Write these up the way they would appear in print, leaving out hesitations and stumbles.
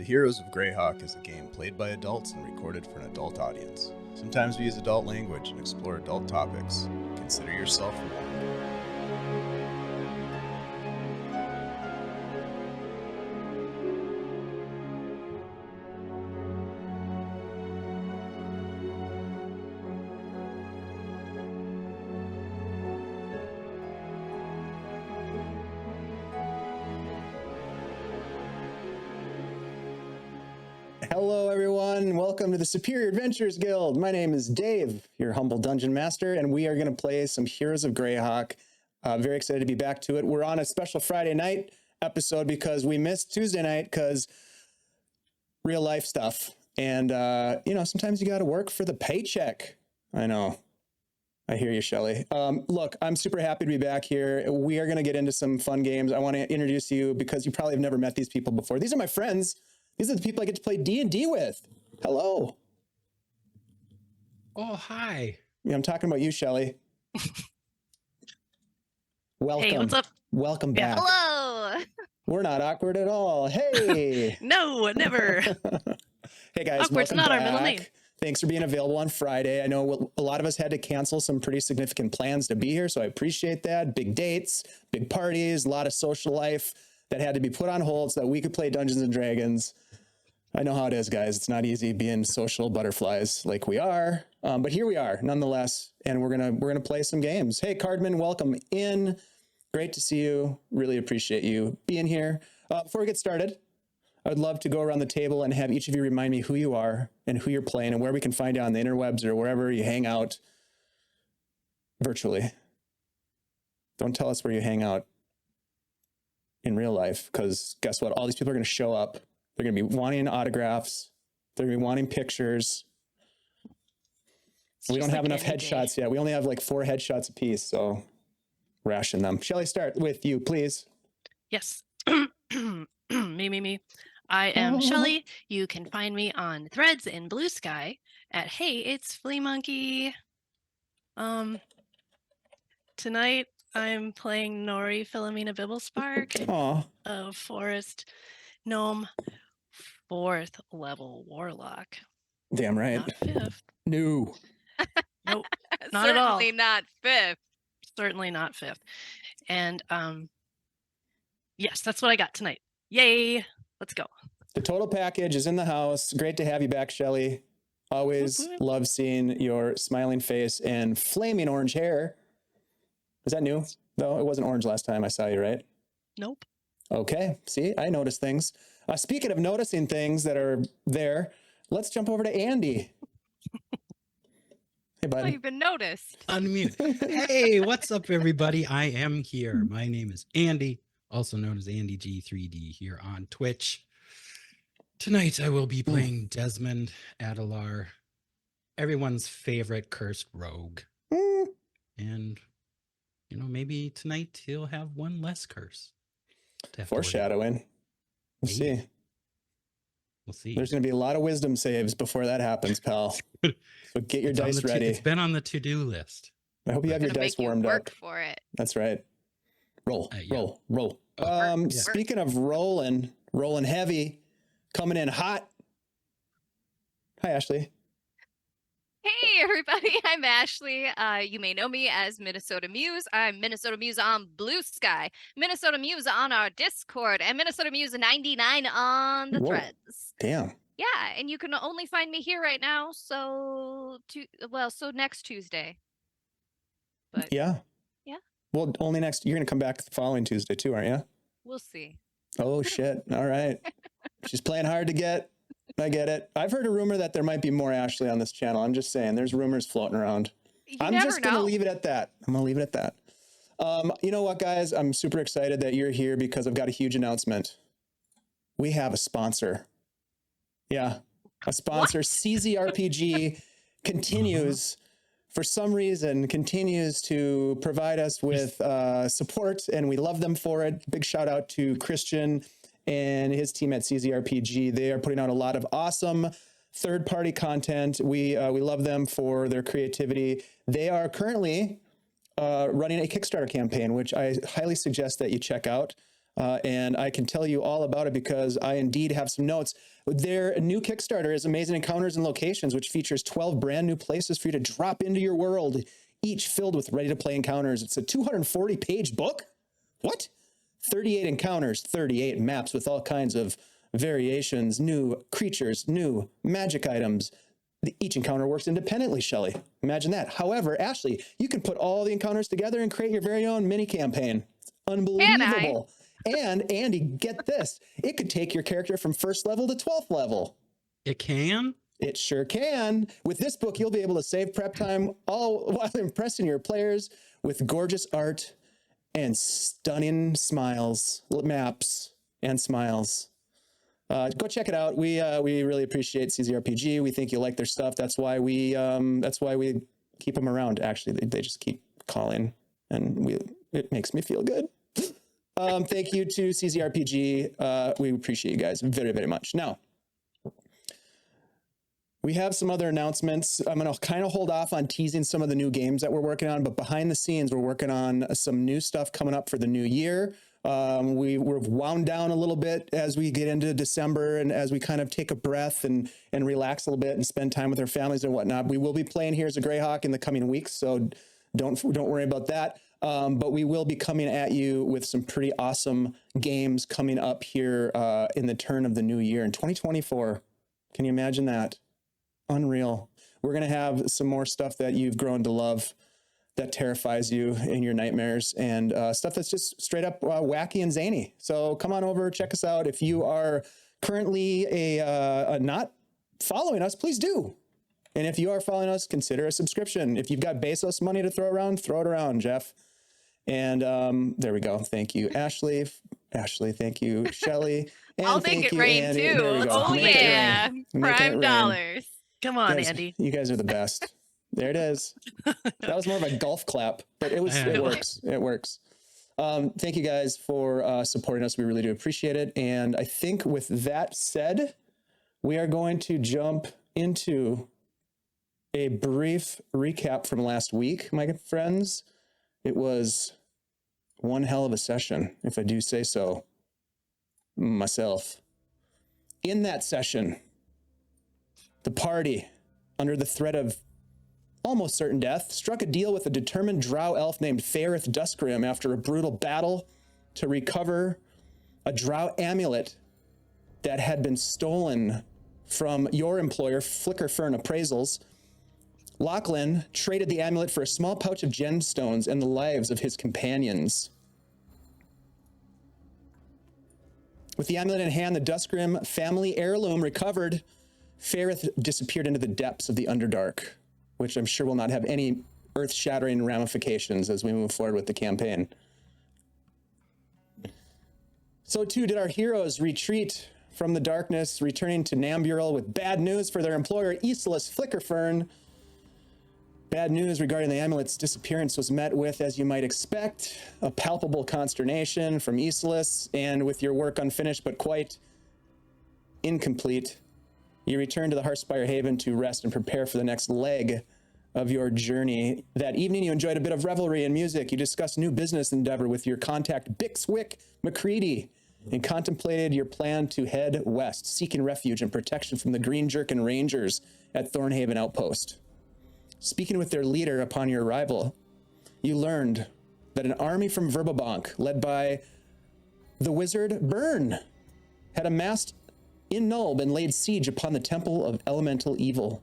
The Heroes of Greyhawk is a game played by adults and recorded for an adult audience. Sometimes we use adult language and explore adult topics. Consider yourself warned. Hello everyone, welcome to the Superior Adventures Guild. My name is Dave, your humble dungeon master, and we are going to play some Heroes of Greyhawk. Very excited to be back to it. We're on a special Friday night episode because we missed Tuesday night because real life stuff. And, sometimes you got to work for the paycheck. I know. I hear you, Shelly. Look, I'm super happy to be back here. We are going to get into some fun games. I want to introduce you because you probably have never met these people before. These are my friends. These are the people I get to play D&D with. Hello. Oh, hi. Yeah, I'm talking about you, Shelly. Welcome. Hey, what's up? Welcome back. Yeah. Hello. We're not awkward at all. Hey. No, never. Hey, guys. Awkward's welcome not back. our middle name. Thanks for being available on Friday. I know a lot of us had to cancel some pretty significant plans to be here, so I appreciate that. Big dates, big parties, a lot of social life that had to be put on hold so that we could play Dungeons and Dragons. I know how it is, guys. It's not easy being social butterflies like we are, but here we are, nonetheless, and we're gonna play some games. Hey, Cardman, welcome in. Great to see you. Really appreciate you being here. Before we get started, I would love to go around the table and have each of you remind me who you are and who you're playing and where we can find you on the interwebs or wherever you hang out virtually. Don't tell us where you hang out in real life, because guess what? All these people are going to show up. They're going to be wanting autographs. They're going to be wanting pictures. We don't have enough headshots yet. We only have like 4 headshots apiece, so ration them. Shall I start with you, please? Yes. Me. I am Shelly. You can find me on Threads and Blue Sky at Hey, it's Flea Monkey. Tonight I'm playing Nori Philomena Bibblespark, a forest gnome, 4th level warlock. Damn right. Not 5th. No. Nope. Not at all. Certainly not 5th. Certainly not 5th. And yes, that's what I got tonight. Yay. Let's go. The total package is in the house. Great to have you back, Shelly. Always love seeing your smiling face and flaming orange hair. Is that new? No, it wasn't orange last time I saw you, right? Nope. Okay. See, I noticed things. Speaking of noticing things that are there, let's jump over to Andy. Hey, buddy. Oh, you've been noticed. Unmute. Hey, what's up, everybody? I am here. My name is Andy, also known as Andy G3D here on Twitch. Tonight, I will be playing Desmond Adelar, everyone's favorite cursed rogue. And, maybe tonight he'll have one less curse. Foreshadowing. We'll see. We'll see. There's going to be a lot of wisdom saves before that happens, pal. So get your dice ready. It's been on the to-do list. I hope you have your dice warmed up. Work for it. That's right. Roll. Yeah. Speaking of rolling heavy, coming in hot. Hi, Ashley. Hey, everybody. I'm Ashley. You may know me as Minnesota Muse. I'm Minnesota Muse on Blue Sky, Minnesota Muse on our Discord, and Minnesota Muse 99 on the Threads. Damn. Yeah, and you can only find me here right now, so next Tuesday. But Yeah. Yeah. Well, only you're going to come back the following Tuesday too, aren't you? We'll see. Oh, shit. All right. She's playing hard to get. I get it. I've heard a rumor that there might be more Ashley on this channel. I'm just saying, there's rumors floating around. I'm just going to leave it at that. You know what, guys? I'm super excited that you're here because I've got a huge announcement. We have a sponsor. Yeah, a sponsor. What? CZRPG continues to provide us with support, and we love them for it. Big shout out to Christian and his team at CZRPG. They are putting out a lot of awesome third-party content. We love them for their creativity. They are currently running a Kickstarter campaign, which I highly suggest that you check out. And I can tell you all about it because I indeed have some notes. Their new Kickstarter is Amazing Encounters and Locations, which features 12 brand new places for you to drop into your world, each filled with ready-to-play encounters. It's a 240-page book. What? 38 encounters, 38 maps with all kinds of variations, new creatures, new magic items. Each encounter works independently, Shelley. Imagine that. However, Ashley, you can put all the encounters together and create your very own mini campaign. It's unbelievable. And Andy, get this. It could take your character from 1st level to 12th level. It can? It sure can. With this book, you'll be able to save prep time all while impressing your players with gorgeous art and stunning maps and smiles. Go check it out. We really appreciate CZRPG. We think you like their stuff. That's why we keep them around. Actually, they just keep calling, and it makes me feel good. Thank you to CZRPG. We appreciate you guys very, very much. Now, we have some other announcements. I'm going to kind of hold off on teasing some of the new games that we're working on, but behind the scenes, we're working on some new stuff coming up for the new year. We're wound down a little bit as we get into December and as we kind of take a breath and relax a little bit and spend time with our families and whatnot. We will be playing Heroes of Greyhawk in the coming weeks, so don't worry about that. But we will be coming at you with some pretty awesome games coming up here in the turn of the new year in 2024. Can you imagine that? Unreal. We're going to have some more stuff that you've grown to love that terrifies you in your nightmares, and stuff that's just straight up wacky and zany. So come on over, check us out. If you are currently not following us, please do. And if you are following us, consider a subscription. If you've got Bezos money to throw it around, Jeff. And there we go. Thank you, Ashley. Ashley, thank you, Shelley. And I'll make it rain Andy. too. There we go. Oh Make it yeah, rain. Make it prime rain. dollars. Come on, Guys, Andy. you guys are the best. There it is. That was more of a golf clap, but it works. It works. Thank you guys for supporting us. We really do appreciate it. And I think with that said, we are going to jump into a brief recap from last week, my friends. It was one hell of a session, if I do say so myself. In that session, the party, under the threat of almost certain death, struck a deal with a determined drow elf named Faerith Duskrim after a brutal battle to recover a drow amulet that had been stolen from your employer, Flickerfern Appraisals. Lachlan traded the amulet for a small pouch of gemstones and the lives of his companions. With the amulet in hand, the Duskrim family heirloom recovered, Faerith disappeared into the depths of the Underdark, which I'm sure will not have any earth-shattering ramifications as we move forward with the campaign. So too did our heroes retreat from the darkness, returning to Nambural with bad news for their employer, Iselas Flickerfern. Bad news regarding the amulet's disappearance was met with, as you might expect, a palpable consternation from Iselas, and with your work unfinished but quite incomplete, you return to the Hearthspire Haven to rest and prepare for the next leg of your journey. That evening, you enjoyed a bit of revelry and music. You discussed new business endeavor with your contact, Bixwick McCready, and contemplated your plan to head west, seeking refuge and protection from the Green Jerkin Rangers at Thornhaven Outpost. Speaking with their leader upon your arrival, you learned that an army from Verbobank, led by the wizard Byrne, had amassed in Nulb and laid siege upon the Temple of Elemental Evil.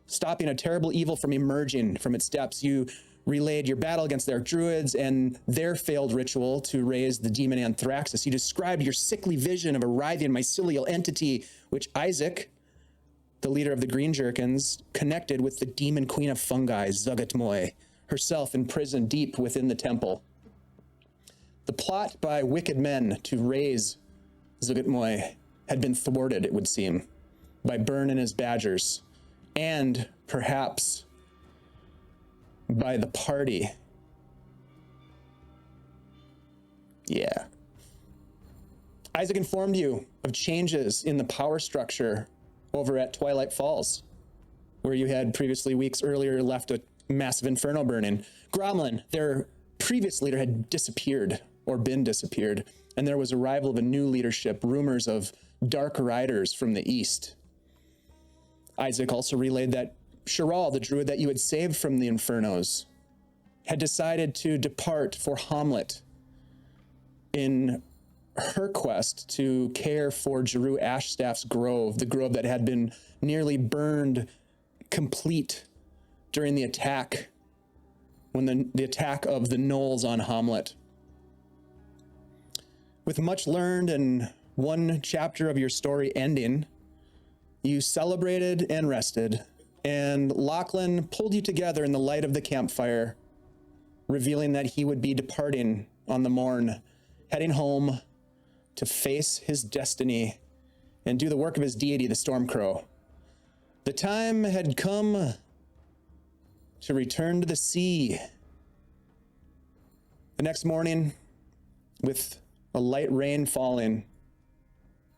Stopping a terrible evil from emerging from its depths, you relayed your battle against their druids and their failed ritual to raise the demon Anthraxis. You described your sickly vision of a writhing mycelial entity, which Isaac, the leader of the Green Jerkins, connected with the demon queen of fungi, Zugatmoy, herself imprisoned deep within the temple. The plot by wicked men to raise Zugatmoy had been thwarted, it would seem, by Byrne and his badgers, and perhaps by the party. Yeah. Isaac informed you of changes in the power structure over at Twilight Falls, where you had previously, weeks earlier, left a massive inferno burning. Gromlin, their previous leader, had disappeared, or been disappeared, and there was arrival of a new leadership, rumors of dark riders from the east. Isaac also relayed that Shiral, the druid that you had saved from the Infernos, had decided to depart for Hamlet in her quest to care for Jeru Ashstaff's grove, the grove that had been nearly burned complete during the attack, when the attack of the Gnolls on Hamlet. With much learned and one chapter of your story ending, you celebrated and rested, and Lachlan pulled you together in the light of the campfire, revealing that he would be departing on the morn, heading home to face his destiny and do the work of his deity, the Stormcrow. The time had come to return to the sea. The next morning, with a light rain falling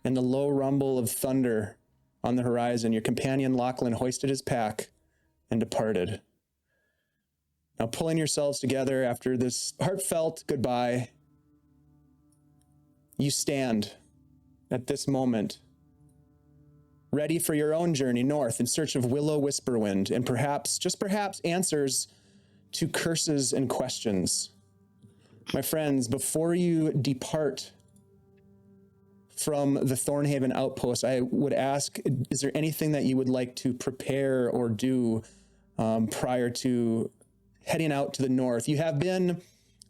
and the low rumble of thunder on the horizon, your companion Lachlan hoisted his pack and departed. Now, pulling yourselves together after this heartfelt goodbye, you stand at this moment, ready for your own journey north in search of Willow Whisperwind and perhaps, just perhaps, answers to curses and questions. My friends, before you depart from the Thornhaven outpost, I would ask, is there anything that you would like to prepare or do prior to heading out to the north? You have been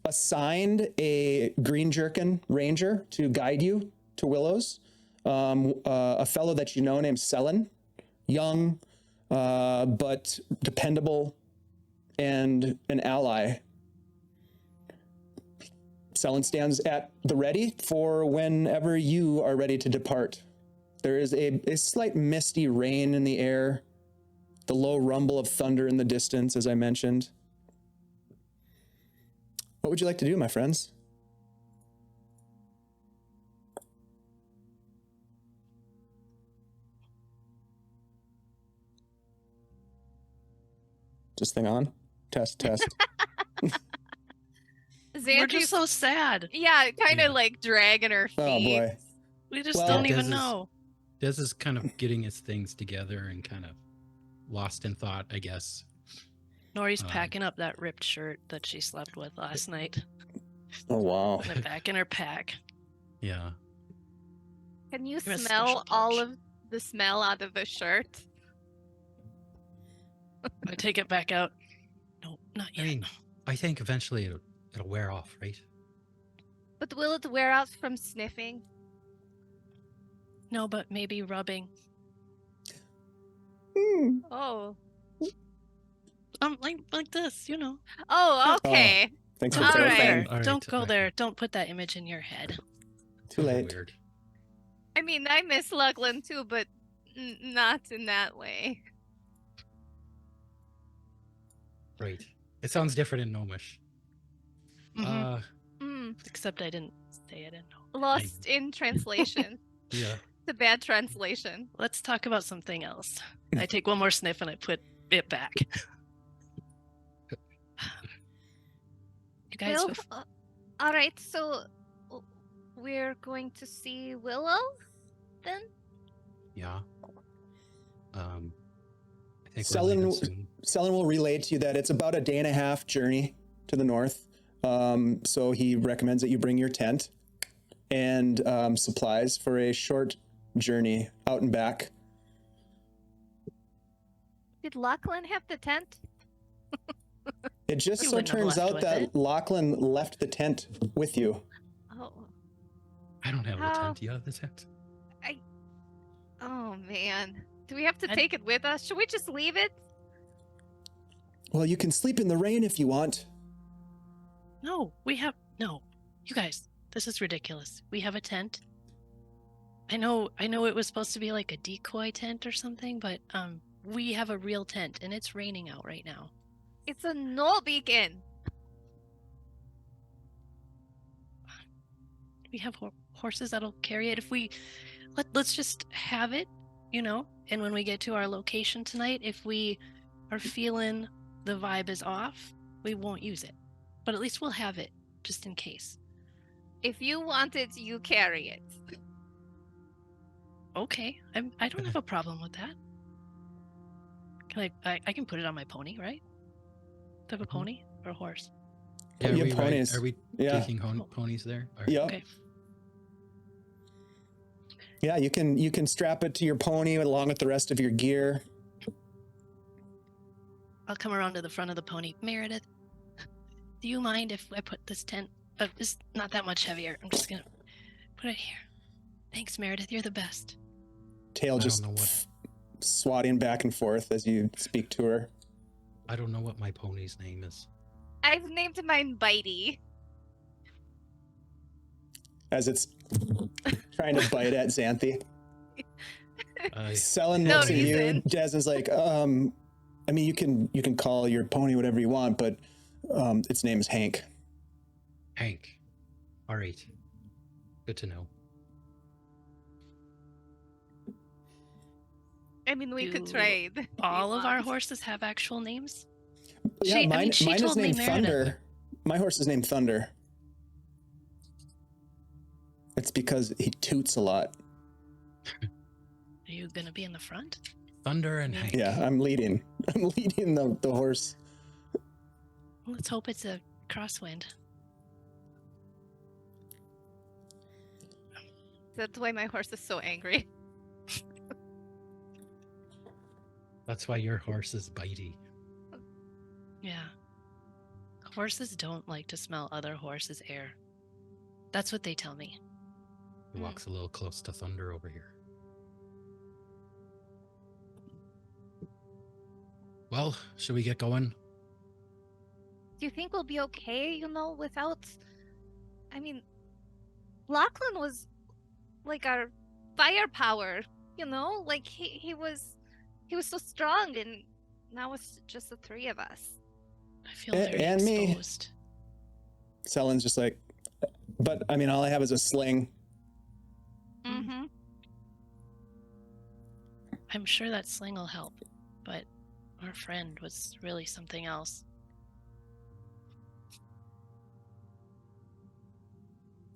assigned a Green Jerkin ranger to guide you to Willows, a fellow that you know named Selen, young, but dependable and an ally. Selen stands at the ready for whenever you are ready to depart. There is a slight misty rain in the air, the low rumble of thunder in the distance, as I mentioned. What would you like to do, my friends? This thing on? Test. We're just so sad. Yeah, kind of like dragging her feet. Oh boy. We just Well, don't Des even is- know. Des is kind of getting his things together and kind of lost in thought, I guess. Nori's packing up that ripped shirt that she slept with last night. Oh wow. Put it back in her pack. Yeah. Can you Give it a smell special all touch. of the smell out of the shirt? I take it back out. No, not I yet. mean, I think eventually it'll wear off, right? But will it wear out from sniffing? No, but maybe rubbing. Oh. Like this, you know. Oh, okay. Thanks for All clarifying. right. All right, Don't go all there. right. Don't put that image in your head. Too late. Weird. I mean, I miss Lachlan too, but not in that way. Right. It sounds different in Gnomish. Mhm. Mm, Except I didn't say it in. lost in translation. Yeah. It's a bad translation. Let's talk about something else. I take one more sniff and I put it back. You guys, Well, all right. So we're going to see Willow then. Yeah. I think we're Selen, leaving soon. Selen will relay to you that it's about a day and a half journey to the north. So he recommends that you bring your tent and supplies for a short journey out and back. Did Lachlan have the tent? It just You so wouldn't have turns left out with that it. Lachlan left the tent with you. Oh, I don't have the How- tent. Do you have the tent? oh man. Do we have to I'd- take it with us? Should we just leave it? Well, you can sleep in the rain if you want. no, you guys, this is ridiculous. We have a tent. I know it was supposed to be like a decoy tent or something, but we have a real tent and it's raining out right now. It's a null beacon. We have horses that'll carry it. If let's just have it, you know, and when we get to our location tonight, if we are feeling the vibe is off, we won't use it. But at least we'll have it just in case. If you want it, you carry it. Okay, I don't have a problem with that. Can I can put it on my pony, right? Do I have a pony or a horse? Yeah, You have ponies. Are we Yeah. taking ponies there? Or- Yep. Okay. Yeah, you can strap it to your pony along with the rest of your gear. I'll come around to the front of the pony. Meredith, do you mind if I put this tent? It's not that much heavier. I'm just gonna put it here. Thanks, Meredith. You're the best. Tail I just don't know what- swatting back and forth as you speak to her. I don't know what my pony's name is. I've named mine Bitey. As it's trying to bite at Xanthi. Selin No looks at you. reason. Jasmine's like, I mean, you can call your pony whatever you want, but its name is Hank. Hank. All right. Good to know. I mean, we could Do trade. if you All of our want. horses have actual names. Yeah, She- I mine, mean, she mine is told me named Meredith. Thunder. My horse is named Thunder. It's because he toots a lot. Are you gonna be in the front? Thunder and Hank. Yeah, I'm leading. I'm leading the horse. Let's hope it's a crosswind. That's why my horse is so angry. That's why your horse is bitey. Yeah. Horses don't like to smell other horses' air. That's what they tell me. He walks a little close to Thunder over here. Well, should we get going? Do you think we'll be okay, without... I mean, Lachlan was like our firepower, Like he was so strong, and now it's just the three of us. I feel very And me. exposed. Selin's just like, but I mean, all I have is a sling. Mm-hmm. I'm sure that sling will help, but our friend was really something else.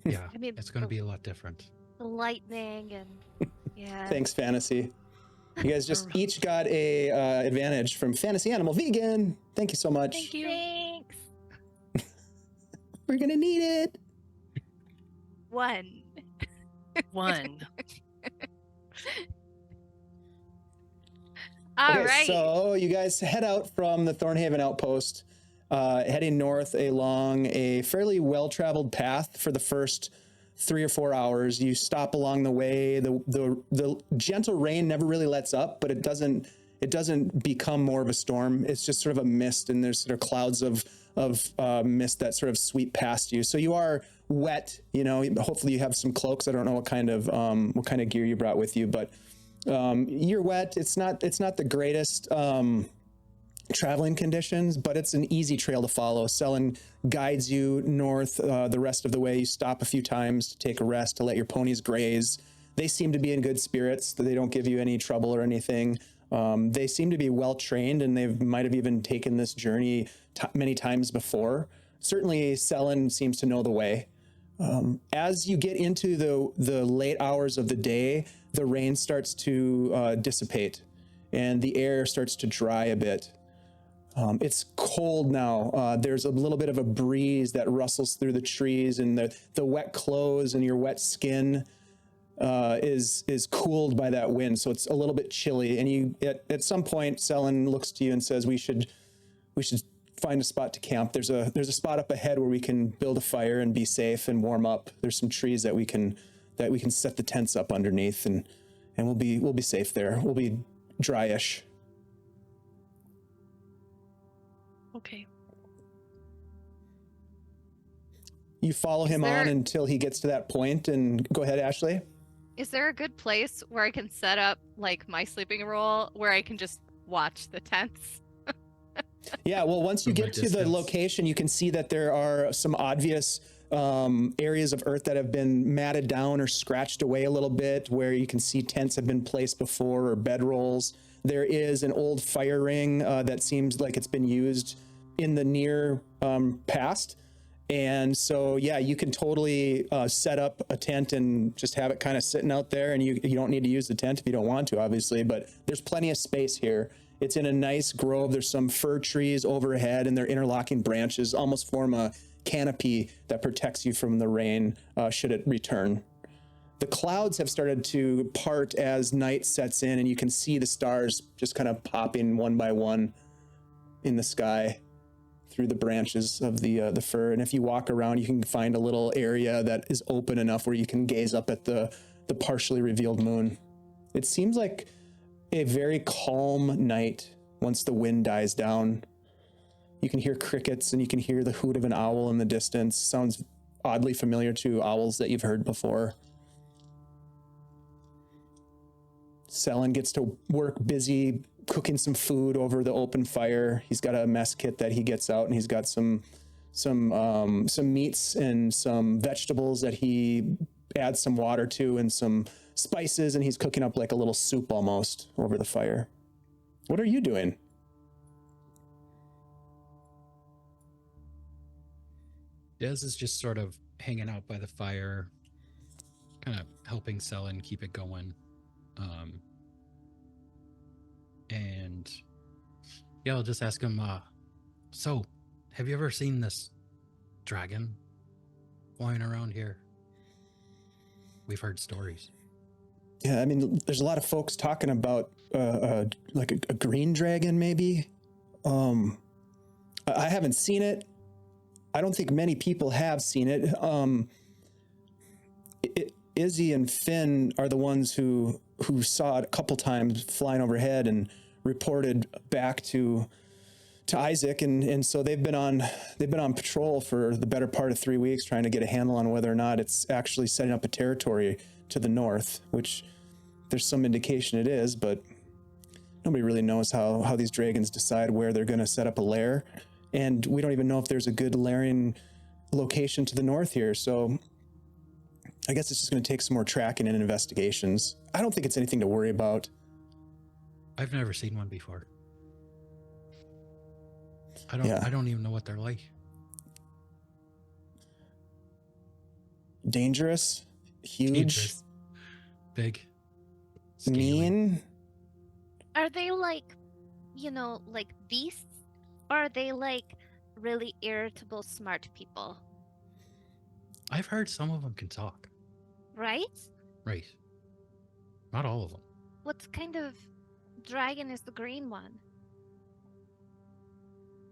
Yeah, I mean, it's going to be a lot different. the lightning and yeah. Thanks, Fantasy. You guys just each got a advantage from Fantasy Animal Vegan. Thank you so much. Thank you. Thanks. We're gonna need it. One. One. All Okay, right. so you guys head out from the Thornhaven outpost, heading north along a fairly well-traveled path for the first 3 or 4 hours. You stop along the way. The gentle rain never really lets up, but it doesn't become more of a storm. It's just sort of a mist, and there's sort of clouds of mist that sort of sweep past you. So you are wet. Hopefully you have some cloaks. I don't know what kind of gear you brought with you, but you're wet. It's not the greatest traveling conditions, but it's an easy trail to follow. Selin guides you north the rest of the way. You stop a few times to take a rest, to let your ponies graze. They seem to be in good spirits. They don't give you any trouble or anything. They seem to be well trained, and they might have even taken this journey many times before. Certainly, Selin seems to know the way. As you get into the late hours of the day, the rain starts to dissipate, and the air starts to dry a bit. It's cold now. There's a little bit of a breeze that rustles through the trees, and the wet clothes and your wet skin is cooled by that wind, so it's a little bit chilly. And you at some point, Selin looks to you and says, "We should find a spot to camp. There's a spot up ahead where we can build a fire and be safe and warm up. There's some trees that we can set the tents up underneath, and we'll be safe there. We'll be dryish." Okay. You follow him on until he gets to that point, and go ahead, Ashley. Is there a good place where I can set up like my sleeping roll where I can just watch the tents? Yeah, well, once you From a get to the distance. location, you can see that there are some obvious areas of earth that have been matted down or scratched away a little bit, where you can see tents have been placed before, or bedrolls. There is an old fire ring that seems like it's been used in the near past, And so, yeah, you can totally set up a tent and just have it kind of sitting out there. And you don't need to use the tent if you don't want to, obviously, but there's plenty of space here. It's in a nice grove. There's some fir trees overhead, and their interlocking branches almost form a canopy that protects you from the rain should it return. The clouds have started to part as night sets in, and you can see the stars just kind of popping one by one in the sky through the branches of the fir. And if you walk around, you can find a little area that is open enough where you can gaze up at the partially revealed moon. It seems like a very calm night once the wind dies down. You can hear crickets and you can hear the hoot of an owl in the distance. Sounds oddly familiar to owls that you've heard before. Selen gets to work busy cooking some food over the open fire. He's got a mess kit that he gets out, and he's got some meats and some vegetables that he adds some water to and some spices, and he's cooking up like a little soup almost over the fire. What are you doing? Des is just sort of hanging out by the fire, kind of helping Selen keep it going. And yeah, I'll just ask him, so have you ever seen this dragon flying around here? We've heard stories. Yeah, I mean, there's a lot of folks talking about like a green dragon, maybe. I haven't seen it. I don't think many people have seen it. Izzy and Finn are the ones who saw it a couple times flying overhead and reported back to Isaac, and so they've been on patrol for the better part of 3 weeks trying to get a handle on whether or not it's actually setting up a territory to the north, which there's some indication it is, but nobody really knows how these dragons decide where they're going to set up a lair, and we don't even know if there's a good lairing location to the north here, so I guess it's just going to take some more tracking and investigations. I don't think it's anything to worry about. I've never seen one before. I don't even know what they're like. Dangerous, huge, Dangerous. Big, scaly. mean. Are they like, like beasts? Or are they like really irritable, smart people? I've heard some of them can talk. Right? Right. Not all of them. What kind of dragon is the green one?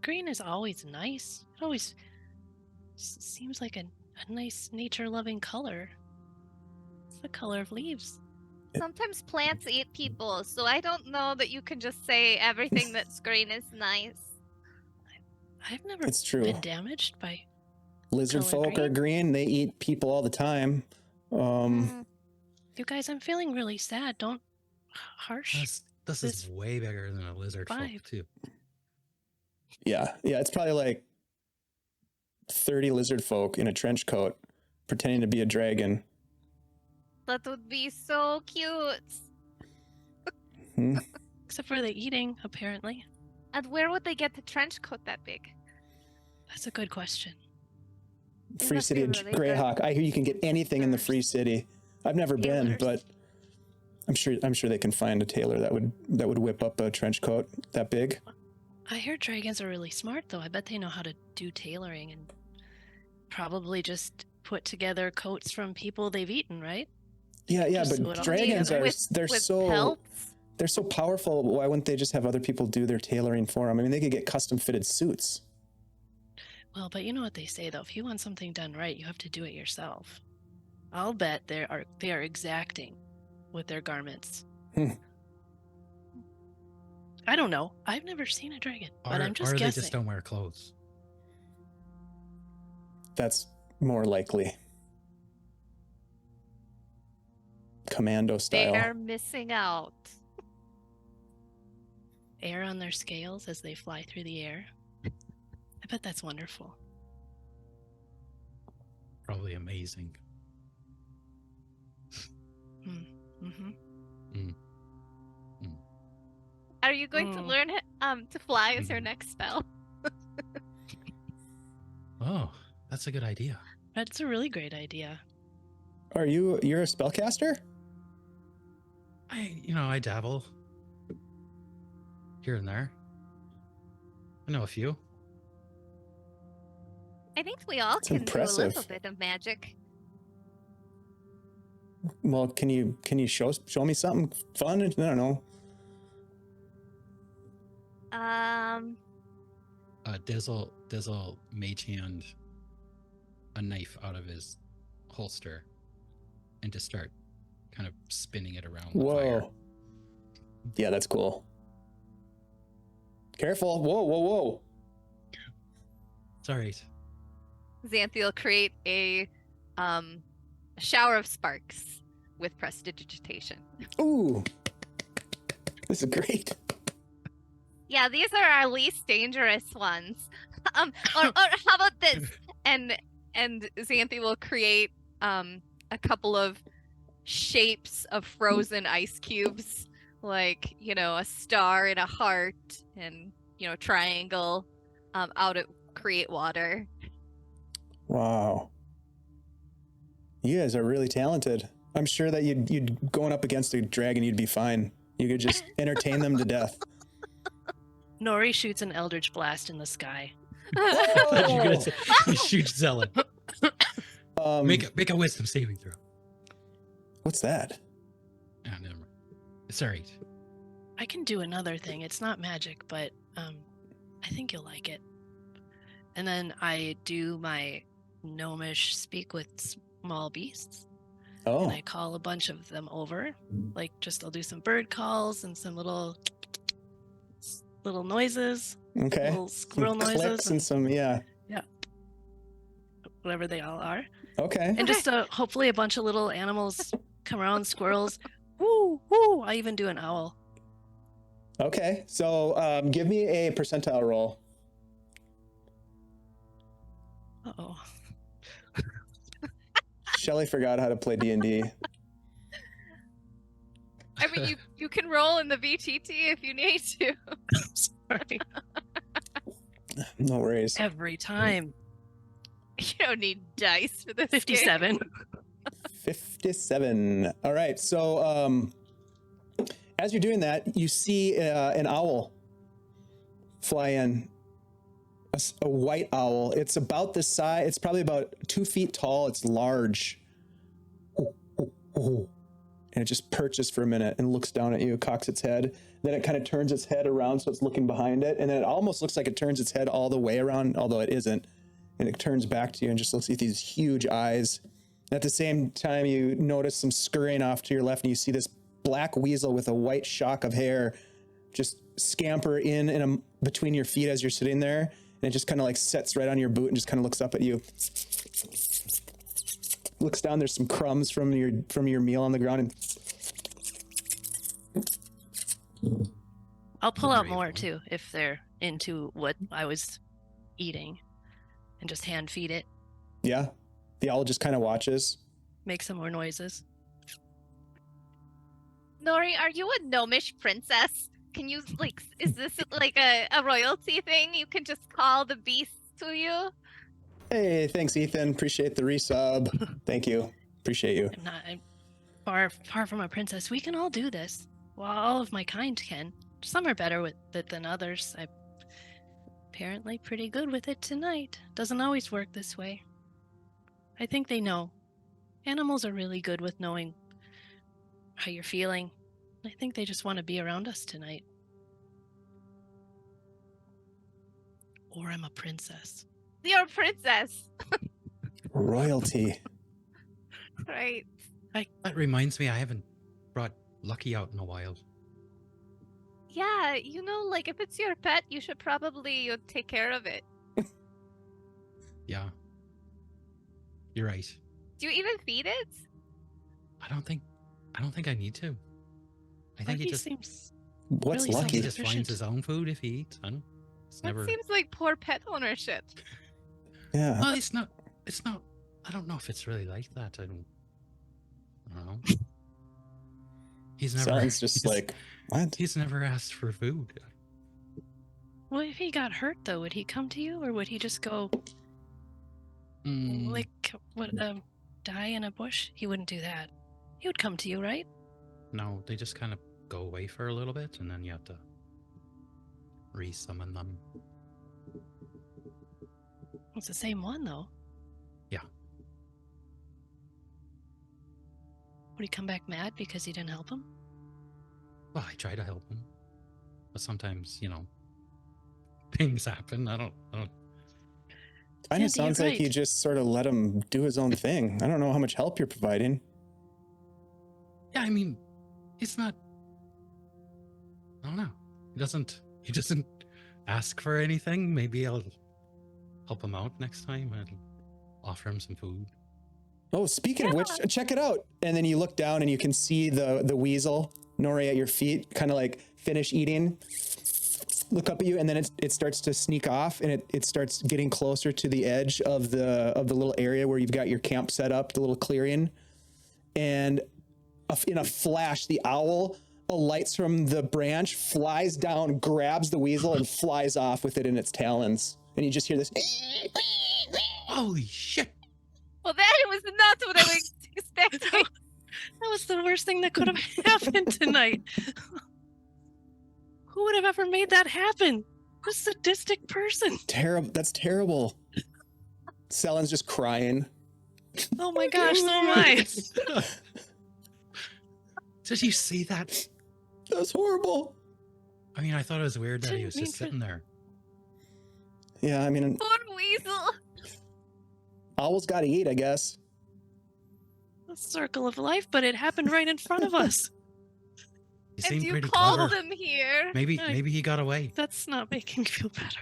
Green is always nice. It always seems like a nice nature-loving color. It's the color of leaves. Sometimes plants eat people, so I don't know that you can just say everything that's green is nice. I've never It's true. been damaged by Lizard color folk are green. They eat people all the time. You guys, I'm feeling really sad. Don't harsh. This is way bigger than a lizard folk, vibe. too. Yeah, it's probably like 30 lizard folk in a trench coat pretending to be a dragon. That would be so cute. Except for the eating, apparently. And where would they get the trench coat that big? That's a good question. It Free must City be of really Greyhawk. I hear you can get anything in the Free City. I've never been, Tailors. but I'm sure they can find a tailor that would whip up a trench coat that big. I hear dragons are really smart, though. I bet they know how to do tailoring and probably just put together coats from people they've eaten, right? Yeah, Just but what I'm dragons saying. are with they're so pelts? they're so powerful. Why wouldn't they just have other people do their tailoring for them? I mean, they could get custom fitted suits. Well, but you know what they say, though. If you want something done right, you have to do it yourself. I'll bet they are exacting with their garments. I don't know. I've never seen a dragon, but I'm just or guessing. they just don't wear clothes. That's more likely. Commando style. They're missing out. Air on their scales as they fly through the air. I bet that's wonderful. Probably amazing. Mm-hmm. Are you going to learn to fly as your Mhm. next spell? Oh, That's a good idea. That's a really great idea. You're a spellcaster? I dabble here and there. I know a few. I think we all It's can do a little impressive. bit of magic. Well, can you show me something fun? I don't know. Dizzle mage hand a knife out of his holster and just start kind of spinning it around the fire. Whoa. Yeah, that's cool. Careful. Whoa. It's all right. Xanthi will create a shower of sparks with prestidigitation. Ooh. This is great. Yeah, these are our least dangerous ones. Or how about this? And Xanthi will create a couple of shapes of frozen ice cubes, like a star and a heart, and triangle, out of create water. Wow. You guys are really talented. I'm sure that you'd going up against a dragon, you'd be fine. You could just entertain them to death. Nori shoots an eldritch blast in the sky. I thought you were gonna say he shoots Zealot. Make a wisdom saving throw. What's that? Ah, never mind. It's all right. I can do another thing. It's not magic, but I think you'll like it. And then I do my gnomish speak with small beasts. Oh, And I call a bunch of them over. Like, I'll do some bird calls and some little noises, okay. little squirrel Some noises, clicks and some, yeah. whatever they all are. Okay. And just hopefully a bunch of little animals come around, squirrels. Woo, woo. I even do an owl. Okay. So give me a percentile roll. Uh-oh. Shelly forgot how to play D&D. I mean, you can roll in the VTT if you need to. Sorry. No worries. Every time. You don't need dice for this. 57. 57. All right. So as you're doing that, you see an owl fly in. A white owl. It's about this size. It's probably about 2 feet tall. It's large. And it just perches for a minute and looks down at you, cocks its head. Then it kind of turns its head around so it's looking behind it. And then it almost looks like it turns its head all the way around, although it isn't. And it turns back to you and just looks at these huge eyes. At the same time, you notice some scurrying off to your left, and you see this black weasel with a white shock of hair just scamper in between your feet as you're sitting there. And it just kind of like sets right on your boot and just kind of looks up at you. Looks down, there's some crumbs from your meal on the ground. And I'll pull out Brave more one. too if they're into what I was eating, and just hand feed it, yeah, the owl just kind of watches. make some more noises. Nori, are you a gnomish princess? Can you is this like a royalty thing? You can just call the beasts to you? Hey, thanks, Ethan. Appreciate the resub. Thank you. Appreciate you. I'm far from a princess. We can all do this. Well, all of my kind can. Some are better with it than others. I'm apparently pretty good with it tonight. Doesn't always work this way. I think they know. Animals are really good with knowing how you're feeling. I think they just want to be around us tonight. Or I'm a princess. You're a princess. Royalty. Right. That reminds me, I haven't brought Lucky out in a while. Yeah, if it's your pet, you should probably take care of it. Yeah. You're right. Do you even feed it? I don't think I need to. I think Lucky he just seems What's Really lucky? just finds his own food if he eats. I don't. It's That never. seems like poor pet ownership. Yeah. Well, it's not. It's not. I don't know if it's really like that. I don't know. He's never. Sounds just like, what? He's never asked for food. Well, if he got hurt, though, would he come to you, or would he just go? Mm, Like what? Die in a bush? He wouldn't do that. He would come to you, right? no, they just kind of go away for a little bit, and then you have to re-summon them. It's the same one, though. Yeah. Would he come back mad because you didn't help him? Well, I try to help them, but sometimes, things happen. I don't. Kind Andy, of sounds you're like you right. just sort of let him do his own thing. I don't know how much help you're providing. Yeah, I mean, it's not. I don't know. He doesn't ask for anything. Maybe I'll help him out next time. I'll offer him some food. Oh, speaking of which, check it out. And then you look down and you can see the weasel, Nori, at your feet, kind of like finish eating, look up at you, and then it starts to sneak off, and it starts getting closer to the edge of the little area where you've got your camp set up, the little clearing. And in a flash, the owl alights from the branch, flies down, grabs the weasel, and flies off with it in its talons. And you just hear this. Holy shit! Well, that was not what I was expecting. That was the worst thing that could have happened tonight. Who would have ever made that happen? A sadistic person. Terrible. That's terrible. Sellen's just crying. Oh my gosh, so am I. Did you see that? That's horrible. I mean, I thought it was weird that he Didn't was mean just for- sitting there. Yeah, I mean, Poor weasel. owls got to eat, I guess. A circle of life, but it happened right in front of us. He And seemed you pretty called clever. him here. Maybe he got away. That's not making me feel better.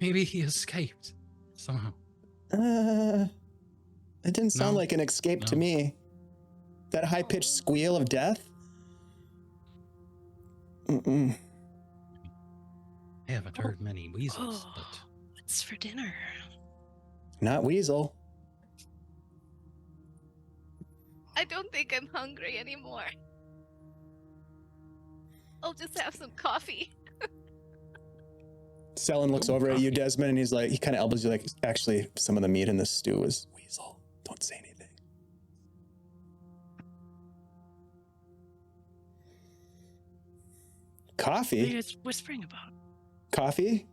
Maybe he escaped somehow. It didn't sound No. like an escape to No. me. That high-pitched squeal of death? Mm-mm. I haven't heard many weasels, Oh, but what's for dinner? Not weasel. I don't think I'm hungry anymore. I'll just have some coffee. Sellen looks Ooh, over at you, coffee. Desmond, and he's like, he kind of elbows you like, actually, some of the meat in this stew was weasel. Don't say anything. What are Coffee? you guys whispering about? Coffee?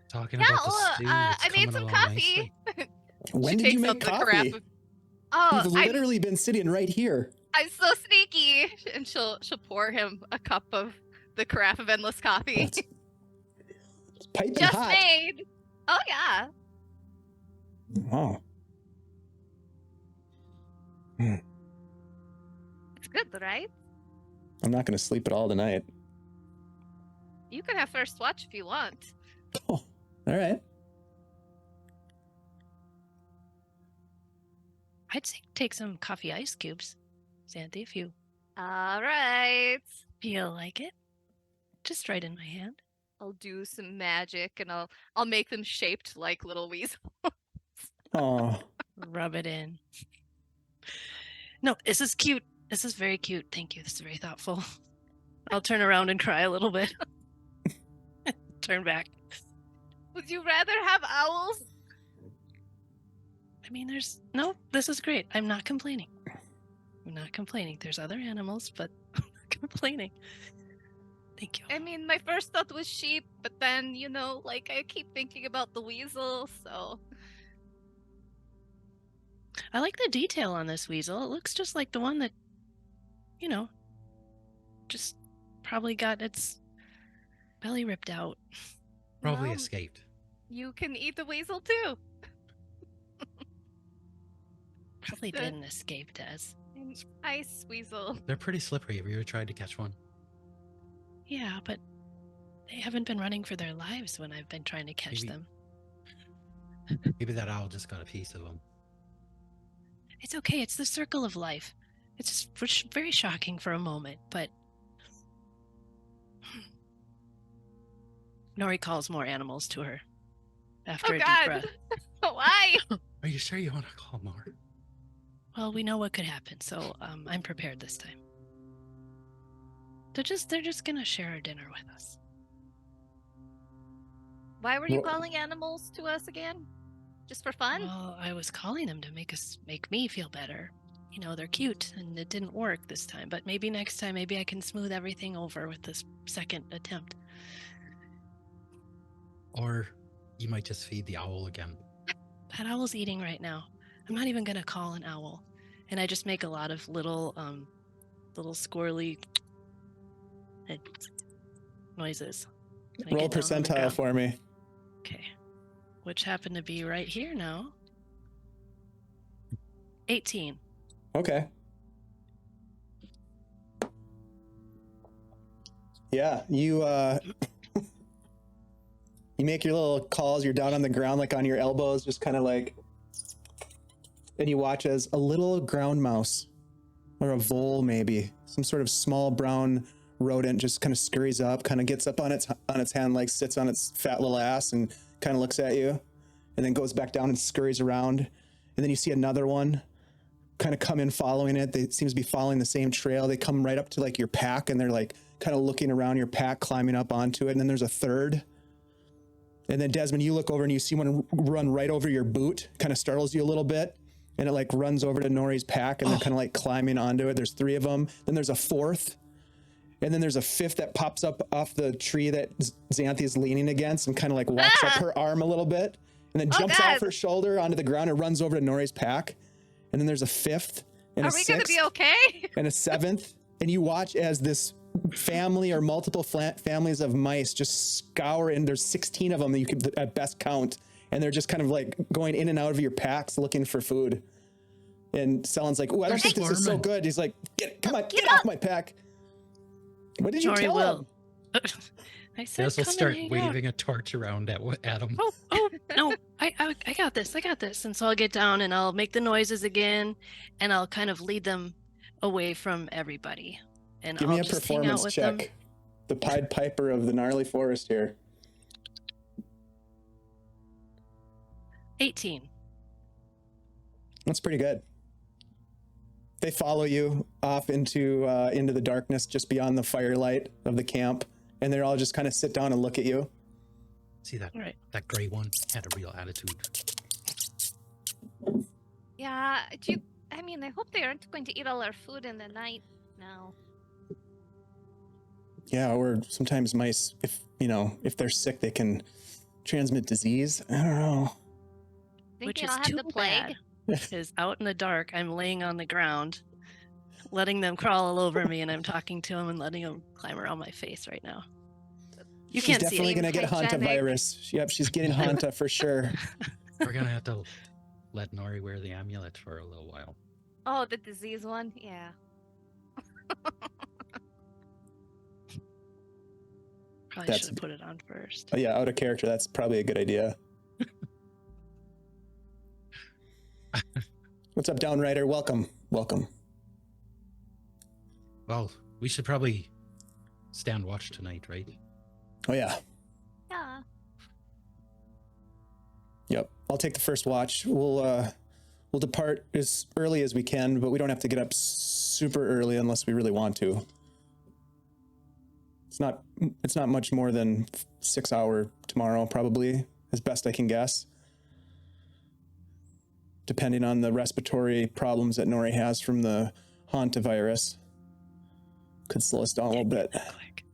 talking Yeah, about the well, stew, it's I made coming some along coffee. nicely. When She did you takes make out the carafe coffee? of- Oh, You've literally been sitting right here. I'm so sneaky. And she'll pour him a cup of the carafe of endless coffee. It's piping Just hot. made. Oh yeah. Oh. It's good, right? I'm not going to sleep at all tonight. You can have first watch if you want. Oh, all right. I'd say take some coffee ice cubes, Xanthi, if you All right. feel like it. Just right in my hand. I'll do some magic and I'll make them shaped like little weasels. Oh, Rub it in. No, this is cute. This is very cute. Thank you. This is very thoughtful. I'll turn around and cry a little bit. Turn back. Would you rather have owls? I mean, no, this is great. I'm not complaining. I'm not complaining. There's other animals, but I'm not complaining. Thank you. I mean, my first thought was sheep, but then, like I keep thinking about the weasel, so. I like the detail on this weasel. It looks just like the one that, just probably got its belly ripped out. Probably Well, escaped. You can eat the weasel too. Probably The- didn't escape, Des. An ice weasel. They're pretty slippery. Have you ever tried to catch one? Yeah, but they haven't been running for their lives when I've been trying to catch Maybe- them. Maybe that owl just got a piece of them. It's okay. It's the circle of life. It's just very shocking for a moment, but Nori calls more animals to her after Oh a deep God. breath. Why? Are you sure you want to call more? Well, we know what could happen, so I'm prepared this time. They're just gonna share our dinner with us. Why were you Well- calling animals to us again? Just for fun? Well, I was calling them to make me feel better. You know, they're cute, and it didn't work this time. But maybe next time, maybe I can smooth everything over with this second attempt. Or you might just feed the owl again. That owl's eating right now. I'm not even gonna call an owl, and I just make a lot of little squirrely noises. When I Roll get down on the percentile ground. for me. Okay, which happen to be right here now. 18. Okay. Yeah, you you make your little calls. You're down on the ground, like on your elbows, just kind of like, and you watch as a little ground mouse or a vole, maybe some sort of small brown rodent, just kind of scurries up, kind of gets up on its hand, like sits on its fat little ass, and kind of looks at you, and then goes back down and scurries around, and then you see another one kind of come in following it. They seems to be following the same trail. They come right up to like your pack, and they're like kind of looking around your pack, climbing up onto it. And then there's a third. And then Desmond, you look over and you see one run right over your boot, kind of startles you a little bit. And it like runs over to Nori's pack, and they're kind of like climbing onto it. There's 3 of them. Then there's a 4th. And then there's a 5th that pops up off the tree that Xanthi is leaning against and kind of like walks up her arm a little bit, and then jumps off her shoulder onto the ground and runs over to Nori's pack. And then there's a 5th and Are a we 6th going to be okay? and a 7th. And you watch as this family or multiple families of mice just scour, and there's 16 of them that you could at best count. And they're just kind of like going in and out of your packs looking for food. And Sellen's like, "Ooh, I don't think this is so good." He's like, get off my pack. What did you Nori tell will. him? I said, Des will come start and hang out. waving a torch around at him. Oh, no, I got this. I got this. And so I'll get down and I'll make the noises again, and I'll kind of lead them away from everybody. And Give I'll me a just hang out performance with check. them. The Pied Piper of the gnarly forest here. 18. That's pretty good. They follow you off into the darkness just beyond the firelight of the camp, and they're all just kind of sit down and look at you. See that All right. that gray one had a real attitude. Yeah. I mean, I hope they aren't going to eat all our food in the night now. Yeah, or sometimes mice, if they're sick, they can transmit disease. I don't know. Think Which they is all have too the plague? bad. Is out in the dark, I'm laying on the ground, letting them crawl all over me, and I'm talking to them and letting them climb around my face right now. You She's can't see definitely it. going to get Hygienic. hantavirus. Yep, she's getting hanta for sure. We're gonna have to let Nori wear the amulet for a little while. Oh, the disease one? Yeah. Probably That's- should have put it on first. Oh, yeah, out of character. That's probably a good idea. What's up, Downrider? Welcome. Well, we should probably stand watch tonight, right? Oh, yeah. Yeah. Yep. I'll take the first watch. We'll depart as early as we can, but we don't have to get up super early unless we really want to. It's not much more than 6 hour tomorrow, probably, as best I can guess. Depending on the respiratory problems that Nori has from the hantavirus. Could slow us down a little bit. Quick.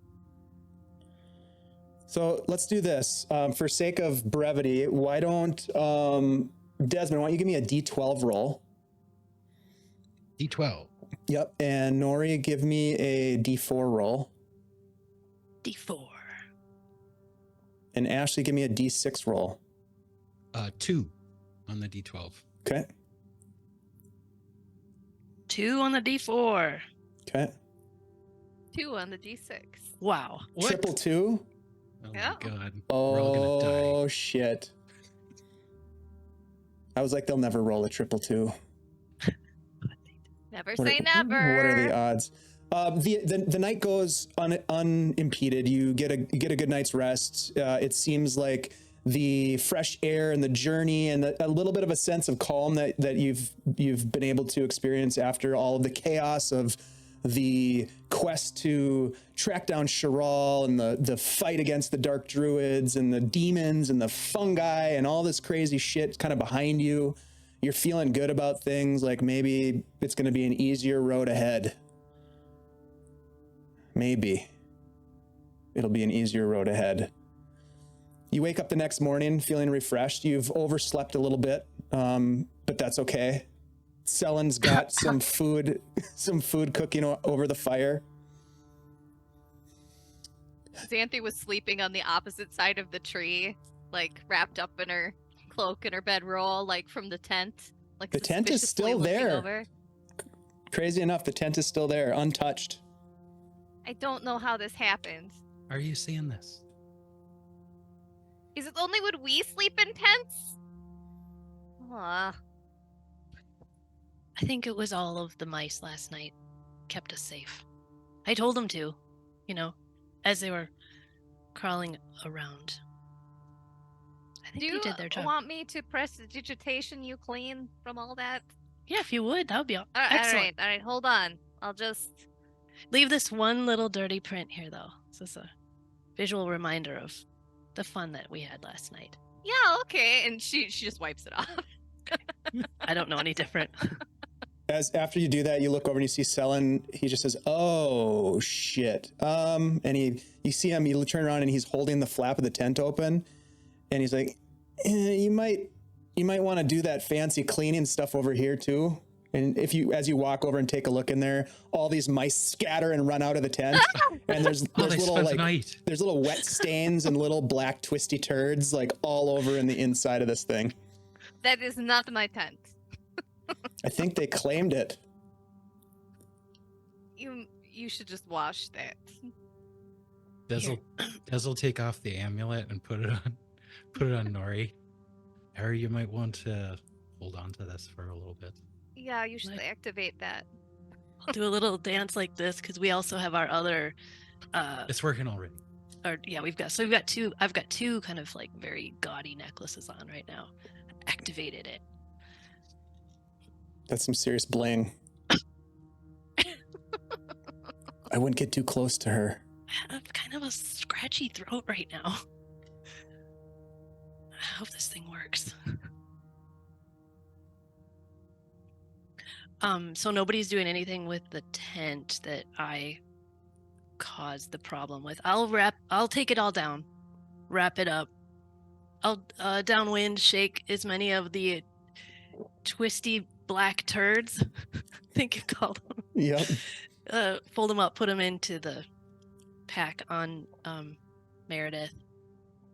So let's do this. For sake of brevity, why don't, Desmond, why don't you give me a D12 roll? D12. Yep. And Nori, give me a D4 roll. D4. And Ashley, give me a D6 roll. 2 on the D12. Okay. 2 on the D4. Okay. 2 on the D6. Wow. What? Triple 2. Oh Yeah. my god. We're all gonna die. Oh, shit. I was like, they'll never roll a triple 2. Never What say are- never. What are the odds? The night goes unimpeded. You get a good night's rest. It seems like the fresh air and the journey and a little bit of a sense of calm that you've been able to experience after all of the chaos of the quest to track down Chiral and the fight against the dark druids and the demons and the fungi and all this crazy shit kind of behind you. You're feeling good about things, like maybe it's going to be an easier road ahead. Maybe it'll be an easier road ahead. You wake up the next morning feeling refreshed. You've overslept a little bit, but that's okay. Sellen's got some food cooking over the fire. Xanthi was sleeping on the opposite side of the tree, like wrapped up in her cloak and her bedroll, like from the tent. Like the tent is still there. Over. Crazy enough, the tent is still there, untouched. I don't know how this happened. Are you seeing this? Is it only when we sleep in tents? I think it was all of the mice last night kept us safe. I told them to, as they were crawling around. I think they did their job. Do you want me to prestidigitation you clean from all that? Yeah, if you would, that would be excellent. All right, hold on. I'll just leave this one little dirty print here, though. This is a visual reminder of the fun that we had last night. Yeah, okay. And she just wipes it off. I don't know any different. After you do that, you look over and you see Sellen. He just says, "Oh shit!" And you see him. You turn around and he's holding the flap of the tent open, and he's like, "You might want to do that fancy cleaning stuff over here too." And as you walk over and take a look in there, all these mice scatter and run out of the tent. And there's little wet stains and little black twisty turds like all over in the inside of this thing. That is not my tent. I think they claimed it. You should just wash that. Dez'll take off the amulet and put it on Nori. Harry, you might want to hold on to this for a little bit. Yeah, you should activate that. I'll do a little dance like this because we also have our other. It's working already. We've got two. I've got two kind of like very gaudy necklaces on right now. Activated it. That's some serious bling. I wouldn't get too close to her. I have kind of a scratchy throat right now. I hope this thing works. So nobody's doing anything with the tent that I caused the problem with. I'll take it all down, wrap it up. I'll downwind shake as many of the twisty black turds, I think you called them. Yep. Fold them up, put them into the pack on Meredith,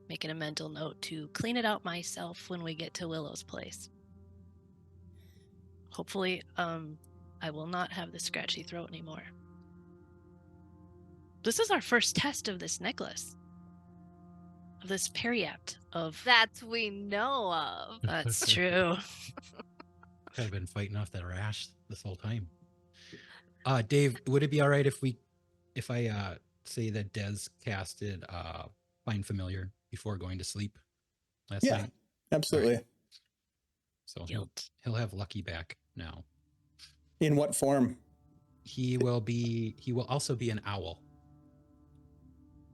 making a mental note to clean it out myself when we get to Willow's place. Hopefully, I will not have the scratchy throat anymore. This is our first test of this necklace. Of this periapt of... That we know of. That's true. I've been fighting off that rash this whole time. Dave, would it be all right if I say that Des casted Find Familiar before going to sleep last night? Yeah, absolutely. Right. So he'll have Lucky back now. In what form? He will also be an owl.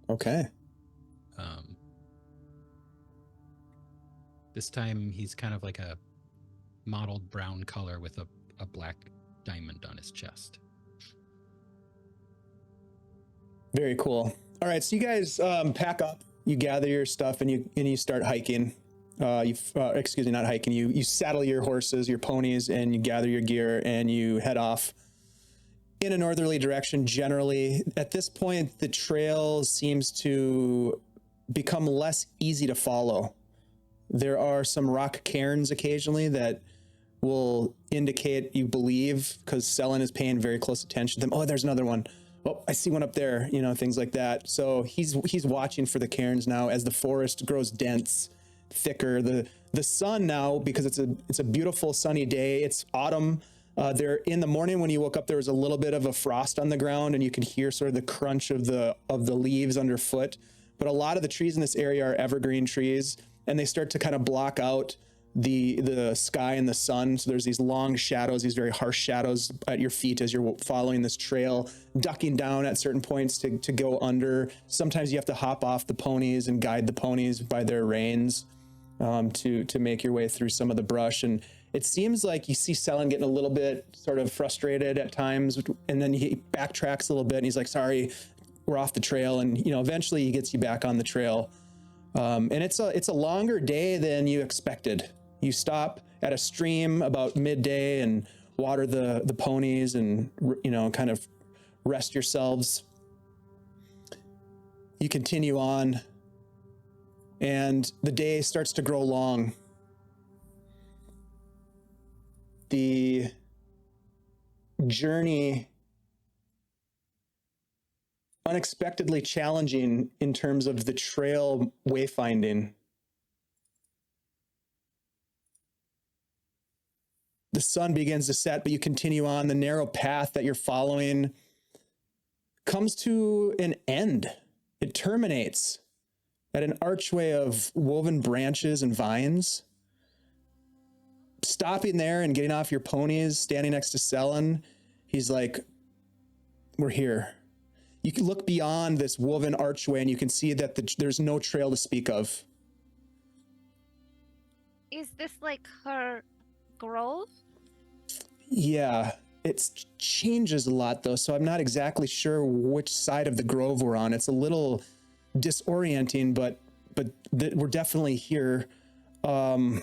Okay. This time he's kind of like a mottled brown color with a black diamond on his chest. Very cool. All right, so you guys pack up, you gather your stuff, and you start hiking. Not hiking. You saddle your horses, your ponies, and you gather your gear, and you head off in a northerly direction. Generally, at this point, the trail seems to become less easy to follow. There are some rock cairns occasionally that will indicate you believe, because Sellen is paying very close attention to them. Oh, there's another one. Oh, I see one up there, things like that. So he's watching for the cairns now as the forest grows dense, thicker. The sun now, because it's a beautiful sunny day. It's autumn. There in the morning when you woke up, there was a little bit of a frost on the ground, and you could hear sort of the crunch of the leaves underfoot. But a lot of the trees in this area are evergreen trees, and they start to kind of block out the sky and the sun. So there's these long shadows, these very harsh shadows at your feet as you're following this trail, ducking down at certain points to go under. Sometimes you have to hop off the ponies and guide the ponies by their reins to make your way through some of the brush. And it seems like you see Selen getting a little bit sort of frustrated at times, and then he backtracks a little bit and he's like, sorry, we're off the trail. And, you know, eventually he gets you back on the trail. And it's a longer day than you expected. You stop at a stream about midday and water the ponies and, you know, kind of rest yourselves. You continue on, and the day starts to grow long. The journey unexpectedly challenging in terms of the trail wayfinding. The sun begins to set, but you continue on. The narrow path that you're following comes to an end. It terminates at an archway of woven branches and vines. Stopping there and getting off your ponies, standing next to Selen, he's like, we're here. You can look beyond this woven archway and you can see that there's no trail to speak of. Is this like her grove? Yeah, it changes a lot though, so I'm not exactly sure which side of the grove we're on. It's a little disorienting, but we're definitely here. We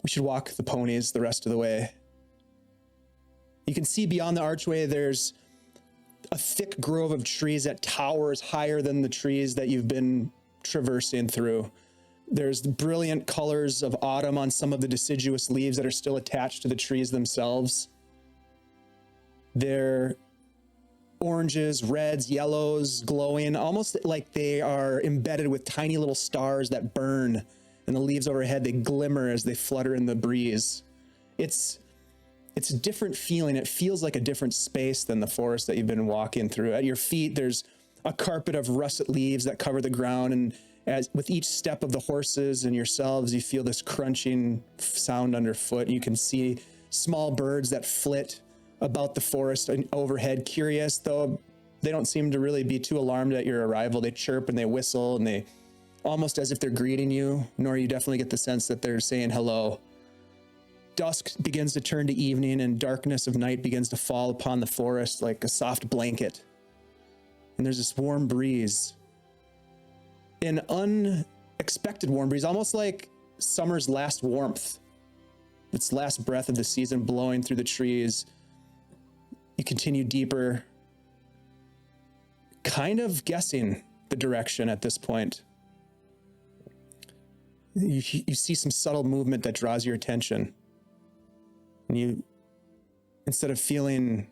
should walk the ponies the rest of the way. You can see beyond the archway, there's a thick grove of trees that towers higher than the trees that you've been traversing through. There's the brilliant colors of autumn on some of the deciduous leaves that are still attached to the trees themselves. They're oranges, reds, yellows, glowing, almost like they are embedded with tiny little stars that burn, and the leaves overhead, they glimmer as they flutter in the breeze. It's a different feeling. It feels like a different space than the forest that you've been walking through. At your feet, there's a carpet of russet leaves that cover the ground, and as with each step of the horses and yourselves, you feel this crunching sound underfoot. You can see small birds that flit about the forest and overhead, curious, though they don't seem to really be too alarmed at your arrival. They chirp and they whistle, and they almost as if they're greeting you, nor you definitely get the sense that they're saying hello. Dusk begins to turn to evening, and darkness of night begins to fall upon the forest like a soft blanket. And there's this warm breeze, an unexpected warm breeze, almost like summer's last warmth, its last breath of the season blowing through the trees. You continue deeper, kind of guessing the direction at this point. You see some subtle movement that draws your attention. And you, instead of feeling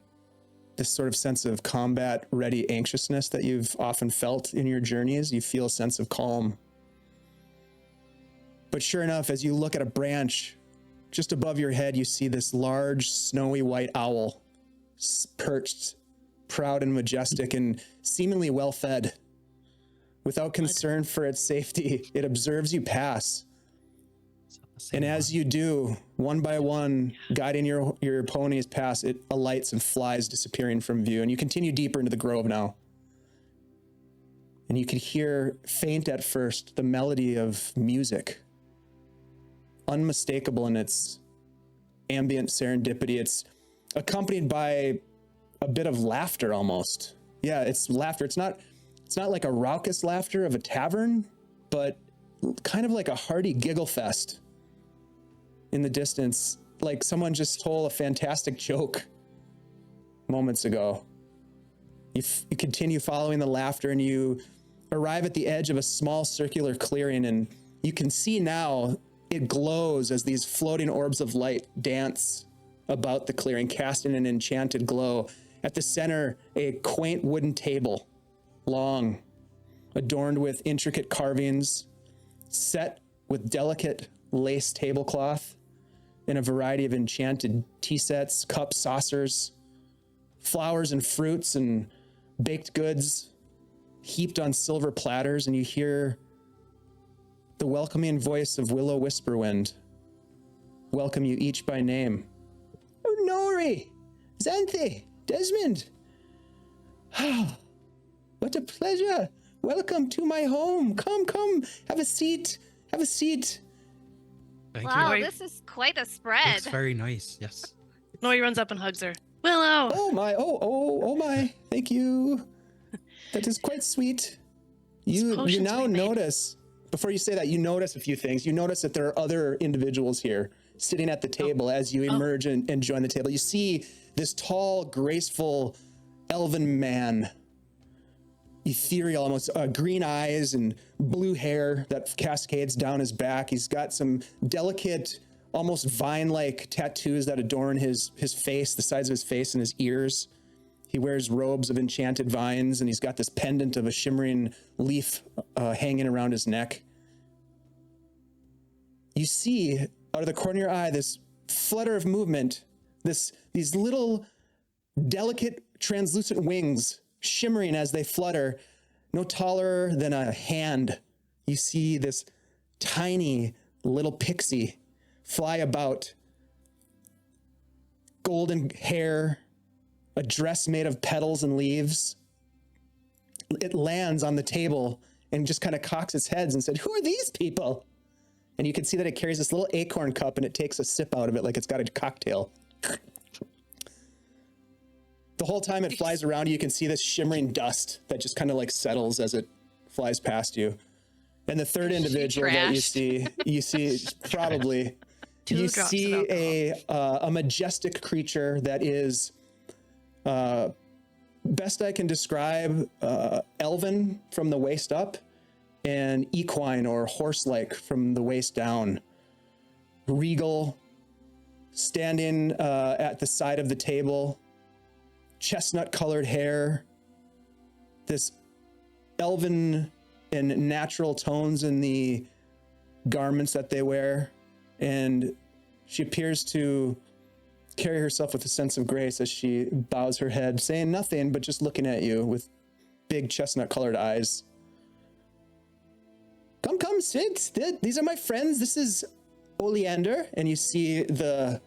this sort of sense of combat ready anxiousness that you've often felt in your journeys, you feel a sense of calm. But sure enough, as you look at a branch just above your head, you see this large snowy white owl perched, proud and majestic and seemingly well fed. Without concern for its safety, it observes you pass. And as you do, one by one, guiding your ponies past, it alights and flies, disappearing from view. And you continue deeper into the grove now. And you can hear, faint at first, the melody of music. Unmistakable in its ambient serendipity. It's accompanied by a bit of laughter almost. Yeah, it's laughter. It's not like a raucous laughter of a tavern, but kind of like a hearty giggle fest. In the distance, like someone just told a fantastic joke moments ago. You continue following the laughter, and you arrive at the edge of a small circular clearing, and you can see now it glows as these floating orbs of light dance about the clearing, casting an enchanted glow. At the center, a quaint wooden table, long, adorned with intricate carvings, set with delicate lace tablecloth, in a variety of enchanted tea sets, cups, saucers, flowers and fruits and baked goods heaped on silver platters. And you hear the welcoming voice of Willow Whisperwind welcome you each by name. Oh, Nori, Xanthe, Desmond. What a pleasure. Welcome to my home. Come, have a seat. Have a seat. Thank Wow, you. this is quite a spread. It's very nice. Yes. Nori runs up and hugs her. Willow! Oh my, oh my. Thank you. That is quite sweet. You potions now we made. notice, before you say that, you notice a few things. You notice that there are other individuals here sitting at the table as you emerge and join the table. You see this tall, graceful, elven man, ethereal, almost green eyes and blue hair that cascades down his back. He's got some delicate, almost vine-like tattoos that adorn his face, the sides of his face and his ears. He wears robes of enchanted vines, and he's got this pendant of a shimmering leaf hanging around his neck. You see, out of the corner of your eye, this flutter of movement, these little delicate, translucent wings shimmering as they flutter, no taller than a hand. You see this tiny little pixie fly about, golden hair, a dress made of petals and leaves. It lands on the table and just kind of cocks its head and said, "Who are these people?" And you can see that it carries this little acorn cup and it takes a sip out of it like it's got a cocktail. The whole time it flies around you, you can see this shimmering dust that just kind of like settles as it flies past you. And the third individual that you see probably, you see a majestic creature that is, best I can describe, elven from the waist up and equine or horse-like from the waist down. Regal, standing at the side of the table, chestnut-colored hair, this elven and natural tones in the garments that they wear, and she appears to carry herself with a sense of grace as she bows her head, saying nothing, but just looking at you with big chestnut-colored eyes. Come, sit. These are my friends. This is Oleander, and you see the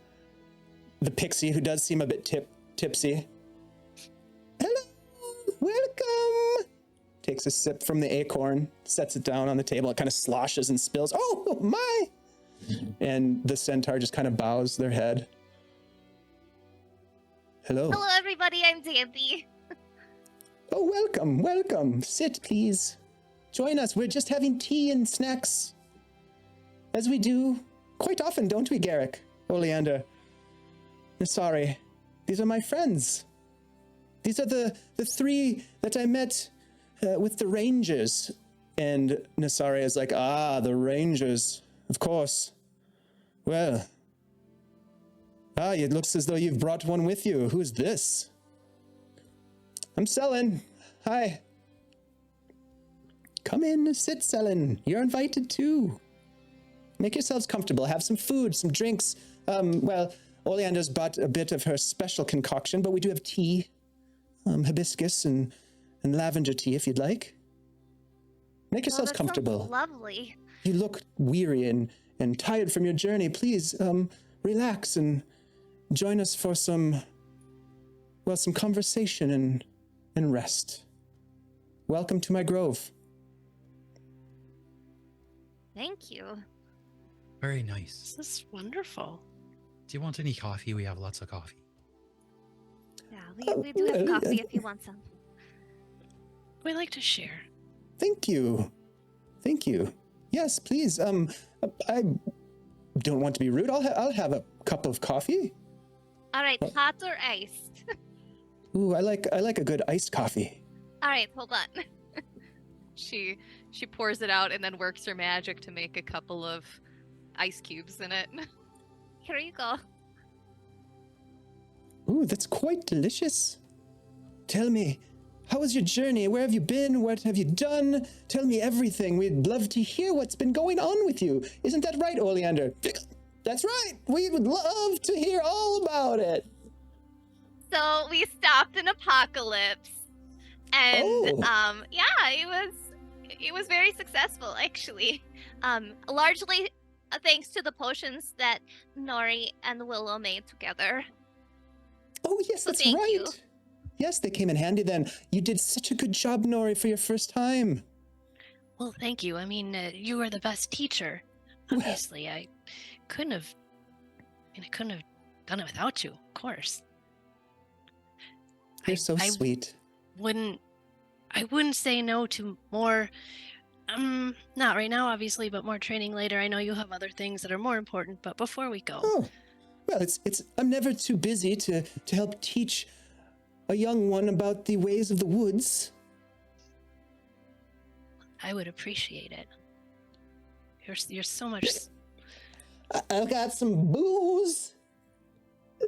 pixie, who does seem a bit tipsy. Hello, welcome. Takes a sip from the acorn, sets it down on the table. It kind of sloshes and spills. Oh my! And the centaur just kind of bows their head. Hello. Hello, everybody. I'm Xanthe. Oh, welcome. Sit, please. Join us. We're just having tea and snacks, as we do quite often, don't we, Garrick? Oleander. Sorry. These are my friends. These are the three that I met with the Rangers. And Nasari is like, the Rangers. Of course. Well. It looks as though you've brought one with you. Who's this? I'm Selin. Hi. Come in, sit, Selin. You're invited too. Make yourselves comfortable. Have some food, some drinks. Oleander's brought a bit of her special concoction, but we do have tea. Hibiscus and lavender tea, if you'd like. Make yourselves comfortable. Lovely. You look weary and tired from your journey. Please, relax and join us for some conversation and rest. Welcome to my grove. Thank you. Very nice. This is wonderful. Do you want any coffee? We have lots of coffee. Yeah, we do have coffee if you want some. We like to share. Thank you. Yes, please. I don't want to be rude. I'll have a cup of coffee. All right, hot or iced? Ooh, I like a good iced coffee. All right, hold on. She pours it out and then works her magic to make a couple of ice cubes in it. Here you go. Ooh, that's quite delicious. Tell me, how was your journey? Where have you been? What have you done? Tell me everything. We'd love to hear what's been going on with you. Isn't that right, Oleander? That's right. We would love to hear all about it. So we stopped an apocalypse, and it was It was very successful, actually. Largely thanks to the potions that Nori and Willow made together. Oh, yes, So that's thank right. you. Yes, they came in handy then. You did such a good job, Nori, for your first time. Well, thank you. I mean, you were the best teacher. Well- Obviously, I couldn't have done it without you, of course. You're so I sweet. I wouldn't say no to more, not right now, obviously, but more training later. I know you have other things that are more important, but before we go, Oh, well, I'm never too busy to help teach a young one about the ways of the woods. I would appreciate it. You're so much. I've got some booze.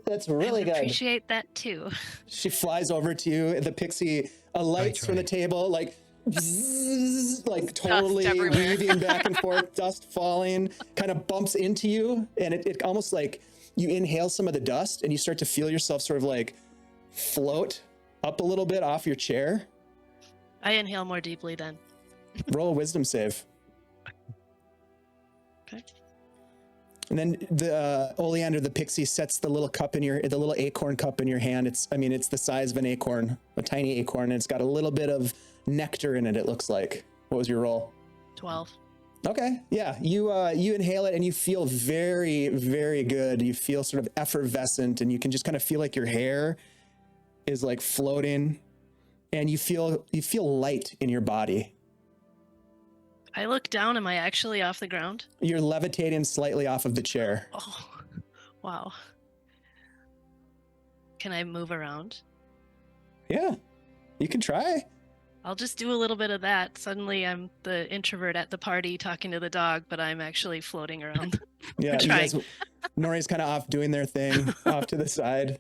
That's really I would good. appreciate that too. She flies over to you. The pixie alights from the table, like, bzzz, like totally everywhere. weaving back and forth, dust falling, kind of bumps into you. And it almost like you inhale some of the dust and you start to feel yourself sort of like float up a little bit off your chair. I inhale more deeply then. Roll a wisdom save. Okay. And then the Oleander, the pixie, sets the little acorn cup in your hand. It's the size of an acorn, a tiny acorn, and it's got a little bit of nectar in it, it looks like. What was your roll? 12. Okay, yeah, you inhale it and you feel very, very good. You feel sort of effervescent, and you can just kind of feel like your hair is like floating, and you feel light in your body. I look down. Am I actually off the ground? You're levitating slightly off of the chair. Oh, wow. Can I move around? Yeah, you can try. I'll just do a little bit of that. Suddenly I'm the introvert at the party talking to the dog, but I'm actually floating around. Yeah, you trying. guys, Nori's kind of off doing their thing off to the side.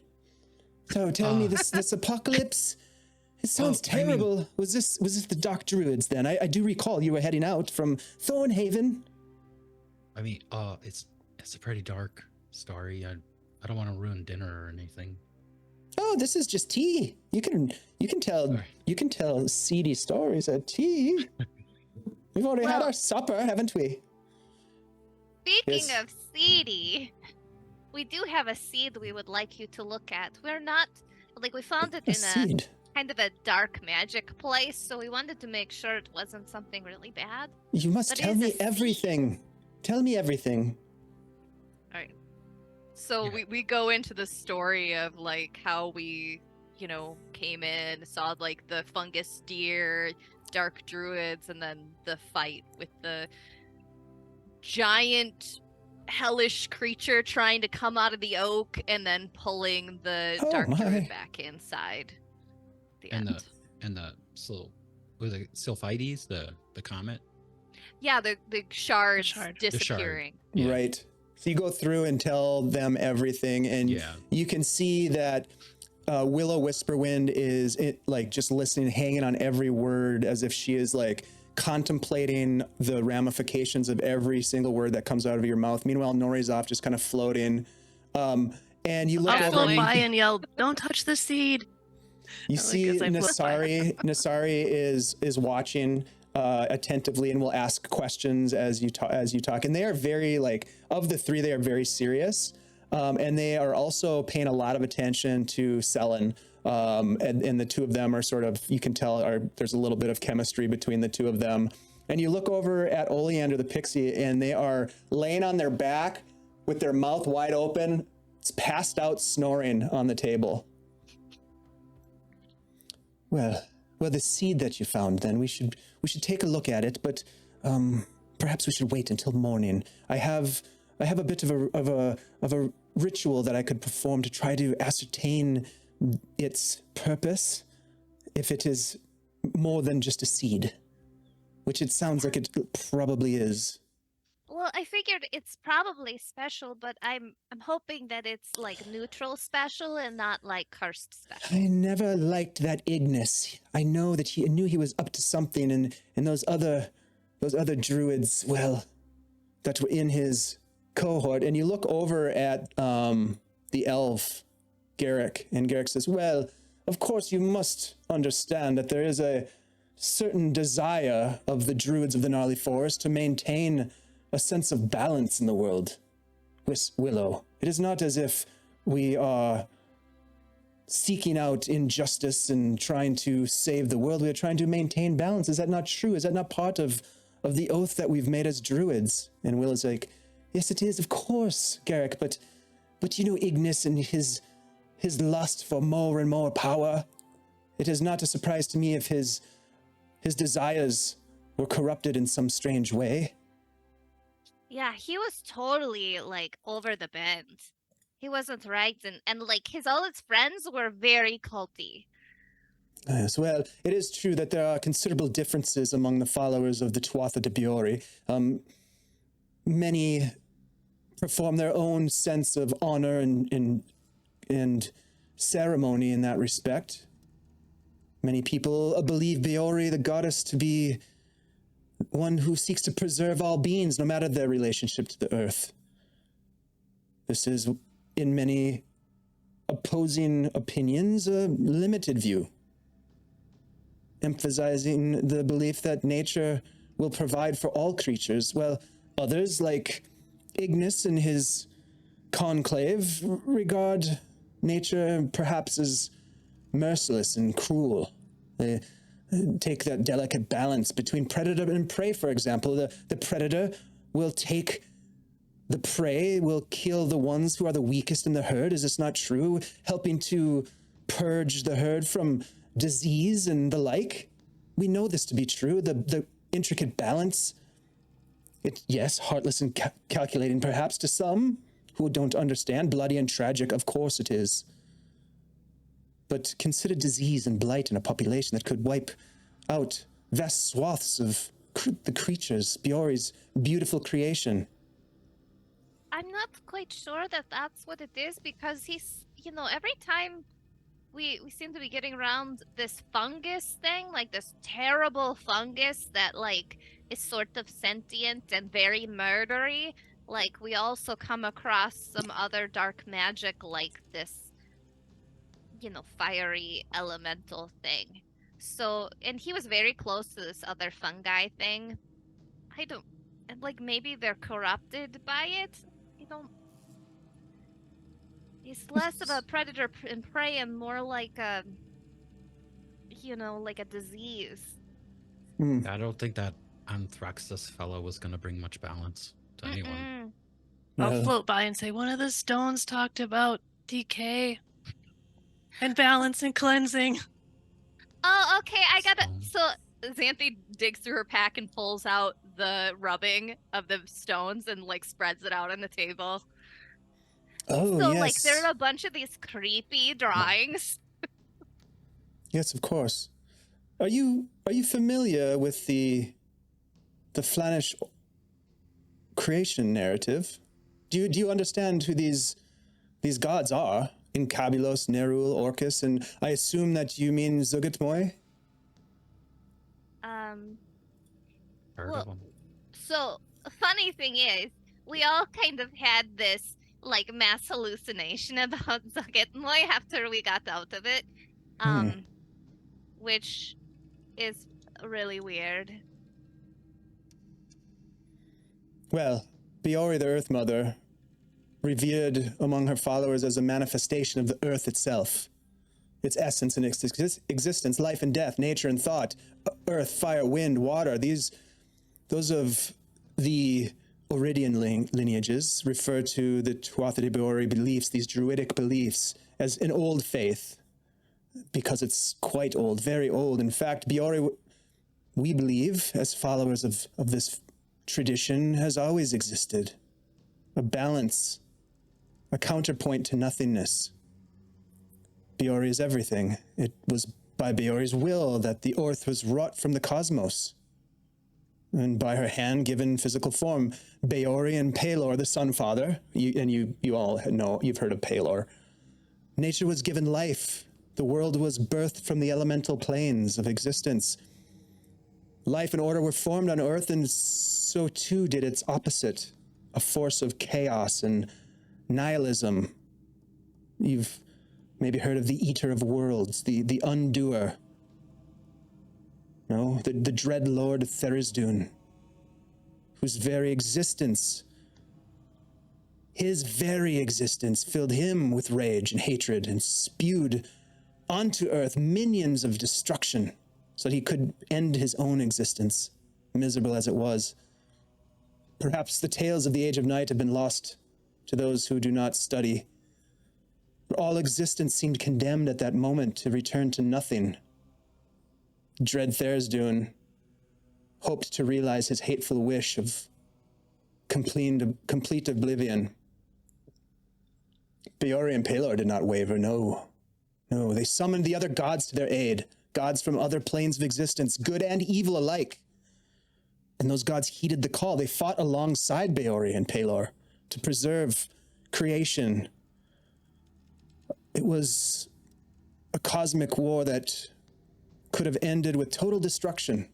So tell me, this apocalypse, it sounds terrible. Was this the Dark Druids then? I do recall you were heading out from Thornhaven. I mean, it's a pretty dark story. I don't want to ruin dinner or anything. Oh, this is just tea. You can tell seedy stories at tea. We've already had our supper, haven't we? Speaking Yes. of seedy, we do have a seed we would like you to look at. We're not, we found it A in seed. a kind of a dark magic place, so we wanted to make sure it wasn't something really bad. You must But tell it's a me seed. everything. Tell me everything. So Yeah. we go into the story of like how we, came in, saw like the fungus deer, dark druids, and then the fight with the giant hellish creature trying to come out of the oak and then pulling the Oh, dark my. druid back inside. The And end. the Sylphides, the comet. Yeah, the shards shard. The shard. disappearing. Yeah. Right. So you go through and tell them everything, and Yeah. you can see that Willow Whisperwind is just listening, hanging on every word as if she is like contemplating the ramifications of every single word that comes out of your mouth. Meanwhile, Nori's off just kind of floating. And you look I'll over float and by and yell, "Don't touch the seed!" you like see as I float by. Nasari is watching attentively and will ask questions as you talk. And they are very of the three, they are very serious. And they are also paying a lot of attention to Selen. And the two of them are sort of, you can tell there's a little bit of chemistry between the two of them. And you look over at Oleander the pixie, and they are laying on their back with their mouth wide open. It's passed out, snoring on the table. Well, the seed that you found, then we should take a look at it, but perhaps we should wait until morning. I have a bit of a ritual that I could perform to try to ascertain its purpose, if it is more than just a seed, which it sounds like it probably is. Well, I figured it's probably special, but I'm hoping that it's neutral special and not cursed special. I never liked that Ignis. I know that I knew he was up to something, and those other druids, well, that were in his cohort. And you look over at the elf, Garrick, and Garrick says, "Well, of course you must understand that there is a certain desire of the druids of the gnarly forest to maintain a sense of balance in the world. Willow, it is not as if we are seeking out injustice and trying to save the world. We are trying to maintain balance. Is that not true? Is that not part of the oath that we've made as druids? And Willow's like, yes, it is, of course, Garrick, but you know Ignis and his lust for more and more power. It is not a surprise to me if his desires were corrupted in some strange way. Yeah, he was totally like over the bend. He wasn't right, and like all his friends were very culty. Yes, well, it is true that there are considerable differences among the followers of the Tuatha de Biori. Many perform their own sense of honor and ceremony in that respect. Many people believe Biori, the goddess, to be one who seeks to preserve all beings, no matter their relationship to the earth. This is, in many opposing opinions, a limited view, emphasizing the belief that nature will provide for all creatures, while others, like Ignis and his conclave, regard nature perhaps as merciless and cruel. They take that delicate balance between predator and prey, for example. The predator will take the prey, will kill the ones who are the weakest in the herd. Is this not true? Helping to purge the herd from disease and the like. We know this to be true. The intricate balance. Yes, heartless and calculating perhaps to some who don't understand. Bloody and tragic, of course it is. But consider disease and blight in a population that could wipe out vast swaths of the creatures, Biori's beautiful creation. I'm not quite sure that that's what it is, because he's, every time we seem to be getting around this fungus thing, like this terrible fungus that like is sort of sentient and very murdery. Like we also come across some other dark magic like this, fiery elemental thing. So, and he was very close to this other fungi thing. And like maybe they're corrupted by it. He's less of a predator and prey and more like a, like a disease. I don't think that Anthraxus fellow was going to bring much balance to anyone. I'll float by and say, one of the stones talked about decay and balance and cleansing. Oh, okay, I gotta... So Xanthi digs through her pack and pulls out the rubbing of the stones and like spreads it out on the table. Oh, so yes. like there are a bunch of these creepy drawings. Yes, of course. Are you familiar with the Flanish creation narrative? Do you understand who these gods are? Inkabulos, Nerul, Orcus, and I assume that you mean Zugatmoy? Heard of them. So funny thing is, we all kind of had this like mass hallucination about Zugatmoy after we got out of it, which is really weird. Well, Biori, the Earth Mother, revered among her followers as a manifestation of the earth itself. Its essence and its existence, life and death, nature and thought, earth, fire, wind, water. Those of the Oridian lineages refer to the Tuatha De Biori beliefs, these druidic beliefs, as an old faith, because it's quite old, very old. In fact, Biori, we believe, as followers of this tradition, has always existed. A balance, a counterpoint to nothingness. Biori is everything. It was by Biori's will that the earth was wrought from the cosmos, and by her hand given physical form. Biori and Pelor, the Sun Father, you all know, you've heard of Pelor. Nature was given life. The world was birthed from the elemental planes of existence. Life and order were formed on earth, and so too did its opposite, a force of chaos and nihilism. You've maybe heard of the Eater of Worlds, the Undoer. No, the dread Lord Therisdun, whose very existence, his very existence filled him with rage and hatred and spewed onto earth minions of destruction so that he could end his own existence, miserable as it was. Perhaps the tales of the Age of Night have been lost to those who do not study. For all existence seemed condemned at that moment to return to nothing. Dread Therisdun hoped to realize his hateful wish of complete oblivion. Beori and Pelor did not waver, no. No, they summoned the other gods to their aid, gods from other planes of existence, good and evil alike. And those gods heeded the call. They fought alongside Beori and Pelor to preserve creation. It was a cosmic war that could have ended with total destruction,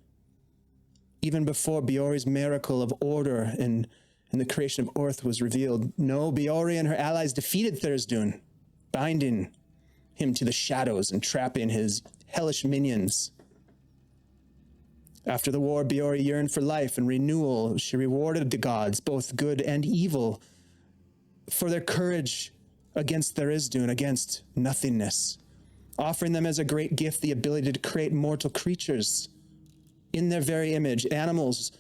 even before Beori's miracle of order and the creation of Earth was revealed. No, Beori and her allies defeated Therisdun, binding him to the shadows and trapping his hellish minions. After the war, Beori yearned for life and renewal. She rewarded the gods, both good and evil, for their courage against Therisdun, against nothingness, offering them as a great gift the ability to create mortal creatures in their very image, animals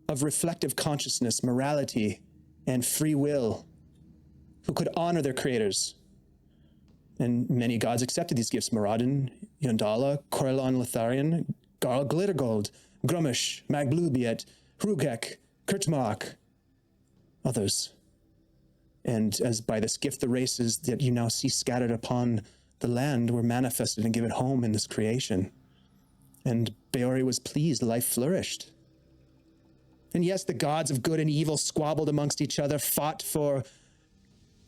of reflective consciousness, morality, and free will, who could honor their creators. And many gods accepted these gifts: Moradin, Yondala, Corellon Lotharion, Garl Glittergold, Grummish, Magblubiet, Hrugek, Kurtmark, others. And as by this gift, the races that you now see scattered upon the land were manifested and given home in this creation. And Beori was pleased, life flourished. And yes, the gods of good and evil squabbled amongst each other, fought for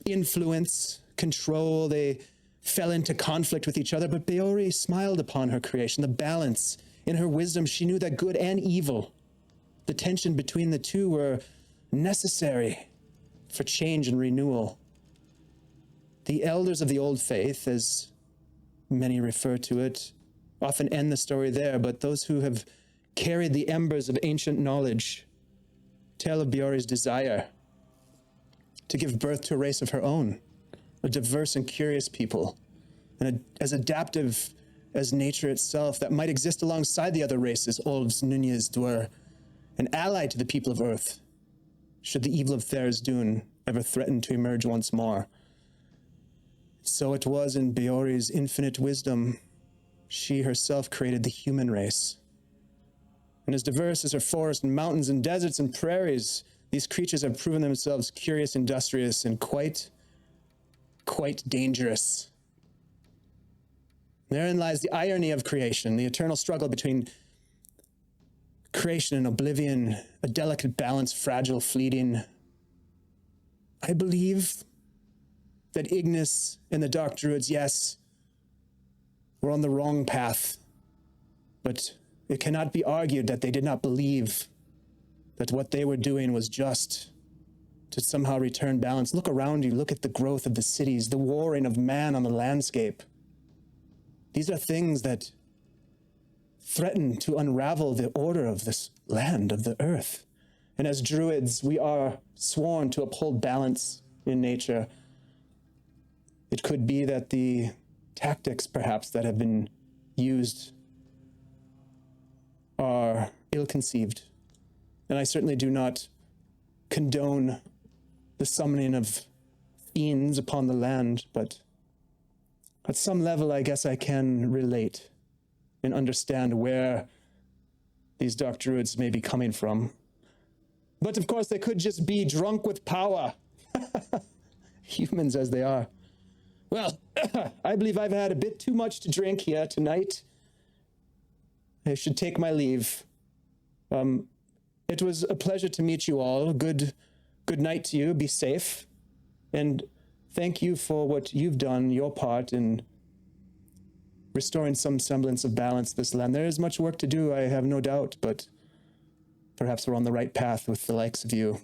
influence, control. They fell into conflict with each other, but Beori smiled upon her creation, the balance. In her wisdom, she knew that good and evil, the tension between the two, were necessary for change and renewal. The elders of the old faith, as many refer to it, often end the story there, but those who have carried the embers of ancient knowledge tell of Beori's desire to give birth to a race of her own, a diverse and curious people, and as adaptive as nature itself, that might exist alongside the other races, Olves, Nunez, Dwar, and allied to the people of Earth, should the evil of Therisdun ever threaten to emerge once more. So it was in Beori's infinite wisdom, she herself created the human race. And as diverse as her forests and mountains and deserts and prairies, these creatures have proven themselves curious, industrious, and quite dangerous. Therein lies the irony of creation, the eternal struggle between creation and oblivion, a delicate balance, fragile, fleeting. I believe that Ignis and the Dark Druids, yes, were on the wrong path, but it cannot be argued that they did not believe that what they were doing was just to somehow return balance. Look around you, look at the growth of the cities, the warring of man on the landscape. These are things that threaten to unravel the order of this land, of the earth. And as druids, we are sworn to uphold balance in nature. It could be that the tactics, perhaps, that have been used are ill-conceived. And I certainly do not condone the summoning of fiends upon the land, but at some level, I guess I can relate and understand where these dark druids may be coming from. But of course, they could just be drunk with power. Humans as they are. Well, I believe I've had a bit too much to drink here tonight. I should take my leave. It was a pleasure to meet you all. Good night to you. Be safe. And thank you for what you've done, your part in restoring some semblance of balance to this land. There is much work to do, I have no doubt, but perhaps we're on the right path with the likes of you.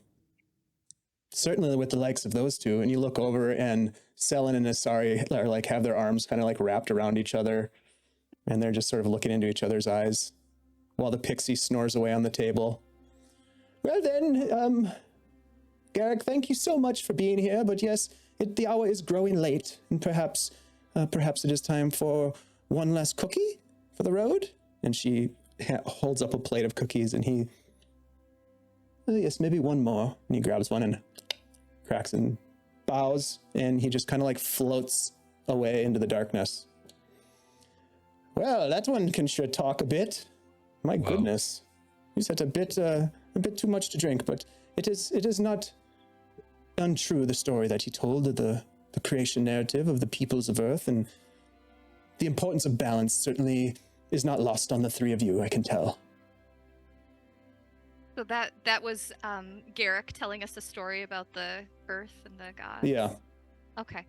Certainly with the likes of those two. And you look over and Selen and Asari are like have their arms kind of like wrapped around each other, and they're just sort of looking into each other's eyes. while the pixie snores away on the table. Well then, Garrick, thank you so much for being here, but yes, the hour is growing late, and perhaps it is time for one last cookie for the road? And she holds up a plate of cookies, and he, yes, maybe one more. And he grabs one and cracks and bows, and he just kind of like floats away into the darkness. Well, that one can sure talk a bit. My goodness. He's had a bit too much to drink, but it is not untrue, the story that he told of the creation narrative of the peoples of Earth, and the importance of balance certainly is not lost on the three of you, I can tell. So that was Garrick telling us a story about the Earth and the gods. Yeah. Okay.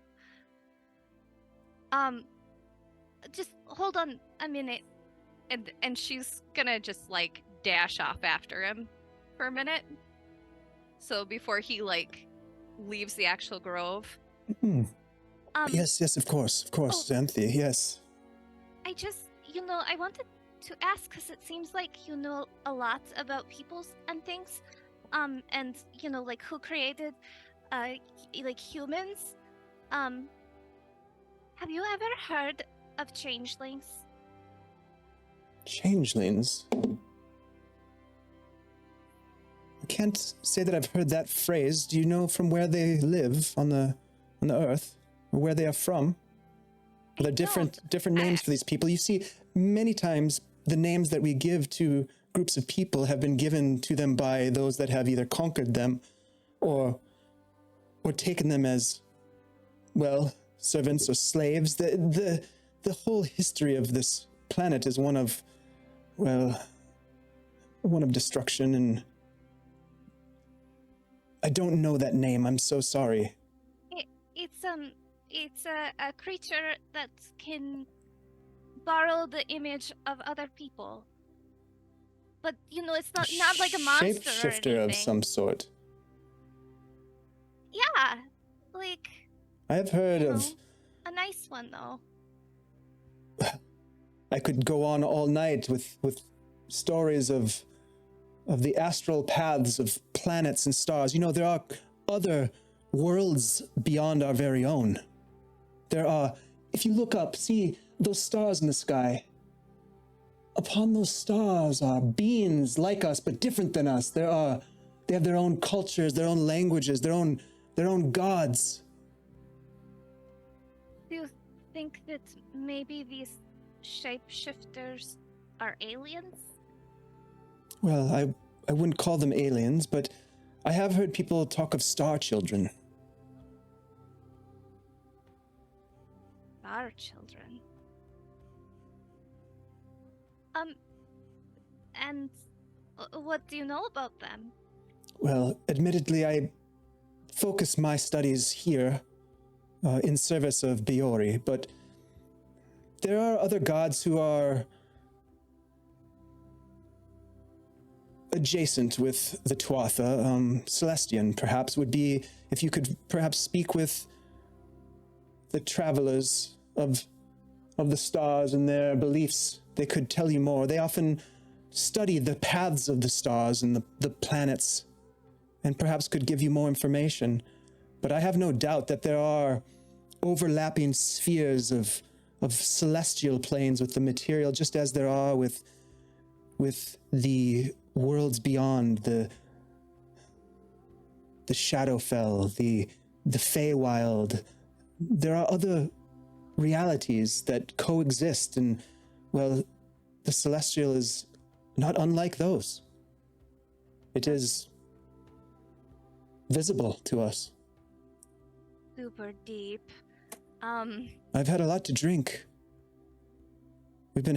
Just hold on a minute, and she's gonna just like dash off after him for a minute. So before he like leaves the actual grove. Mm-hmm. Yes, of course, Xanthi, yes. I just, I wanted to ask because it seems like you know a lot about peoples and things, and like who created, like humans. Have you ever heard of changelings? Changelings? I can't say that I've heard that phrase. Do you know from where they live on the Earth, or where they are from? Are there different names for these people? You see, many times the names that we give to groups of people have been given to them by those that have either conquered them or taken them as, well, servants or slaves. The whole history of this planet is one of destruction, and I don't know that name. I'm so sorry. It's a creature that can borrow the image of other people. But it's not like a monster or Shapeshifter anything. of some sort. Yeah, like I have heard of. a nice one though. I could go on all night with stories of the astral paths of planets and stars. There are other worlds beyond our very own. There are, if you look up, see those stars in the sky. Upon those stars are beings like us, but different than us. They have their own cultures, their own languages, their own gods. Do you think that maybe these shapeshifters are aliens? Well, I wouldn't call them aliens, but I have heard people talk of star children. Our children. And what do you know about them? Well, admittedly, I focus my studies here in service of Biori, but there are other gods who are adjacent with the Tuatha. Celestian, perhaps, would be, if you could perhaps speak with the travelers of the stars and their beliefs, they could tell you more. They often study the paths of the stars and the planets, and perhaps could give you more information. But I have no doubt that there are overlapping spheres of celestial planes with the material, just as there are with the worlds beyond, the Shadowfell, the Feywild. There are other realities that coexist, and, well, the celestial is not unlike those. It is visible to us. Super deep. I've had a lot to drink. We've been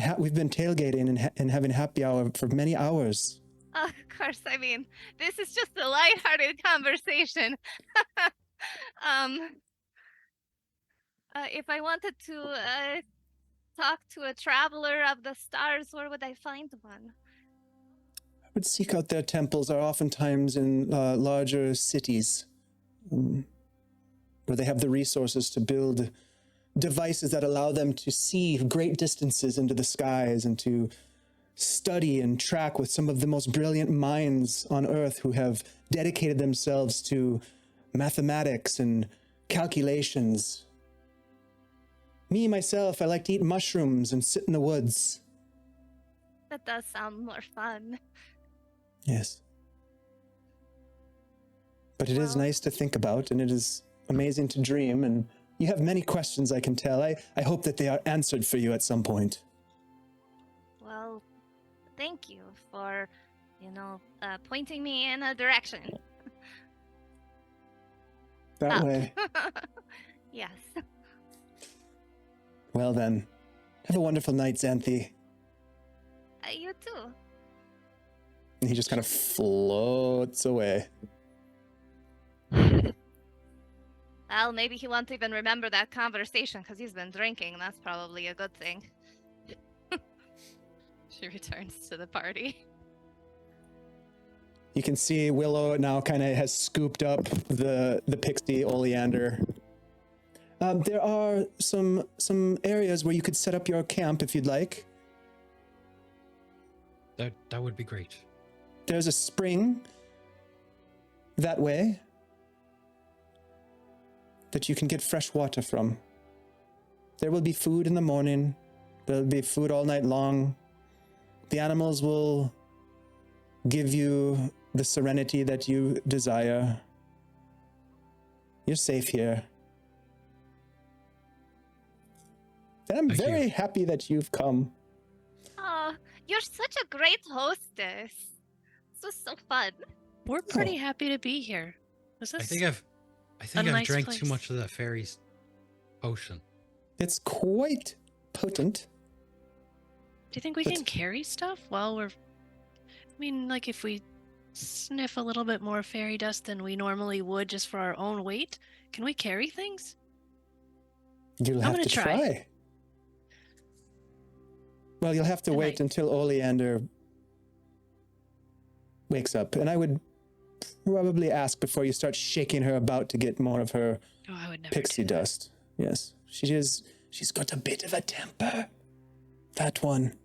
tailgating and having happy hour for many hours. Of course, I mean, this is just a lighthearted conversation. If I wanted to talk to a traveler of the stars, where would I find one? I would seek out their temples, are oftentimes in larger cities, where they have the resources to build devices that allow them to see great distances into the skies and to study and track with some of the most brilliant minds on Earth who have dedicated themselves to mathematics and calculations. Me, myself, I like to eat mushrooms and sit in the woods. That does sound more fun. Yes. But it is Well- nice to think about, and it is amazing to dream, and you have many questions, I can tell. I hope that they are answered for you at some point. Well, thank you for, pointing me in a direction. That Up. way. Yes. Well then, have a wonderful night, Xanthi. You too. And he just kind of floats away. Well, maybe he won't even remember that conversation because he's been drinking. That's probably a good thing. She returns to the party. You can see Willow now kind of has scooped up the pixie oleander. There are some areas where you could set up your camp if you'd like. That would be great. There's a spring that way that you can get fresh water from. There will be food in the morning. There'll be food all night long. The animals will give you the serenity that you desire. You're safe here. And I'm Thank very you. happy that you've come. Oh, you're such a great hostess. This was so fun. We're pretty happy to be here. Is I this think I've nice drank place. too much of that fairy's potion. It's quite potent. Do you think we But- can carry stuff while we're... I mean, like if we sniff a little bit more fairy dust than we normally would just for our own weight, can we carry things? You'll I'm have gonna to try. try. Well, you'll have to Good wait night. until Oleander wakes up. And I would probably ask before you start shaking her about to get more of her Oh, I would never pixie do that. dust. Yes. She's got a bit of a temper. That one.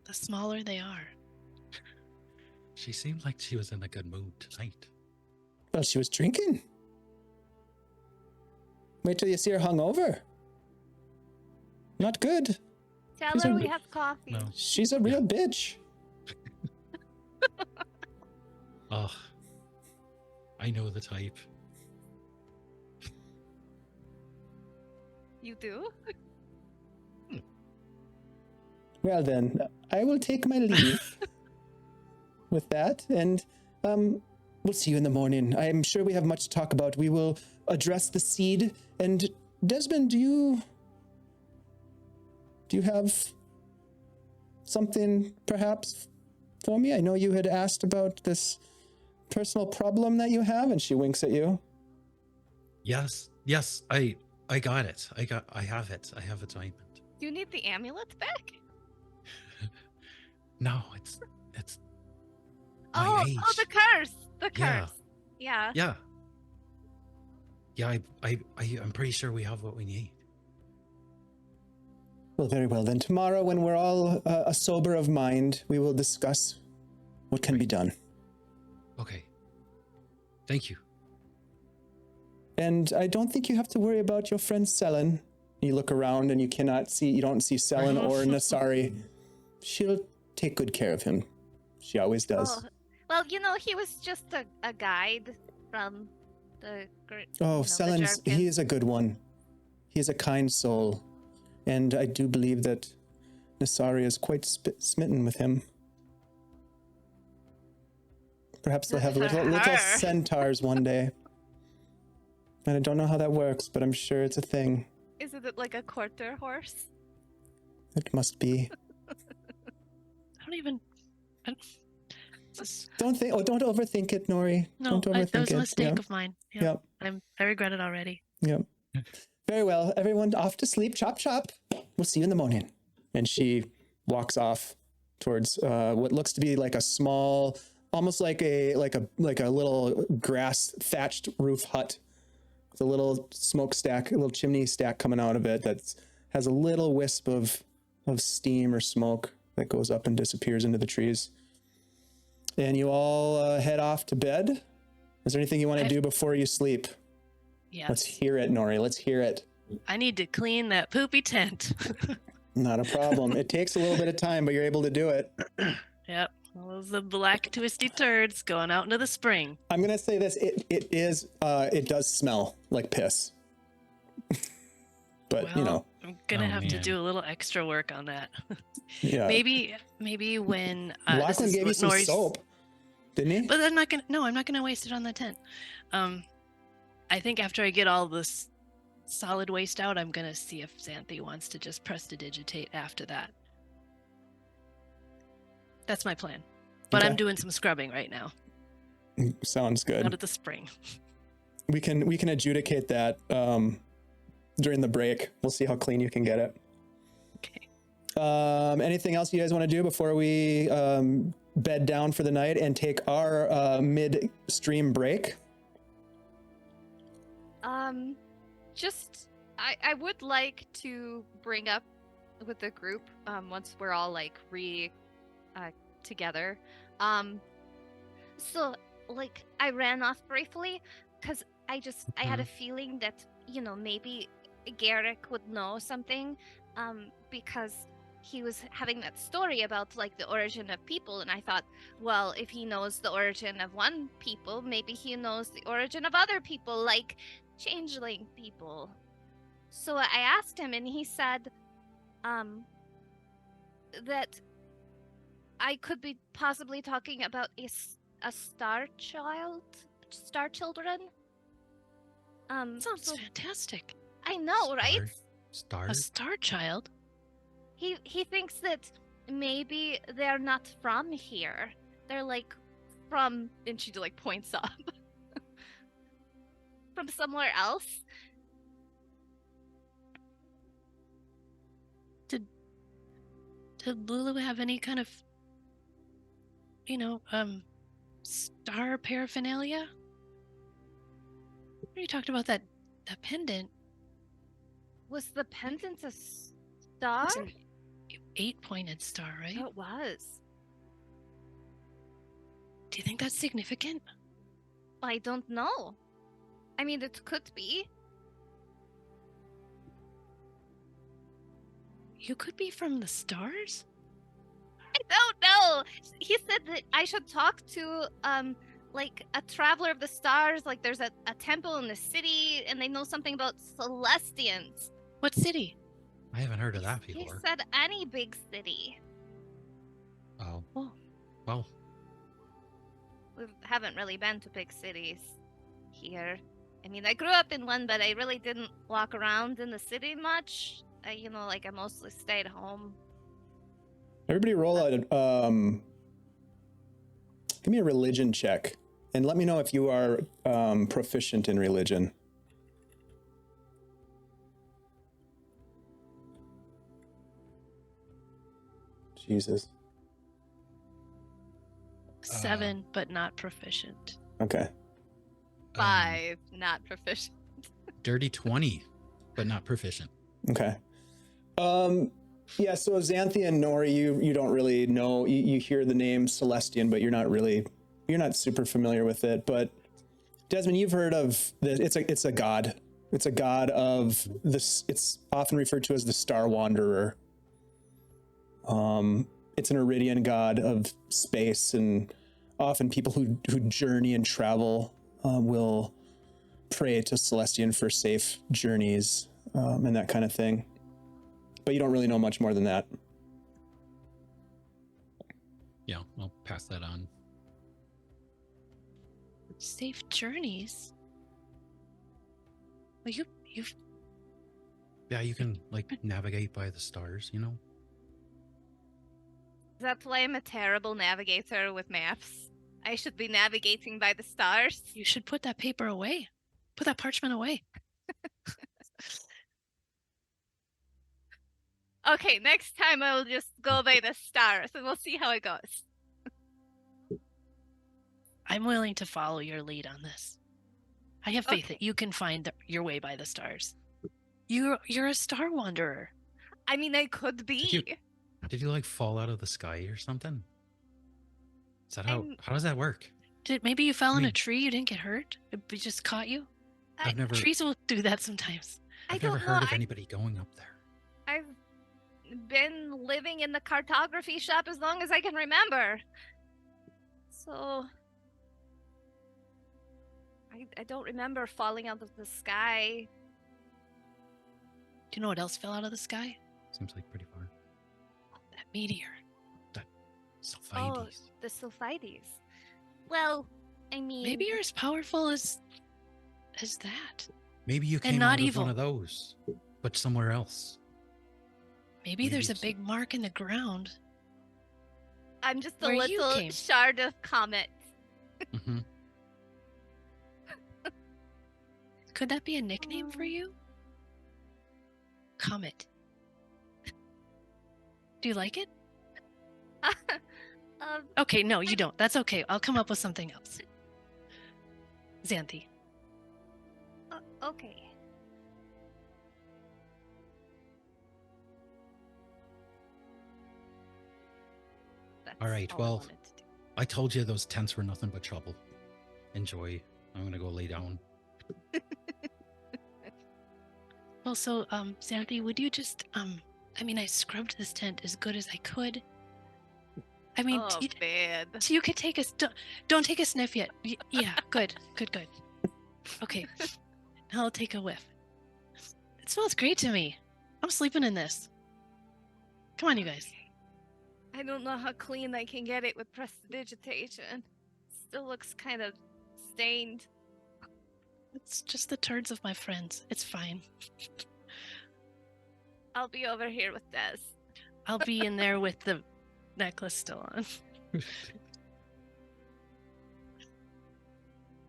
The smaller they are. She seemed like she was in a good mood tonight. Well, she was drinking. Wait till you see her hungover. Not good. Tell He's her a- we have coffee. No. She's a real bitch. Oh, I know the type. You do? Well then, I will take my leave with that, and we'll see you in the morning. I am sure we have much to talk about. We will address the seed. And Desmond, do you have something perhaps for me? I know you had asked about this personal problem that you have, and she winks at you. Yes, I got it. I have it. I have a diamond. Do you need the amulet back? No, it's my Oh, age. the curse! The Yeah. curse. Yeah. Yeah, I'm pretty sure we have what we need. Well, very well. Then tomorrow, when we're all a sober of mind, we will discuss what can be done. Okay. Thank you. And I don't think you have to worry about your friend Selen. You look around and you don't see Selen or Nasari. She'll take good care of him. She always does. Oh, well, he was just a guide from the... Selen's, he is a good one. He is a kind soul. And I do believe that Nasari is quite smitten with him. Perhaps they'll have little centaurs one day. And I don't know how that works, but I'm sure it's a thing. Isn't it like a quarter horse? It must be. Don't overthink it, Nori. No, don't overthink that was it. a mistake Yeah. of mine. Yep. I regret it already. Yep. Very well. Everyone off to sleep. Chop, chop. We'll see you in the morning. And she walks off towards what looks to be like a small, almost like a little grass thatched roof hut with a little smokestack, a little chimney stack coming out of it that has a little wisp of steam or smoke that goes up and disappears into the trees. And you all head off to bed. Is there anything you want to do before you sleep? Yes. Let's hear it, Nori. Let's hear it. I need to clean that poopy tent. Not a problem. It takes a little bit of time, but you're able to do it. Yep. All those the black twisty turds going out into the spring. I'm gonna say this. It does smell like piss. But Well, you know, I'm gonna Oh, have to man. do a little extra work on that. yeah. Maybe when this Lachlan is gave you what some Nori's- soap, didn't he? But I'm not gonna waste it on the tent. I think after I get all this solid waste out, I'm gonna see if Xanthi wants to just prestidigitate after that. That's my plan. But I'm Okay. doing some scrubbing right now. Sounds good. Out of the spring. We can adjudicate that during the break. We'll see how clean you can get it. Okay. Anything else you guys want to do before we bed down for the night and take our mid-stream break? I would like to bring up with the group once we're all like together. So, like, I ran off briefly because I had a Mm-hmm. feeling that, maybe Garrick would know something, because he was having that story about, like, the origin of people, and I thought, well, if he knows the origin of one people, maybe he knows the origin of other people, like changeling people. So I asked him, and he said, that I could be possibly talking about a star children. Sounds So fantastic. I know, right? A Stars? star child? He thinks that maybe they're not from here. They're like from And she like points up. from somewhere else. Did Lulu have any kind of, star paraphernalia? You talked about that pendant. Was the pendant a star? It's an 8-pointed star, right? It was. Do you think that's significant? I don't know. I mean, it could be. You could be from the stars? I don't know. He said that I should talk to like a traveler of the stars. Like there's a temple in the city, and they know something about Celestians. What city? I haven't heard of that He before. said any big city. Oh. Oh. Well, We haven't really been to big cities here. I mean, I grew up in one, but I really didn't walk around in the city much. I mostly stayed home. Everybody roll a give me a religion check and let me know if you are proficient in religion. Jesus. 7, but not proficient. Okay. 5, not proficient. Dirty 20, but not proficient. Okay. Yeah, so Xanthi and Nori, you don't really know. You hear the name Celestian, but you're not super familiar with it. But Desmond, you've heard of this. It's a god. It's a god of this. It's often referred to as the Star Wanderer. It's an Iridian god of space, and often people who journey and travel will pray to Celestian for safe journeys and that kind of thing. But you don't really know much more than that. Yeah, I'll pass that on. Safe journeys? Well, you've Yeah, you can like navigate by the stars, you know? That's why I'm a terrible navigator with maps. I should be navigating by the stars. you should put that paper away. Put that parchment away. Okay, next time I will just go by the stars and we'll see how it goes. I'm willing to follow your lead on this. I have faith Okay. that you can find your way by the stars. You're a star wanderer. I mean, I could Did you- be. Did you like fall out of the sky or something? Is that I'm- how does that work? Maybe you fell I in a mean- tree? You didn't get hurt? It just caught you? I've never Trees will do that sometimes. I've don't never know. heard of anybody going up there. I've been living in the cartography shop as long as I can remember. So I don't remember falling out of the sky. Do you know what else fell out of the sky? Seems like pretty far. That meteor. Sulfides. The sulfides. Well, I mean, Maybe you're as powerful as that. Maybe you and came not out evil. of one of those, but somewhere else. Maybe there's a it's- big mark in the ground. I'm just a where you little came. shard of comet. Hmm. Could that be a nickname for you? Comet. Do you like it? Okay, no, you don't. That's okay. I'll come up with something else. Xanthi. Okay. That's All right, I well, wanted to do. I told you those tents were nothing but trouble. Enjoy. I'm gonna go lay down. Well, so, Xanthi, would you just, I mean, I scrubbed this tent as good as I could. I mean, Oh, man. so you could take a, don't take a sniff yet. Yeah, good. Okay, now I'll take a whiff. It smells great to me. I'm sleeping in this. Come on, you guys. I don't know how clean I can get it with prestidigitation. Still looks kind of stained. It's just the turds of my friends. It's fine. I'll be over here with Des. I'll be in there with the necklace still on.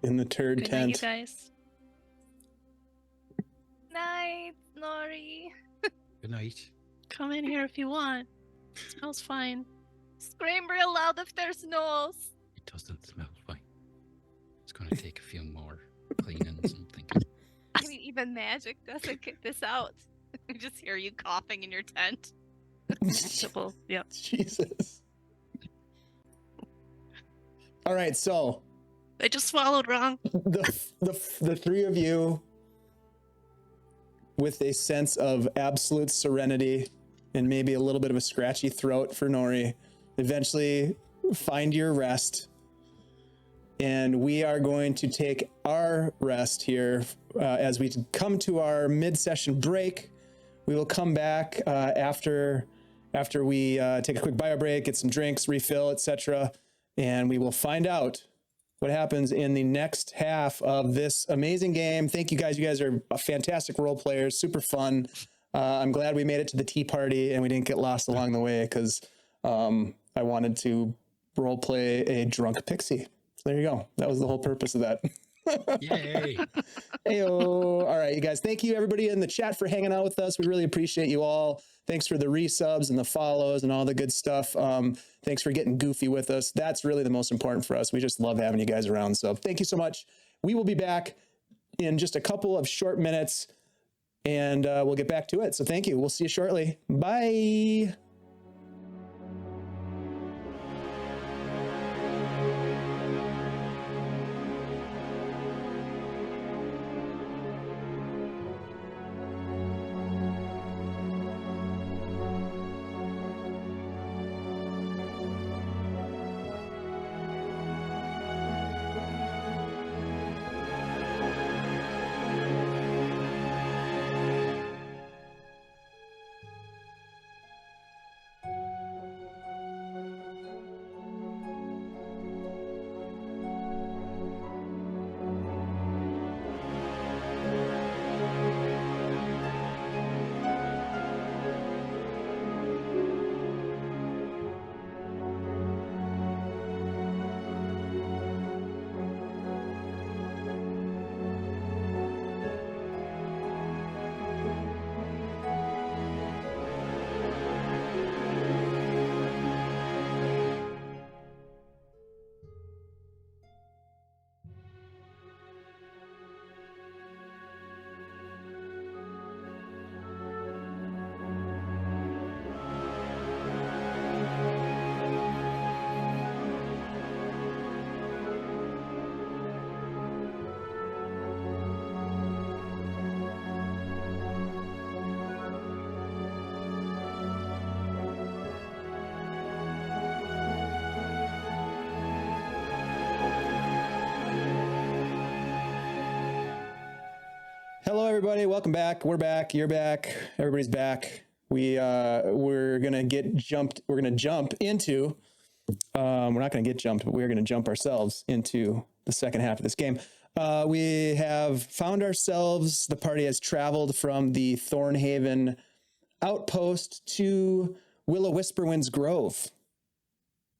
In the turd Good night, you tent. guys. Night, Nori. Good night. Come in here if you want. It smells fine. Scream real loud if there's noise. It doesn't smell fine. It's gonna take a few more cleanings, I'm thinking. I mean, even magic doesn't get this out. I just hear you coughing in your tent. Simple. Yep. Jesus. All right, so I just swallowed wrong. the three of you, with a sense of absolute serenity and maybe a little bit of a scratchy throat for Nori, eventually find your rest. And we are going to take our rest here as we come to our mid-session break. We will come back after we take a quick bio break, get some drinks, refill, etc. And we will find out what happens in the next half of this amazing game. Thank you guys. You guys are fantastic role players, super fun. I'm glad we made it to the tea party and we didn't get lost along the way because I wanted to role play a drunk pixie. So there you go. That was the whole purpose of that. Yay! Heyo. All right, you guys. Thank you, everybody in the chat, for hanging out with us. We really appreciate you all. Thanks for the resubs and the follows and all the good stuff. Thanks for getting goofy with us. That's really the most important for us. We just love having you guys around. So thank you so much. We will be back in just a couple of short minutes, and we'll get back to it. So thank you. We'll see you shortly. Bye. everybody. Welcome back. We're back. You're back. Everybody's back. We're gonna jump into. We're not gonna get jumped, but we're gonna jump ourselves into the second half of this game. We have found ourselves. The party has traveled from the Thornhaven outpost to Willow Whisperwind's Grove.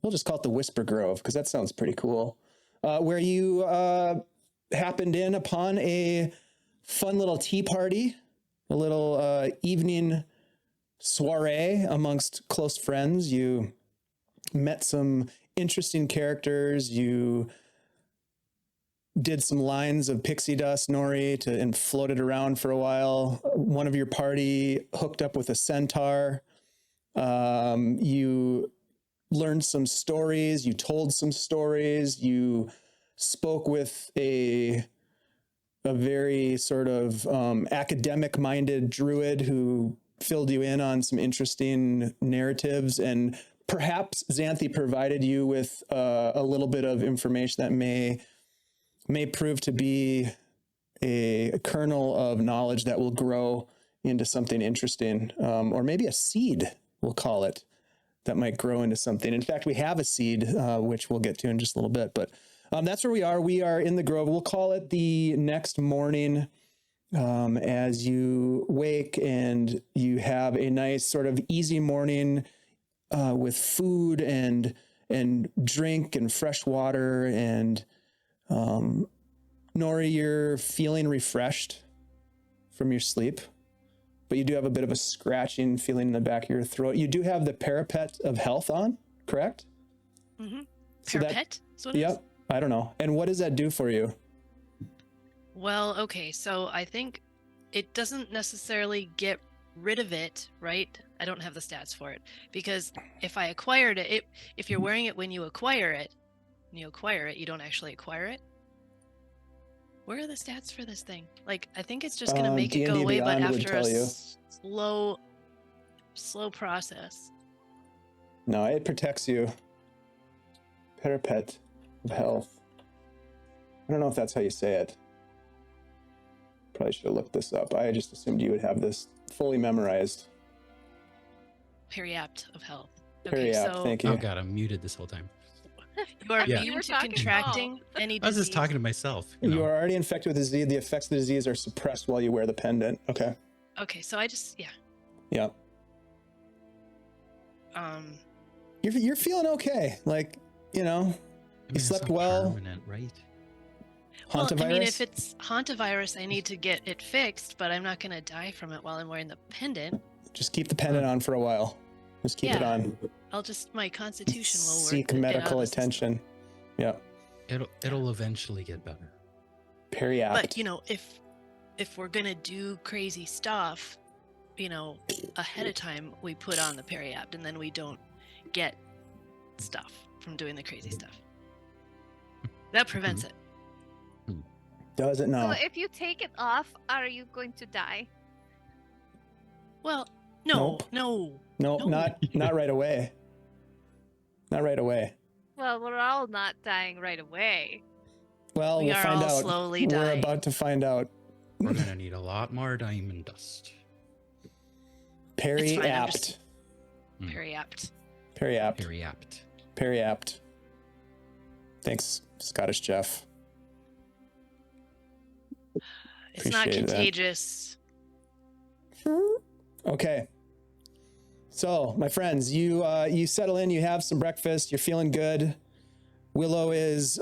We'll just call it the Whisper Grove because that sounds pretty cool. Where you happened in upon a fun little tea party, a little evening soiree amongst close friends. You met some interesting characters. You did some lines of pixie dust, Nori, and floated around for a while. One of your party hooked up with a centaur. You learned some stories. You told some stories. You spoke with a very sort of academic-minded druid who filled you in on some interesting narratives, and perhaps Xanthi provided you with a little bit of information that may prove to be a kernel of knowledge that will grow into something interesting, or maybe a seed, we'll call it, that might grow into something. In fact, we have a seed, which we'll get to in just a little bit, but that's where we are. We are in the Grove. We'll call it the next morning, as you wake and you have a nice sort of easy morning with food and drink and fresh water. And Nori, you're feeling refreshed from your sleep, but you do have a bit of a scratching feeling in the back of your throat. You do have the parapet of health on, correct? Mm-hmm. So Parapet? Yep. I don't know. And what does that do for you? Well, okay, so I think it doesn't necessarily get rid of it, right? I don't have the stats for it, because if I acquired it, if you're wearing it when you acquire it, you don't actually acquire it. Where are the stats for this thing? Like, I think it's just gonna make it go D&D away, but Beyond would after tell you. slow process. No, it protects you. Parapet of health. I don't know if that's how you say it. Probably should have looked this up. I just assumed you would have this fully memorized. Periapt of health. Periapt, so thank you. Oh god, I'm muted this whole time. you are Yeah. immune You were to talking- contracting any I was disease. just talking to myself. You are already infected with the disease. The effects of the disease are suppressed while you wear the pendant. Okay. Okay, so I just Yeah. You're feeling okay. Like, you know, you slept well. Permanent, right? well, I mean, Hantavirus? if it's hantavirus, I need to get it fixed, but I'm not gonna die from it while I'm wearing the pendant. Just keep the pendant on for a while. Just keep it Yeah. on. My constitution will work. Seek it out medical of the system. attention. Yeah. It'll eventually get better. Periapt. But if we're gonna do crazy stuff, ahead of time we put on the periapt, and then we don't get stuff from doing the crazy stuff. That prevents it. Does it now? So if you take it off, are you going to die? Well, no, Nope. no. No, No. not right away. Not right away. Well, we're all not dying right away. Well, We we'll are find all out. slowly We're dying. about to find out. We're gonna need a lot more diamond dust. It's fine, I'm Periapt. just- Periapt. Periapt. Periapt. Periapt. Thanks, Scottish Jeff. It's not Appreciate that. contagious. Okay. So, my friends, you settle in, you have some breakfast, you're feeling good. Willow is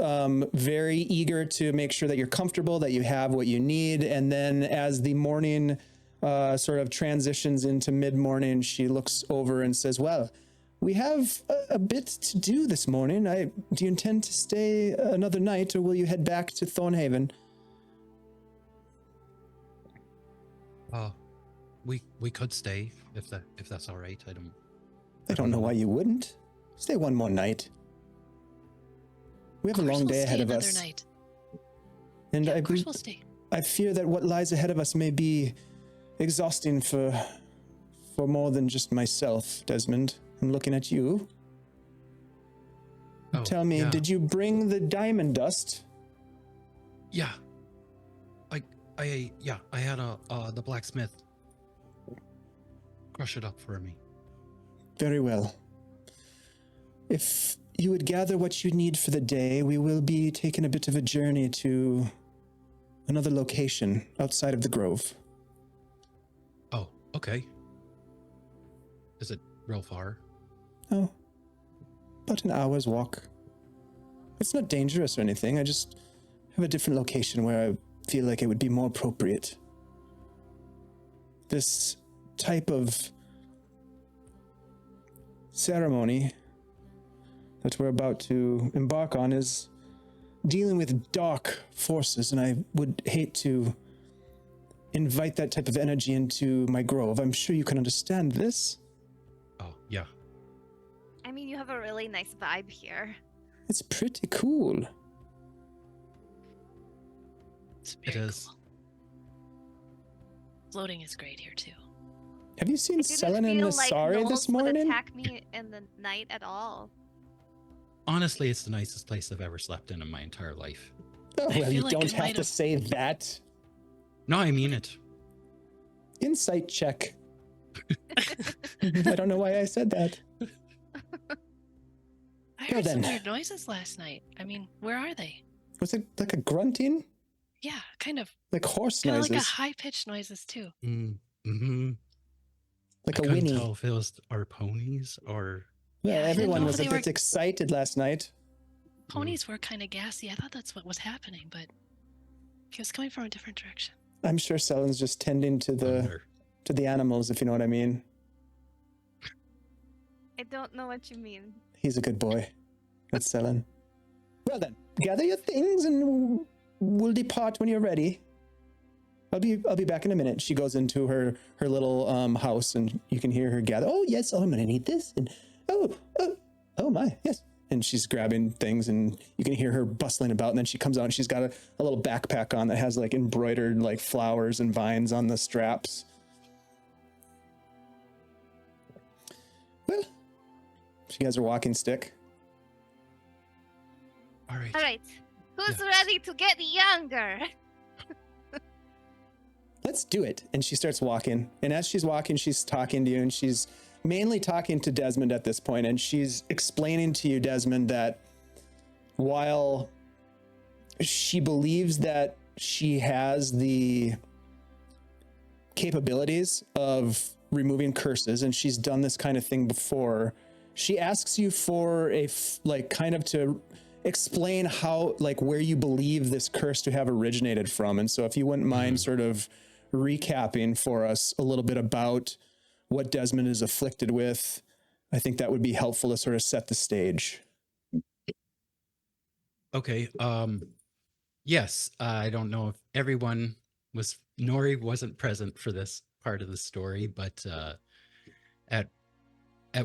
very eager to make sure that you're comfortable, that you have what you need. And then as the morning sort of transitions into mid-morning, she looks over and says, well, we have a bit to do this morning. Do you intend to stay another night, or will you head back to Thornhaven? We could stay if that's all right. I don't know why you wouldn't. Stay one more night. We have a long day ahead of us. Night. And Yeah, I of course we'll stay. I fear that what lies ahead of us may be exhausting for more than just myself, Desmond. I'm looking at you. Oh, Tell me, yeah. did you bring the diamond dust? Yeah. I had the blacksmith crush it up for me. Very well. If you would gather what you need for the day, we will be taking a bit of a journey to another location outside of the grove. Oh, okay. Is it real far? Oh, about an hour's walk. It's not dangerous or anything. I just have a different location where I feel like it would be more appropriate. This type of ceremony that we're about to embark on is dealing with dark forces, and I would hate to invite that type of energy into my grove. I'm sure you can understand this. Oh, yeah. I mean, you have a really nice vibe here. It's pretty cool. It's It very is. cool. Floating is great here too. Have you seen It didn't Selen and feel like Nasari gnolls this would morning? attack me in the night at all. Honestly, it's the nicest place I've ever slept in my entire life. Oh, I well, you feel like don't it have might to have- say that. No, I mean it. Insight check. I don't know why I said that. I Well heard some then. weird noises last night. I mean, where are they? Was it like a grunting? Yeah, kind of Like horse like a noises? high-pitched noises too. Mm-hmm. Like I a couldn't whinny? tell if it was our ponies or... Well, Yeah, I didn't everyone know was if a they bit were- excited last night. Ponies were kind of gassy. I thought that's what was happening, but he was coming from a different direction. I'm sure Selen's just tending to thunder. the animals, if you know what I mean. I don't know what you mean. He's a good boy. That's Selen. Well then, gather your things and we'll depart when you're ready. I'll be back in a minute. She goes into her little house and you can hear her gather. Oh yes, oh I'm gonna need this and oh my, yes. And she's grabbing things and you can hear her bustling about, and then she comes out and she's got a little backpack on that has like embroidered like flowers and vines on the straps. Well, she has her walking stick. All right. All right, who's Yeah. ready to get younger? Let's do it. And she starts walking. And as she's walking, she's talking to you, and she's mainly talking to Desmond at this point. And she's explaining to you, Desmond, that while she believes that she has the capabilities of removing curses, and she's done this kind of thing before, she asks you for kind of to explain how, like, where you believe this curse to have originated from. And so if you wouldn't mind sort of recapping for us a little bit about what Desmond is afflicted with, I think that would be helpful to sort of set the stage. Okay. Yes, I don't know if everyone was... Nori wasn't present for this part of the story, but at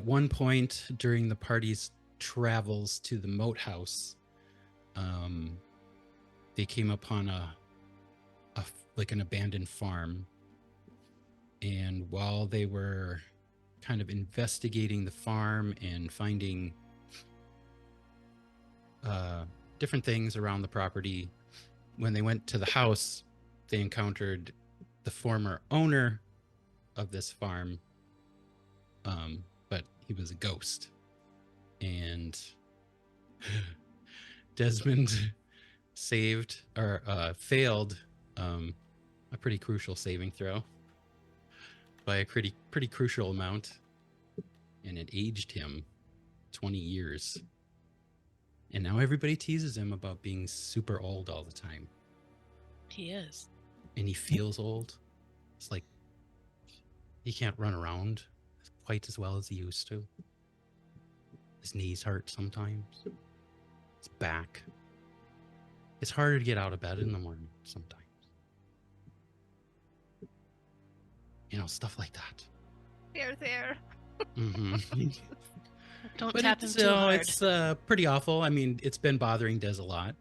one point during the party's travels to the moat house, they came upon an abandoned farm, and while they were kind of investigating the farm and finding different things around the property, when they went to the house, they encountered the former owner of this farm, but he was a ghost. And Desmond failed a pretty crucial saving throw by a pretty crucial amount, and it aged him 20 years. And now everybody teases him about being super old all the time. He is. And he feels old. It's like he can't run around quite as well as he used to. His knees hurt sometimes. His back. It's harder to get out of bed in the morning sometimes. You know, stuff like that. There. Mm-hmm. Don't But tap him it's, too hard. it's pretty awful. I mean, it's been bothering Des a lot.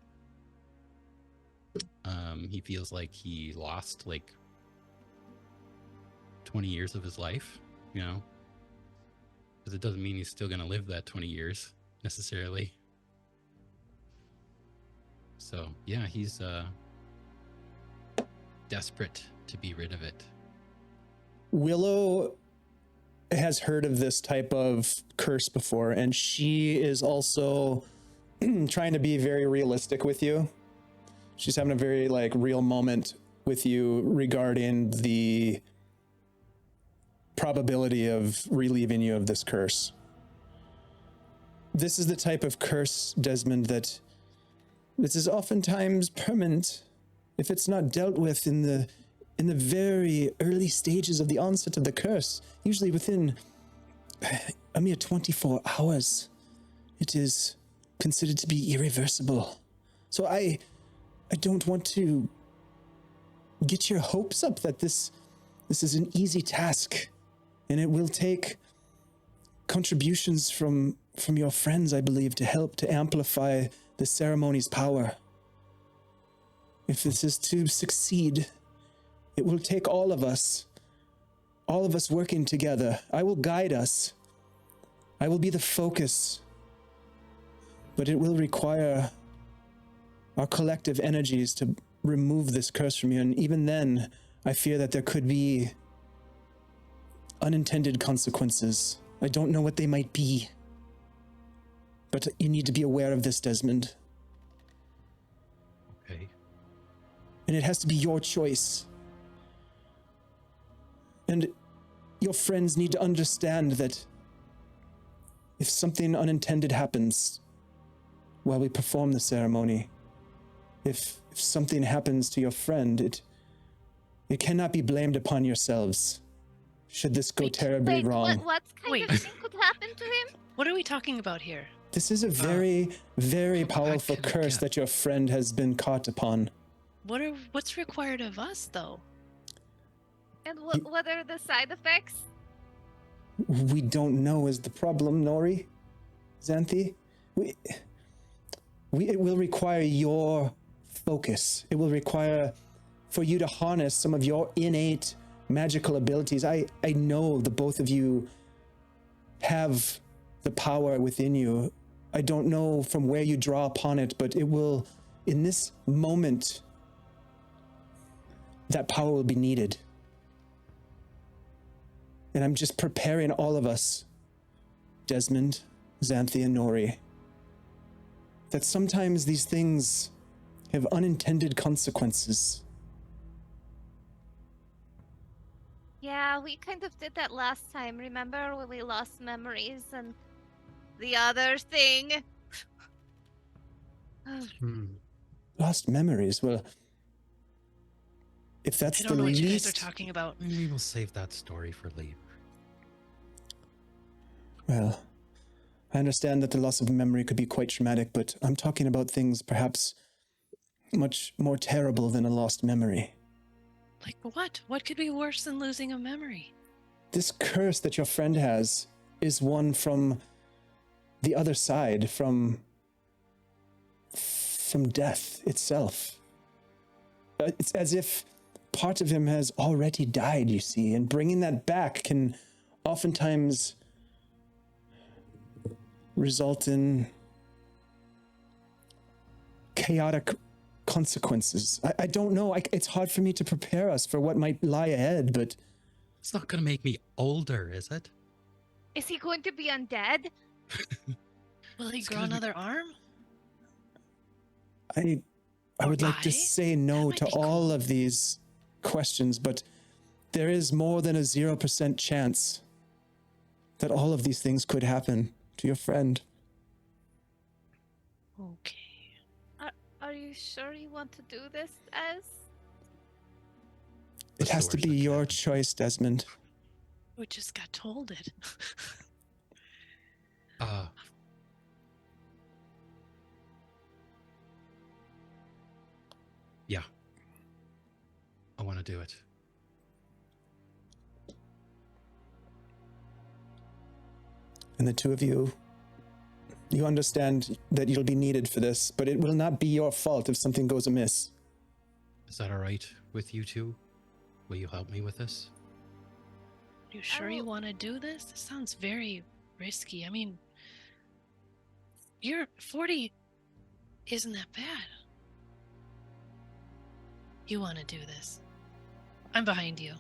He feels like he lost like 20 years of his life, you know, because it doesn't mean he's still going to live that 20 years necessarily. So yeah, he's desperate to be rid of it. Willow has heard of this type of curse before, and she is also trying to be very realistic with you. She's having a very real moment with you regarding the probability of relieving you of this curse. This is the type of curse, Desmond, that this is oftentimes permanent if it's not dealt with in the very early stages of the onset of the curse, usually within a mere 24 hours. It is considered to be irreversible. So I don't want to get your hopes up that this is an easy task, and it will take contributions from your friends, I believe, to help to amplify the ceremony's power. If this is to succeed, it will take all of us working together. I will guide us. I will be the focus. But it will require our collective energies to remove this curse from you. And even then, I fear that there could be unintended consequences. I don't know what they might be. But you need to be aware of this, Desmond. Okay. And it has to be your choice. And your friends need to understand that if something unintended happens while we perform the ceremony, if something happens to your friend, it cannot be blamed upon yourselves. Should this go terribly wrong. What kind of thing could happen to him? What are we talking about here? This is a very, very powerful can curse get- that your friend has been caught upon. What's required of us, though? And what are the side effects? We don't know is the problem, Nori. Xanthi. It will require your focus. It will require for you to harness some of your innate magical abilities. I know the both of you have the power within you. I don't know from where you draw upon it, but it will, in this moment, that power will be needed. And I'm just preparing all of us, Desmond, Xanthi, and Nori, that sometimes these things have unintended consequences. Yeah, we kind of did that last time. Remember when we lost memories and the other thing? Lost memories. Well, if that's I the don't know what you guys are least, talking about. Maybe we'll save that story for later. well, I understand that the loss of memory could be quite traumatic, but I'm talking about things perhaps much more terrible than a lost memory. Like what? What could be worse than losing a memory? This curse that your friend has is one from the other side, from death itself. It's as if part of him has already died, you see, and bringing that back can oftentimes result in chaotic consequences. I don't know. It's hard for me to prepare us for what might lie ahead, but It's not going to make me older, is it? Is he going to be undead? Will he It's grow gonna be- another arm? I would like to Why? say That no might to be all cool. of these questions, but there is more than a 0% chance that all of these things could happen to your friend. Okay. Are you sure you want to do this, Ez? It has to What's be the worst that can your happen? choice, Desmond. We just got told it. Yeah. I want to do it. And the two of you, you understand that you'll be needed for this, but it will not be your fault if something goes amiss. Is that all right with you two? Will you help me with this? You sure you will- want to do this? This sounds very risky. I mean, you're 40 isn't that bad. You want to do this. I'm behind you.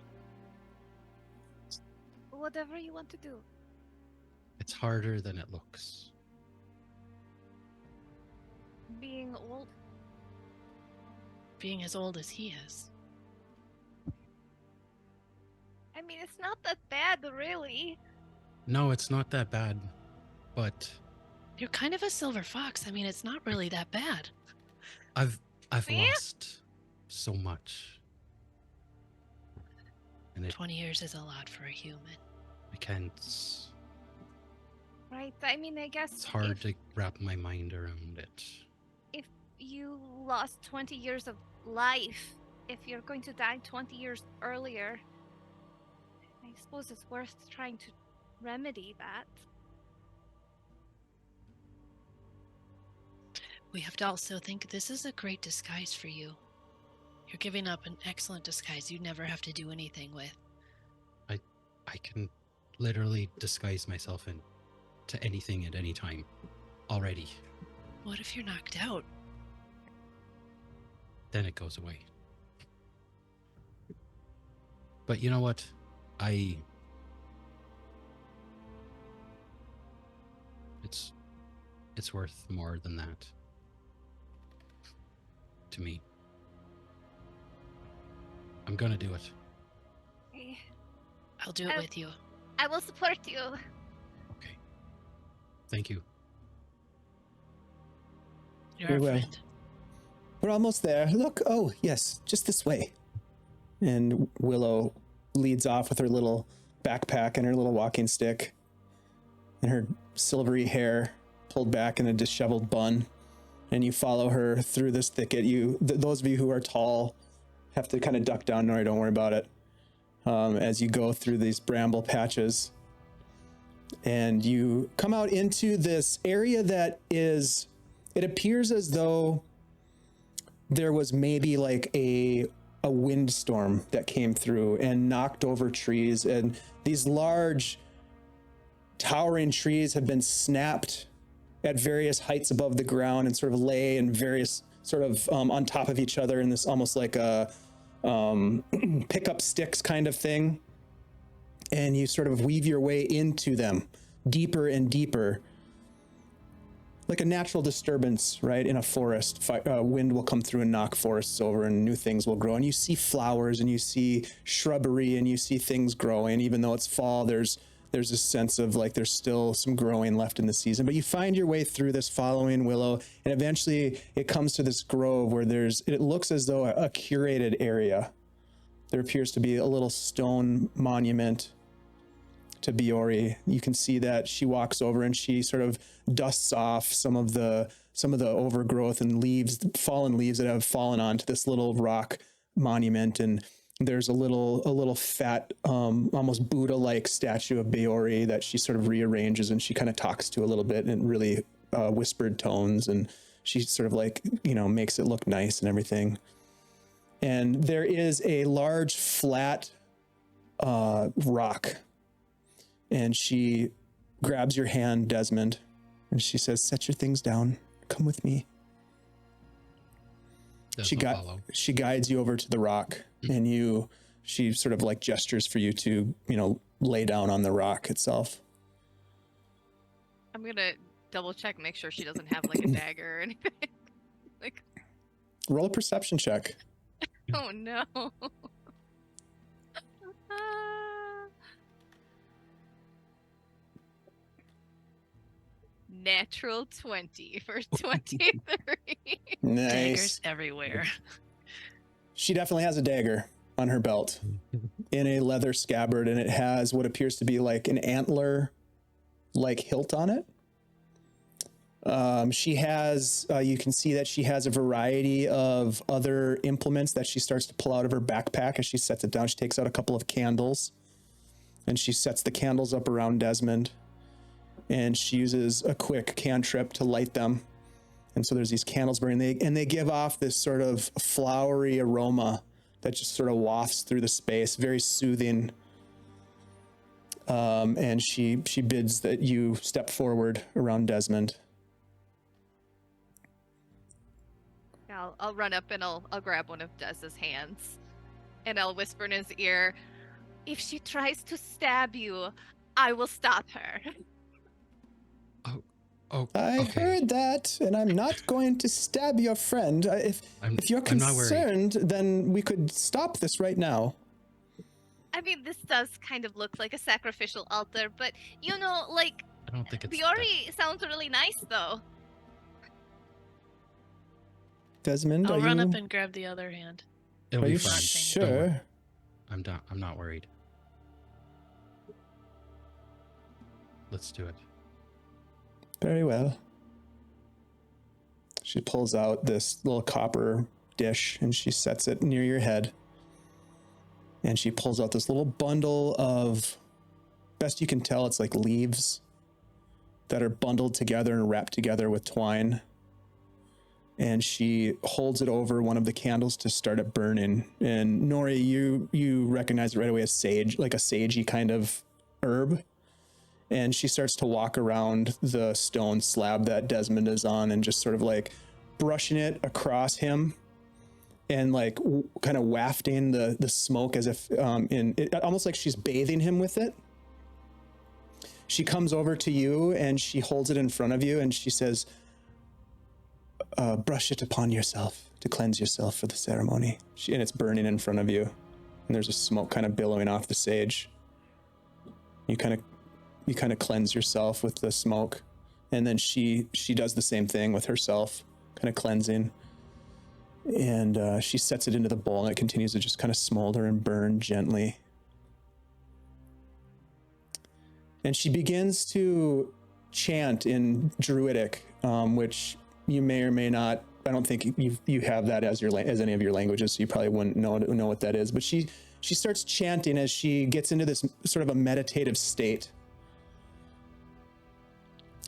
Whatever you want to do. It's harder than it looks. Being old. Being as old as he is. I mean, it's not that bad, really. No, it's not that bad, but You're kind of a silver fox. I mean, it's not really that bad. I've Yeah. lost so much. And 20 years is a lot for a human. I can't. Right. I mean, I guess It's hard if to wrap my mind around it. you lost 20 years of life, if you're going to die 20 years earlier, I suppose it's worth trying to remedy that. We have to also think this is a great disguise for you. You're giving up an excellent disguise you never have to do anything with. I can literally disguise myself into anything at any time already. What if you're knocked out? Then it goes away. But you know what? It's worth more than that to me. I'm gonna do it. Okay. I'll do it with you. I will support you. Okay. Thank you. You're Very our well. friend. We're almost there. Look, oh, yes, just this way. And Willow leads off with her little backpack and her little walking stick and her silvery hair pulled back in a disheveled bun. And you follow her through this thicket. Those of you who are tall have to kind of duck down. No, don't worry about it. As you go through these bramble patches. And you come out into this area that is, it appears as though there was maybe like a windstorm that came through and knocked over trees, and these large towering trees have been snapped at various heights above the ground and sort of lay in various sort of on top of each other in this almost like a pickup sticks kind of thing. And you sort of weave your way into them deeper and deeper. Like a natural disturbance, right? In a forest, wind will come through and knock forests over and new things will grow. And you see flowers and you see shrubbery and you see things growing. Even though it's fall, there's a sense of like there's still some growing left in the season. But you find your way through this following Willow, and eventually it comes to this grove where it looks as though a curated area. There appears to be a little stone monument to Biori. You can see that she walks over and she sort of dusts off some of the overgrowth and fallen leaves that have fallen onto this little rock monument. And there's a little fat, almost Buddha-like statue of Biori that she sort of rearranges and she kind of talks to a little bit in really whispered tones. And she sort of like, makes it look nice and everything. And there is a large flat rock. And she grabs your hand, Desmond, and she says, "Set your things down. Come with me." She guides you over to the rock, and she sort of like gestures for you to, lay down on the rock itself. I'm gonna double check, make sure she doesn't have like a dagger or anything. Like, Roll a perception check. oh no. Natural 20 for 23. Nice. Daggers everywhere. She definitely has a dagger on her belt in a leather scabbard, and it has what appears to be like an antler like hilt on it. She has, you can see that she has a variety of other implements that she starts to pull out of her backpack as she sets it down. She takes out a couple of candles and she sets the candles up around Desmond, and she uses a quick cantrip to light them. And so there's these candles burning, and they give off this sort of flowery aroma that just sort of wafts through the space, very soothing. And she bids that you step forward around Desmond. I'll run up and I'll grab one of Des's hands. And I'll whisper in his ear, if she tries to stab you, I will stop her. Oh, I okay. heard that, and I'm not going to stab your friend. If you're I'm not worried. concerned, then we could stop this right now. I mean, this does kind of look like a sacrificial altar, but you know, like, I don't think it's Biori sounds really nice, though. Desmond, I'll are run you, up and grab the other hand. It'll are be you fine. sure? I'm not worried. Let's do it. Very well. She pulls out this little copper dish and she sets it near your head. And she pulls out this little bundle of, best you can tell, it's like leaves that are bundled together and wrapped together with twine. And she holds it over one of the candles to start it burning. And Nori, you recognize it right away as sage, like a sagey kind of herb. And she starts to walk around the stone slab that Desmond is on and just sort of like brushing it across him and like kind of wafting the smoke as if almost like she's bathing him with it. She comes over to you and she holds it in front of you and she says, brush it upon yourself to cleanse yourself for the ceremony. And it's burning in front of you. And there's a smoke kind of billowing off the sage. You kind of cleanse yourself with the smoke. And then she does the same thing with herself, kind of cleansing. And she sets it into the bowl and it continues to just kind of smolder and burn gently. And she begins to chant in Druidic, which you may or may not, I don't think you have that as any of your languages, so you probably wouldn't know what that is. But she starts chanting as she gets into this sort of a meditative state.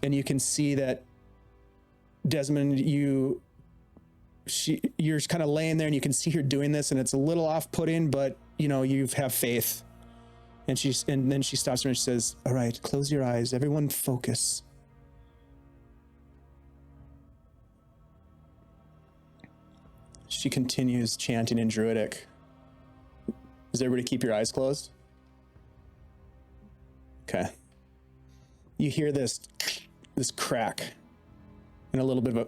And you can see that, Desmond, you're kind of laying there and you can see her doing this and it's a little off-putting, but you have faith. And then she stops her and she says, all right, close your eyes. Everyone focus. She continues chanting in Druidic. Does everybody keep your eyes closed? Okay. You hear this crack and a little bit of a...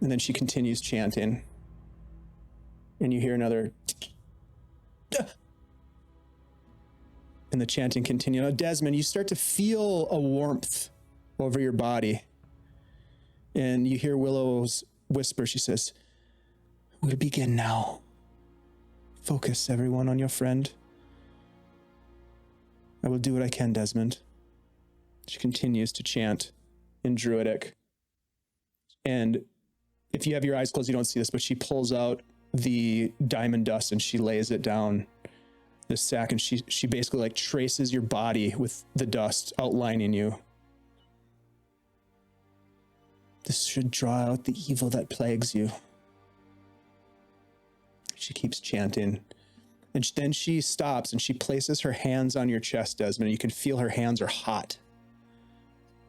And then she continues chanting. And you hear another... And the chanting continues. Now, Desmond, you start to feel a warmth over your body. And you hear Willow's whisper. She says, we'll begin now. Focus, everyone, on your friend. I will do what I can, Desmond. She continues to chant in Druidic. And if you have your eyes closed, you don't see this, but she pulls out the diamond dust and she lays it down this sack, and she basically like traces your body with the dust, outlining you. This should draw out the evil that plagues you. She keeps chanting. And then she stops and she places her hands on your chest, Desmond. You can feel her hands are hot.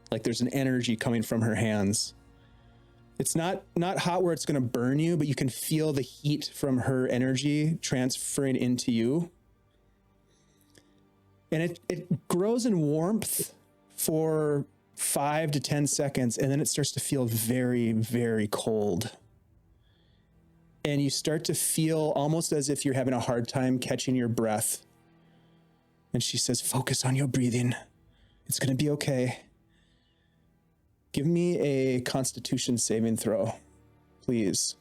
Like there's an energy coming from her hands. It's not hot where it's going to burn you, but you can feel the heat from her energy transferring into you. And it grows in warmth for 5 to 10 seconds, and then it starts to feel very, very cold. And you start to feel almost as if you're having a hard time catching your breath. And she says, focus on your breathing. It's going to be okay. Give me a Constitution saving throw, please.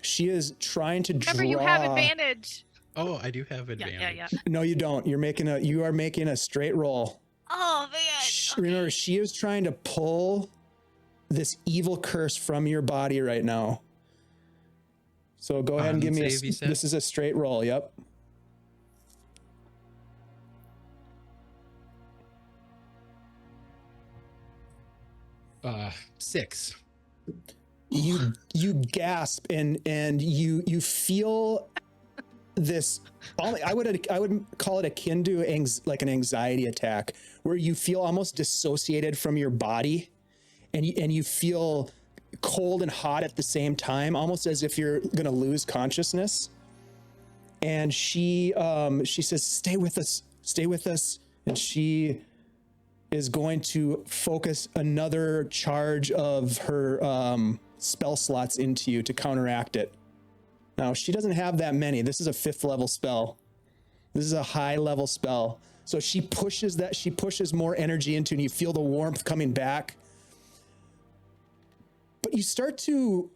She is trying to draw... Remember, you have advantage. Oh, I do have advantage. Yeah. No, you don't. You are making a straight roll. Oh, man. Remember, she is trying to pull this evil curse from your body right now. So go ahead and give me this is a straight roll. Yep. Uh, 6. You gasp and you feel this. I would call it akin to like an anxiety attack, where you feel almost dissociated from your body, and you feel cold and hot at the same time, almost as if you're going to lose consciousness. And she says, stay with us. And she is going to focus another charge of her spell slots into you to counteract it. Now, she doesn't have that many. This is a 5th level spell. This is a high level spell. So she pushes more energy into it, and you feel the warmth coming back. But you start to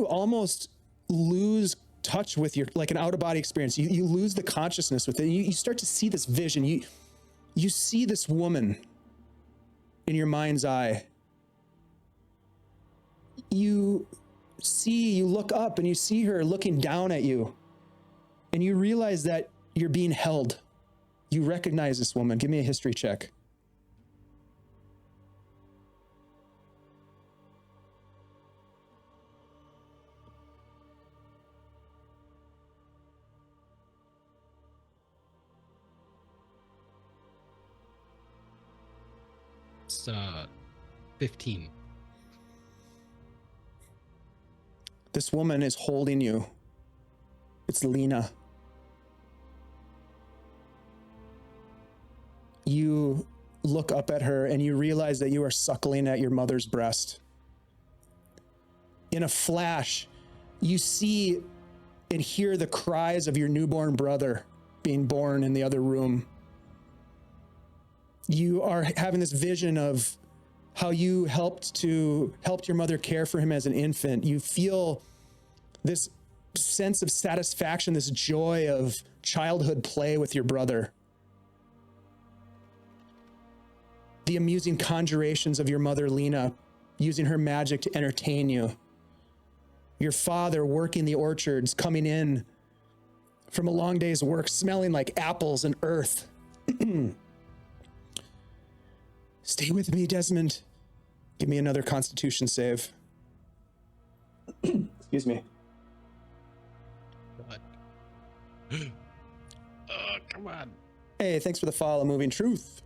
almost lose touch with your, like an out of body experience. You lose the consciousness with it. You start to see this vision. You see this woman in your mind's eye. You look up and you see her looking down at you, and you realize that you're being held. You recognize this woman. Give me a history check. It's 15. This woman is holding you. It's Lena. You look up at her and you realize that you are suckling at your mother's breast. In a flash, you see and hear the cries of your newborn brother being born in the other room. You are having this vision of how you helped your mother care for him as an infant. You feel this sense of satisfaction, this joy of childhood play with your brother. The amusing conjurations of your mother, Lena, using her magic to entertain you. Your father working the orchards, coming in from a long day's work, smelling like apples and earth. Stay with me, Desmond. Give me another Constitution save. Excuse me. God. Oh, come on. Hey, thanks for the follow, Moving Truth.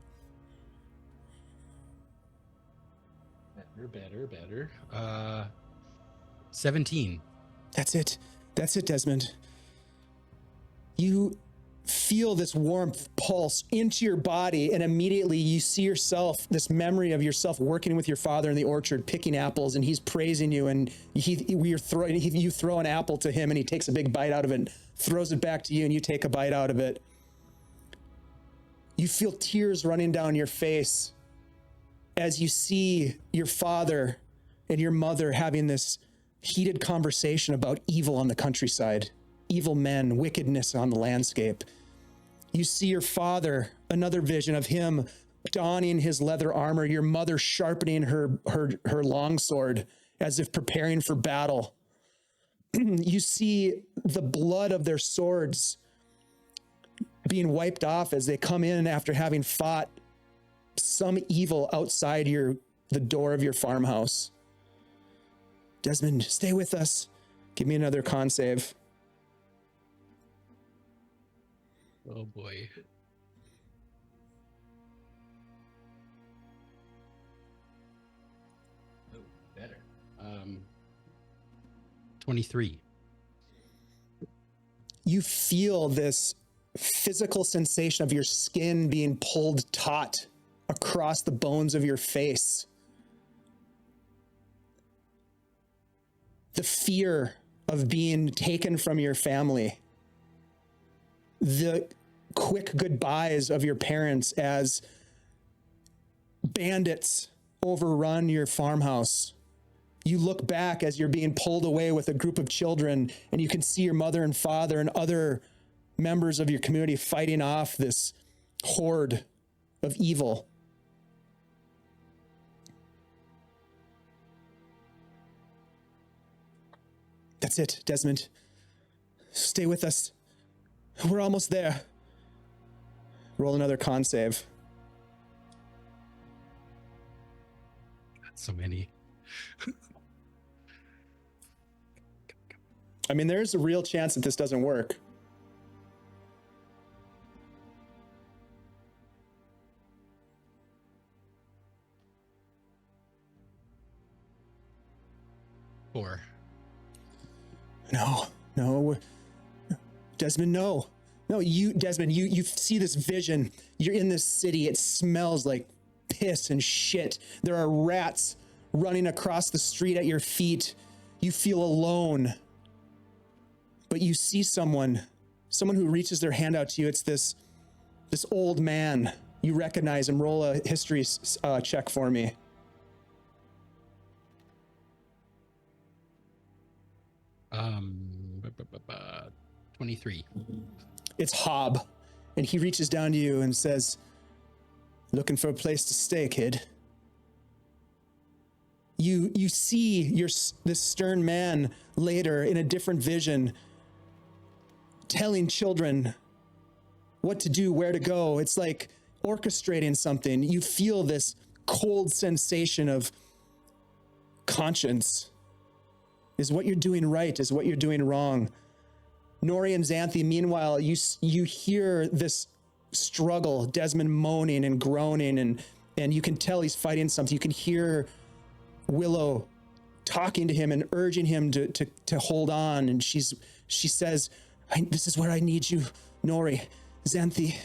Better. 17. That's it, Desmond. You feel this warmth pulse into your body, and immediately you see yourself, this memory of yourself working with your father in the orchard, picking apples, and he's praising you, and you throw an apple to him, and he takes a big bite out of it, throws it back to you, and you take a bite out of it. You feel tears running down your face as you see your father and your mother having this heated conversation about evil on the countryside, evil men, wickedness on the landscape. You see your father, another vision of him donning his leather armor, your mother sharpening her longsword as if preparing for battle. You see the blood of their swords being wiped off as they come in after having fought some evil outside the door of your farmhouse. Desmond, stay with us. Give me another con save. Oh boy. Oh, better. 23. You feel this physical sensation of your skin being pulled taut across the bones of your face. The fear of being taken from your family. The quick goodbyes of your parents as bandits overrun your farmhouse. You look back as you're being pulled away with a group of children, and you can see your mother and father and other members of your community fighting off this horde of evil. That's it, Desmond. Stay with us. We're almost there. Roll another con save. So many. I mean, there's a real chance that this doesn't work. 4. No, Desmond, no. Desmond, you see this vision. You're in this city. It smells like piss and shit. There are rats running across the street at your feet. You feel alone. But you see someone who reaches their hand out to you. It's this old man. You recognize him. Roll a history check for me. Um, 23. It's Hob, and he reaches down to you and says, "Looking for a place to stay, kid?" You see this stern man later in a different vision, telling children what to do, where to go. It's like orchestrating something. You feel this cold sensation of conscience. Is what you're doing right? Is what you're doing wrong? Nori and Xanthi, meanwhile, you hear this struggle, Desmond moaning and groaning, and you can tell he's fighting something. You can hear Willow talking to him and urging him to hold on. And she says, "This is where I need you, Nori, Xanthi.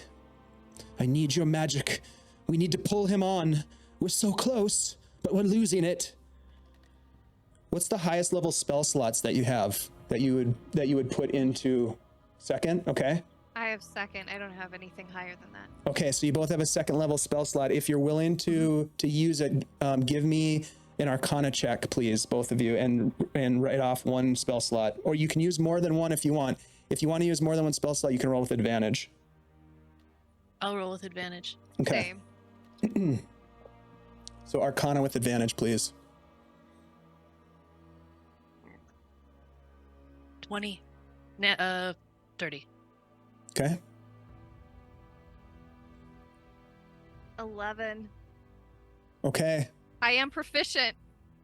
I need your magic. We need to pull him on. We're so close, but we're losing it." What's the highest level spell slots that you have that you would put into second? Okay. I have second. I don't have anything higher than that. Okay, so you both have a second level spell slot. If you're willing to use it, give me an Arcana check, please, both of you, and write off one spell slot. Or you can use more than one if you want. If you want to use more than one spell slot, you can roll with advantage. I'll roll with advantage. Okay. Same. So Arcana with advantage, please. 20. 30. Okay. 11. Okay. I am proficient.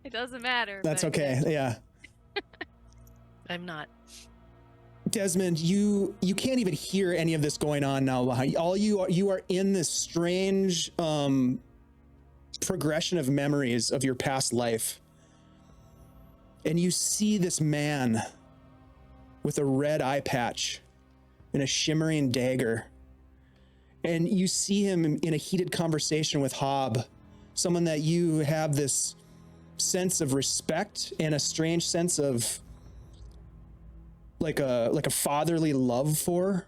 It doesn't matter. That's but- okay. Yeah. I'm not. Desmond, you can't even hear any of this going on now behind you. You are in this strange progression of memories of your past life. And you see this man with a red eye patch and a shimmering dagger. And you see him in a heated conversation with Hob, someone that you have this sense of respect and a strange sense of like a fatherly love for.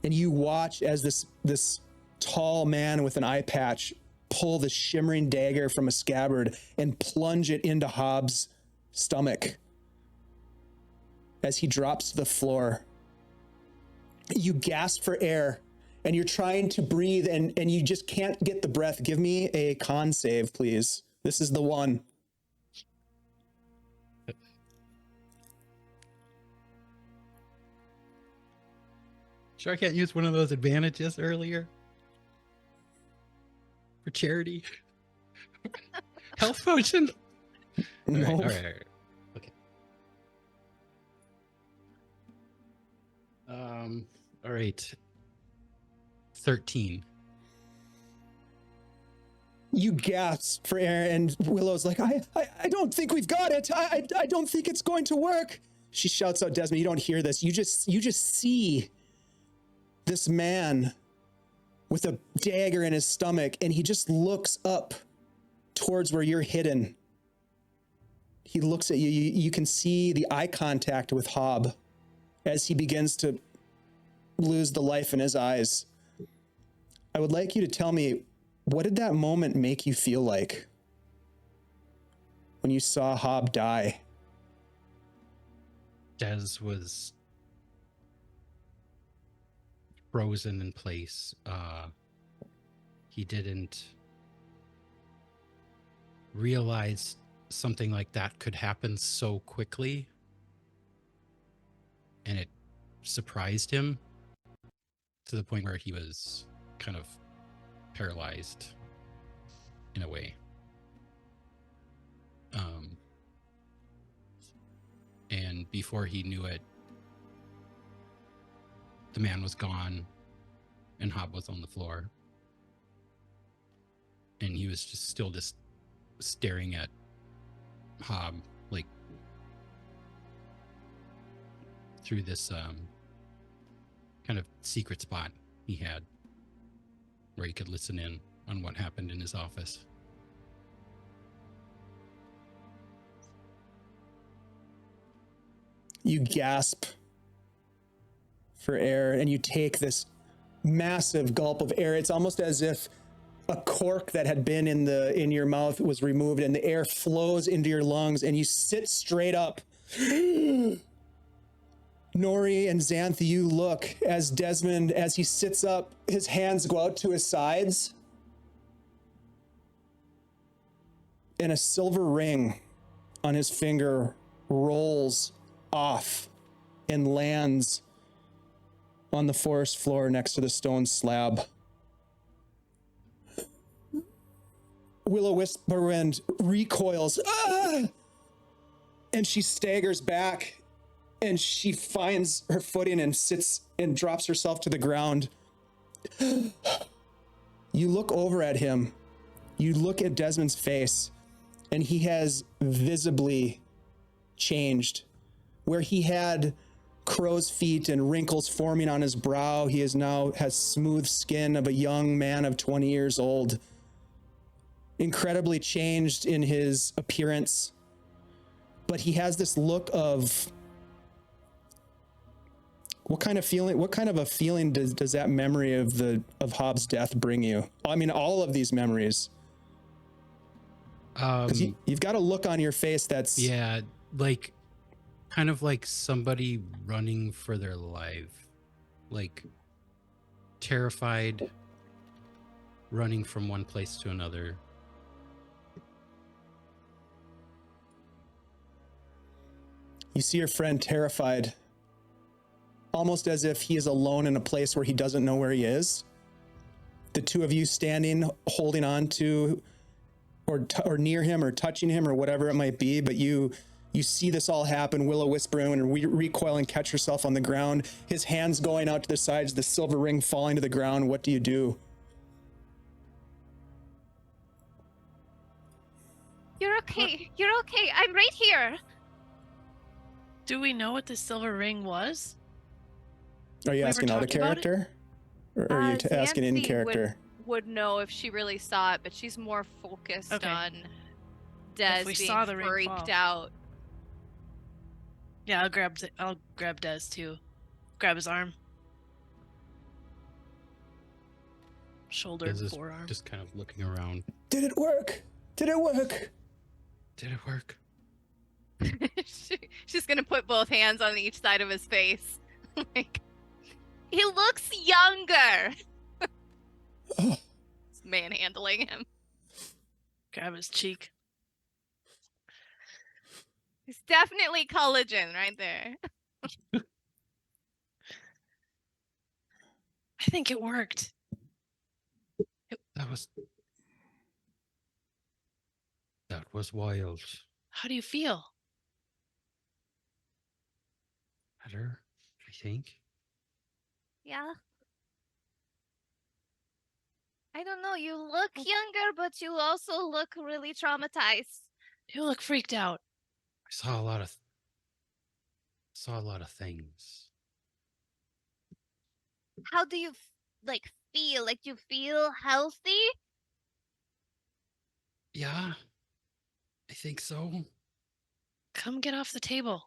And you watch as this tall man with an eye patch pull the shimmering dagger from a scabbard and plunge it into Hob's stomach. As he drops to the floor, you gasp for air and you're trying to breathe and you just can't get the breath. Give me a con save, please. This is the one. Sure, I can't use one of those advantages earlier for charity. Health potion. No. All right. Okay. All right. 13. You gasp for air and Willow's like, I don't think we've got it. I don't think it's going to work. She shouts out, Desmond, you don't hear this. You just see this man with a dagger in his stomach, and he just looks up towards where you're hidden. He looks at you. You can see the eye contact with Hob as he begins to lose the life in his eyes. I would like you to tell me, what did that moment make you feel like when you saw Hob die? Des was frozen in place. He didn't realize something like that could happen so quickly, and it surprised him to the point where he was kind of paralyzed in a way. And before he knew it, the man was gone and Hob was on the floor. And he was just still staring at Hob, like through this kind of secret spot he had where he could listen in on what happened in his office. You gasp for air and you take this massive gulp of air. It's almost as if a cork that had been in your mouth was removed and the air flows into your lungs and you sit straight up. Nori and Xanthi, you look as Desmond, as he sits up, his hands go out to his sides and a silver ring on his finger rolls off and lands on the forest floor next to the stone slab. Willow Whisperwind recoils, and she staggers back, and she finds her footing and sits and drops herself to the ground. You look over at him. You look at Desmond's face, and he has visibly changed. Where he had crow's feet and wrinkles forming on his brow, he is now has smooth skin of a young man of 20 years old. Incredibly changed in his appearance, but he has this look of what kind of a feeling does that memory of Hobbs' death bring you? I mean, all of these memories. Because you've got a look on your face that's like kind of like somebody running for their life, like terrified, running from one place to another. You see your friend terrified, almost as if he is alone in a place where he doesn't know where he is. The two of you standing, holding on to, or near him, or touching him, or whatever it might be, but you see this all happen. Willow whispering and recoil and catch herself on the ground. His hands going out to the sides, the silver ring falling to the ground. What do you do? You're okay. You're okay. I'm right here. Do we know what the silver ring was? Are you We were asking out of talking about it? character? Or are you asking in Xanthi character? Would know if she really saw it, but she's more focused Okay. on Des we being saw the ring freaked fall. out. Yeah, I'll grab Des too. Grab his arm. Shoulder, Des is forearm. just kind of looking around. Did it work? Did it work? Did it work? She's gonna put both hands on each side of his face. Like, he looks younger. Oh. It's manhandling him. Grab his cheek. He's definitely collagen right there. I think it worked. That was wild. How do you feel? Better, I think. Yeah. I don't know. You look younger, but you also look really traumatized. You look freaked out. I saw a lot of things. How do you feel? Like you feel healthy? Yeah, I think so. Come get off the table.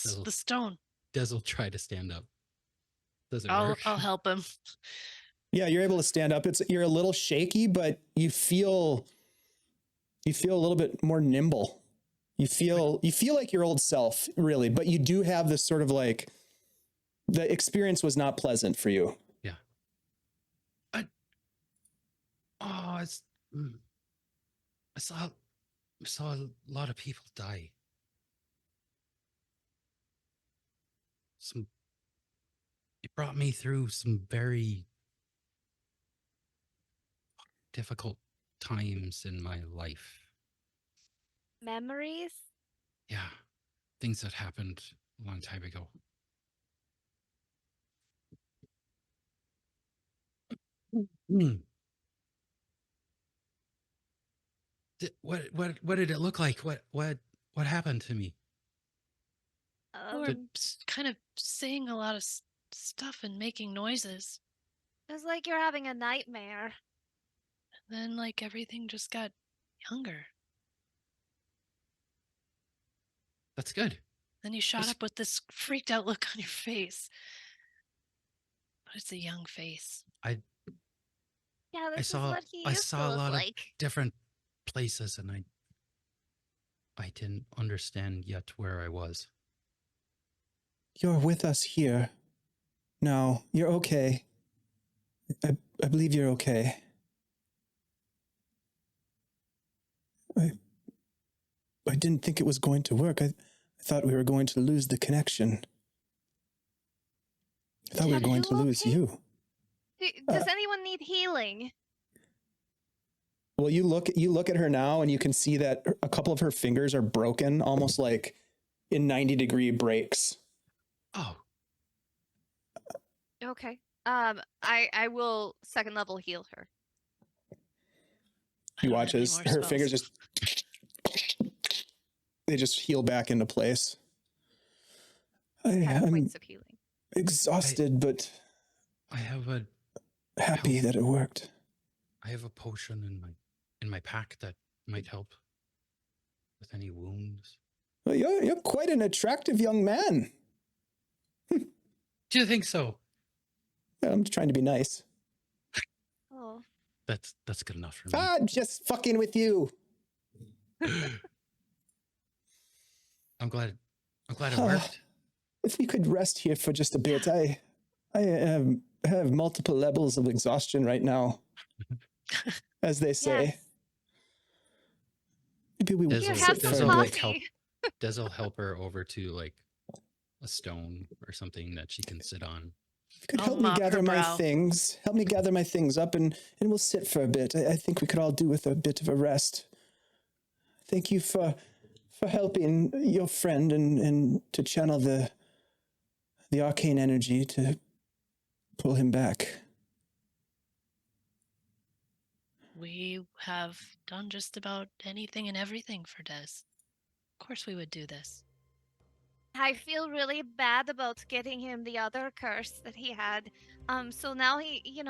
Little- The stone. Des will try to stand up. Does it I'll work? help him. Yeah, you're able to stand up. You're a little shaky, but you feel a little bit more nimble. You feel like your old self, really, but you do have this sort of like, the experience was not pleasant for you. Yeah. I saw a lot of people die. It brought me through some very difficult times in my life. Memories? Yeah, things that happened a long time ago. What did it look like? What happened to me? You were Um, kind of saying a lot of stuff and making noises. it's like you're having a nightmare. Then, like, everything just got younger. That's good. Then you shot That's- up with this freaked out look on your face. But it's a young face. Yeah, I this is saw what he I used saw to a look lot of like. different places, and I didn't understand yet where I was. You're with us here. Now, you're okay. I believe you're okay. I didn't think it was going to work. I thought we were going to lose the connection. I thought we were Are going you to lose okay? you. Does anyone need healing? Well, you look at her now and you can see that a couple of her fingers are broken, almost like in 90-degree breaks. Oh, Okay. I will second level heal her. I You don't watch have any as more her spells. fingers they just heal back into place. Ten I'm points of healing. exhausted, but I have a happy that it worked. potion in my pack that might help with any wounds. Well, you're quite an attractive young man. Do you think so? I'm just trying to be nice. Oh, That's good enough for me. I'm just fucking with you. I'm glad it worked. If we could rest here for just a bit, I have multiple levels of exhaustion right now, as they say. yes. Maybe we will Here, sit have for some a like bit. coffee. Des will help her over to like a stone or something that she can sit on. You could I'll help me mop gather her my brow. things. Help me gather my things up, and we'll sit for a bit. I think we could all do with a bit of a rest. Thank you for helping your friend and to channel the arcane energy to pull him back. We have done just about anything and everything for Des. Of course we would do this. I feel really bad about getting him the other curse that he had. So now he,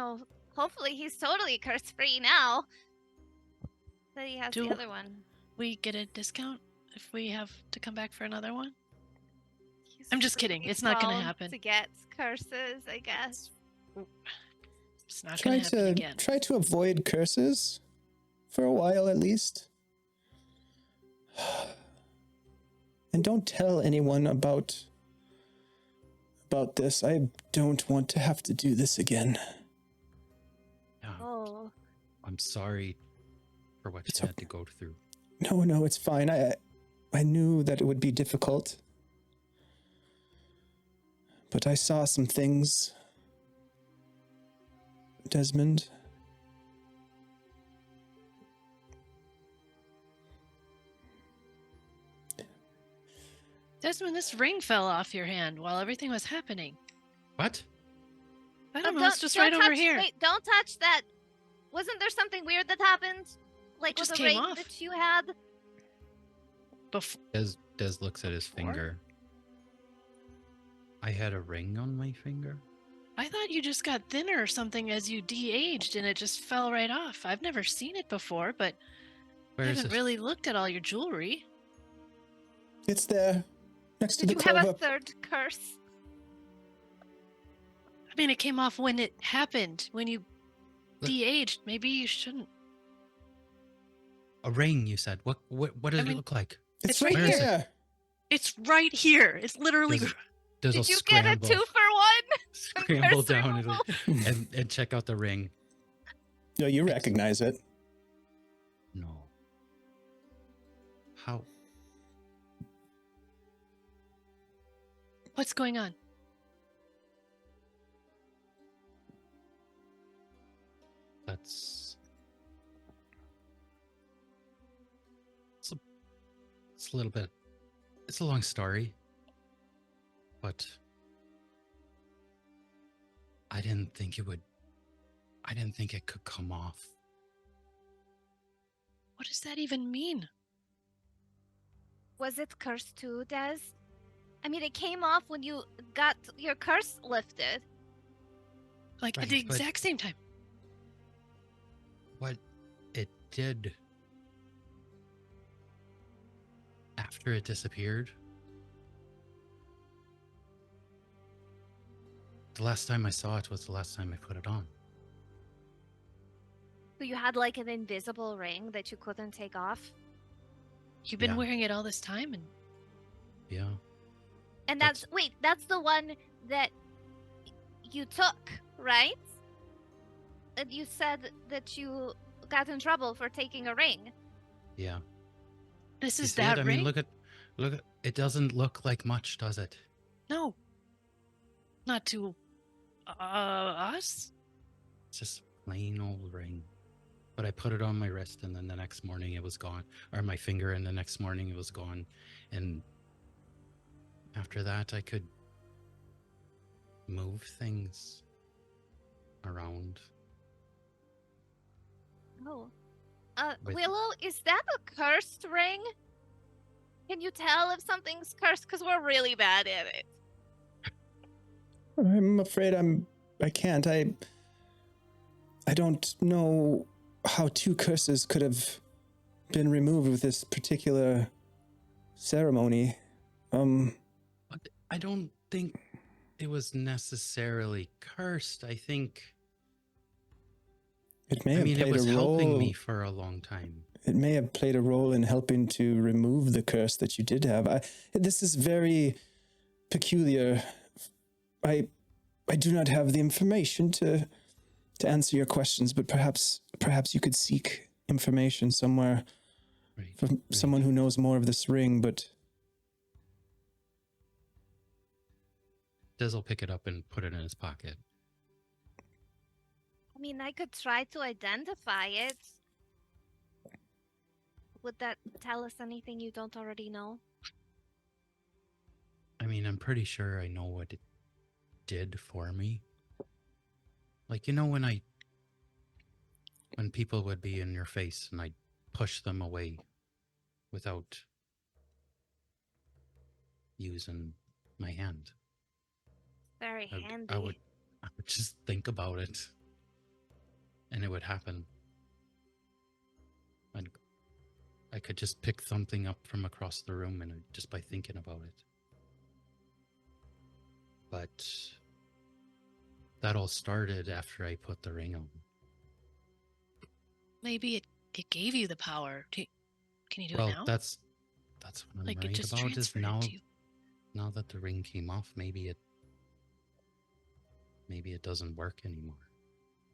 hopefully he's totally curse free now. That he has Do- the other one. We get a discount if we have to come back for another one? He's I'm just kidding. pretty It's not gonna prone happen. To get curses, I guess. It's not Try going to happen to again. try to avoid curses for a while at least. And don't tell anyone about this. I don't want to have to do this again. Yeah, Oh, I'm sorry for what It's you had to go through. No, it's fine. I knew that it would be difficult. But I saw some things, Desmond. Desmond, this ring fell off your hand while everything was happening. What? I don't know. It's just right don't over touch- here. Wait, don't touch that. Wasn't there something weird that happened? Like Just with the came ring off. that you had? Des looks at his finger. I had a ring on my finger. I thought you just got thinner or something as you de-aged and it just fell right off. I've never seen it before, but I Where is haven't it? really looked at all your jewelry. It's there, next to Did the you have a clover. third curse? I mean, it came off when it happened, when you Look. de-aged. Maybe you shouldn't. A ring, you said. What does I mean- it look like? It's It's right right here. there. It's right here. It's literally. Des will Did you get a scramble, 2-for-1? scramble Curse down removal? and check out the ring. No, you recognize it. No. How? What's going on? That's it's a little bit. It's a long story, but I didn't think it would. I didn't think it could come off What does that even mean? Was it cursed too, Des? I mean, it came off when you got your curse lifted. Like at Right, the but- exact same time. What it did after it disappeared. The last time I saw it was the last time I put it on. So you had like an invisible ring that you couldn't take off. You've been Yeah. wearing it all this time, and Yeah. And That's- that's the one that you took, right? And you said that you got in trouble for taking a ring. Yeah. this You is see that it? I ring. mean, look at it doesn't look like much, does it? No, not to us. It's just a plain old ring. But I put it on my wrist, and then the next morning it was gone. Or my finger, and the next morning it was gone. And after that, I could move things around. Oh. With- Willow, is that a cursed ring? Can you tell if something's cursed? Because we're really bad at it. I'm afraid I can't. I don't know how two curses could have been removed with this particular ceremony. But I don't think it was necessarily cursed. I think, It may I have mean, it played was a role. helping me for a long time. It may have played a role in helping to remove the curse that you did have. This is very peculiar. I do not have the information to answer your questions, but perhaps you could seek information somewhere Right. from someone who knows more of this ring. But Diz will pick it up and put it in his pocket. I mean, I could try to identify it. Would that tell us anything you don't already know? I mean, I'm pretty sure I know what it did for me. Like, you know, when people would be in your face and I'd push them away without using my hand. Very handy. I would just think about it and it would happen. I could just pick something up from across the room and just by thinking about it. But that all started after I put the ring on. Maybe it gave you the power. Can you do it Well, now? that's what I'm Like it worried just about is transferred now into you. now that the ring came off, maybe it doesn't work anymore.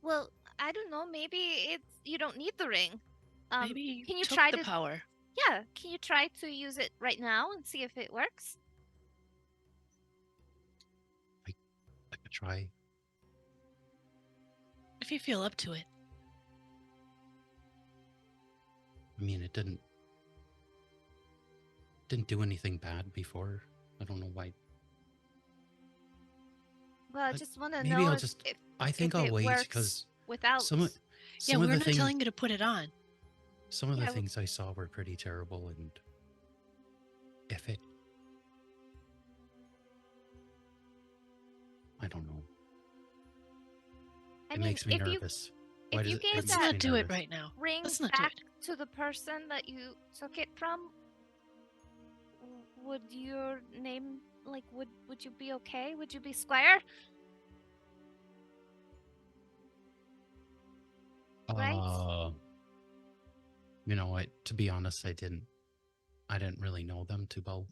Well, I don't know. Maybe it's you don't need the ring. Maybe you can you took try the to? power. Yeah, can you try to use it right now and see if it works? I could try. If you feel up to it. I mean, it didn't do anything bad before. I don't know why. Well, I But just want to maybe know I'll if, just- if, I think if I'll it wait works because without. some of Yeah, we're the not things telling you to put it on. some of the Yeah, we- things I saw were pretty terrible, and if it, I don't know. I It mean, makes me if you nervous. if you it gave Let's makes that not me do it nervous? right now. ring Let's not do back it. to the person that you took it from, would your name would you be okay? Would you be Squire? Right? You know what? To be honest, I didn't really know them too well.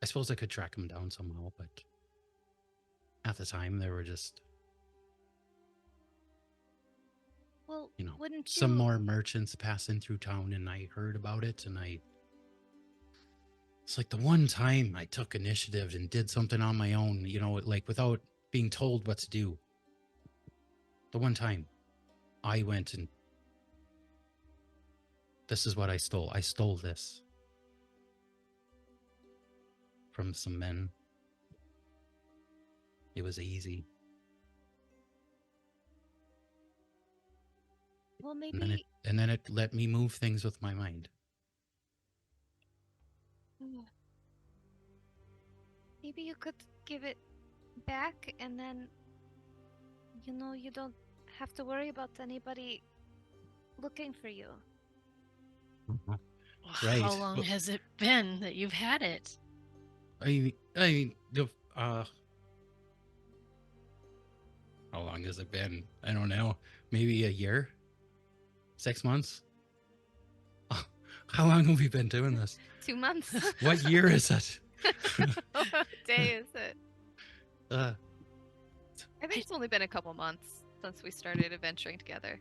I suppose I could track them down somehow, but at the time they were just, Well, you know, wouldn't you? some more merchants passing through town, and I heard about it, and it's like the one time I took initiative and did something on my own, you know, like without being told what to do. The one time I went and this is what I stole. I stole this from some men. It was easy. Well, And then maybe. it let me move things with my mind. Maybe you could give it back, and then you don't have to worry about anybody looking for you. Well, Right. How long Well- has it been that you've had it? How long has it been? I don't know. Maybe a year? 6 months? Oh, how long have we been doing this? 2 months. What year is it? What day is it? Uh, I think it's only been a couple months since we started adventuring together.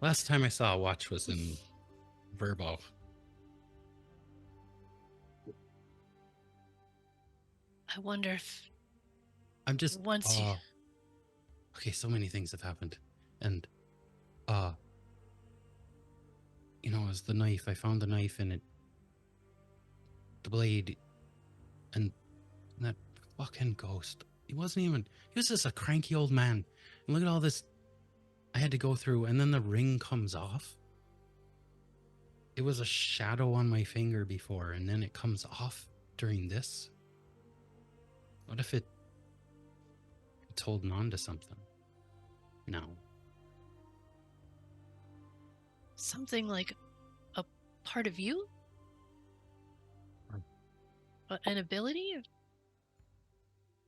last time I saw a watch was in Verbo. I wonder if I'm just once you okay, so many things have happened. And it was the knife. I found the knife and the blade, and that fucking ghost. He was just a cranky old man. And look at all this I had to go through, and then the ring comes off. It was a shadow on my finger before, and then it comes off during this. What if it's holding on to something? No. something like a part of you? An ability?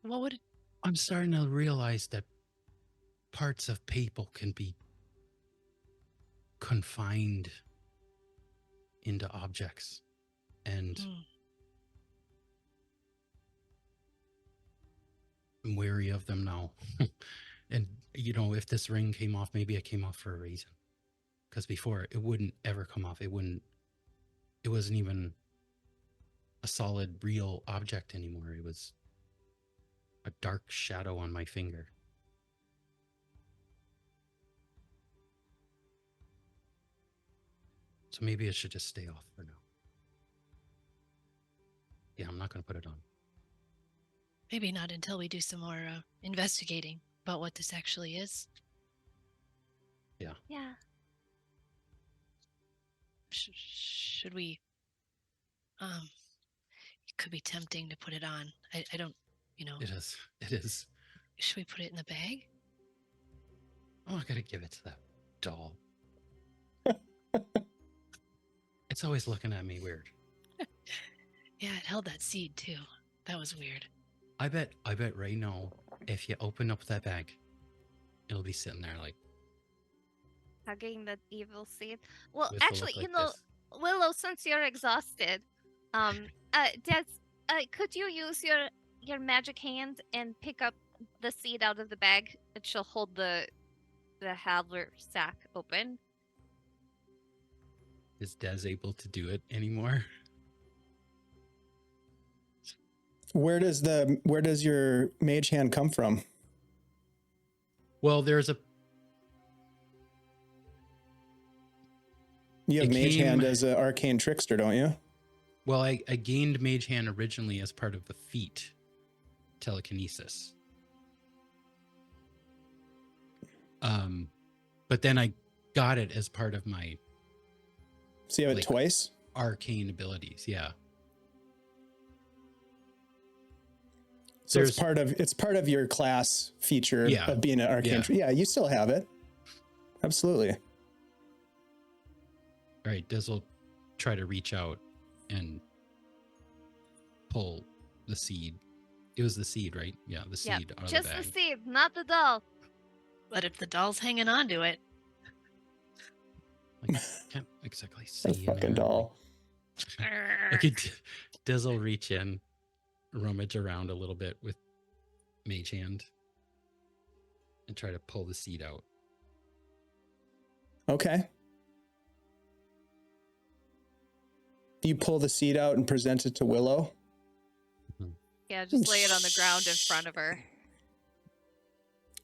What would it... I'm starting to realize that parts of people can be confined into objects, and Hmm. I'm wary of them now. And if this ring came off, maybe it came off for a reason, because before it wouldn't ever come off. It wasn't even a solid real object anymore. It was a dark shadow on my finger. So maybe it should just stay off for now. Yeah, I'm not going to put it on. Maybe not until we do some more investigating about what this actually is. Yeah. Should we? It could be tempting to put it on. I don't, It is. Should we put it in the bag? Oh, I gotta give it to that doll. It's always looking at me weird. Yeah, it held that seed too. That was weird. I bet right now, if you open up that bag, it'll be sitting there like Hugging that evil seed. Well, with a actually, look like this. Willow, since you're exhausted, could you use your magic hand and pick up the seed out of the bag? And she'll hold the Hadler sack open. Is Des able to do it anymore? Where does your mage hand come from? Well, You have It mage came- hand as an arcane trickster, don't you? Well, I gained Mage Hand originally as part of the feat telekinesis. But then I got it as part of my So you have it Like- twice? arcane abilities. Yeah. So There's- it's part of your class feature Yeah. of being an arcane. Yeah. Yeah, you still have it. Absolutely. All right, Des will try to reach out and pull the seed. It was the seed, right? Yeah, the Yep, seed out of just the the bag. seed, not the doll. But if the doll's hanging on to it, Like, can't exactly see. That in fucking there. doll. I could Des will reach in, rummage around a little bit with Mage Hand, and try to pull the seed out. Okay. You pull the seed out and present it to Willow. Yeah, just lay it on the ground in front of her.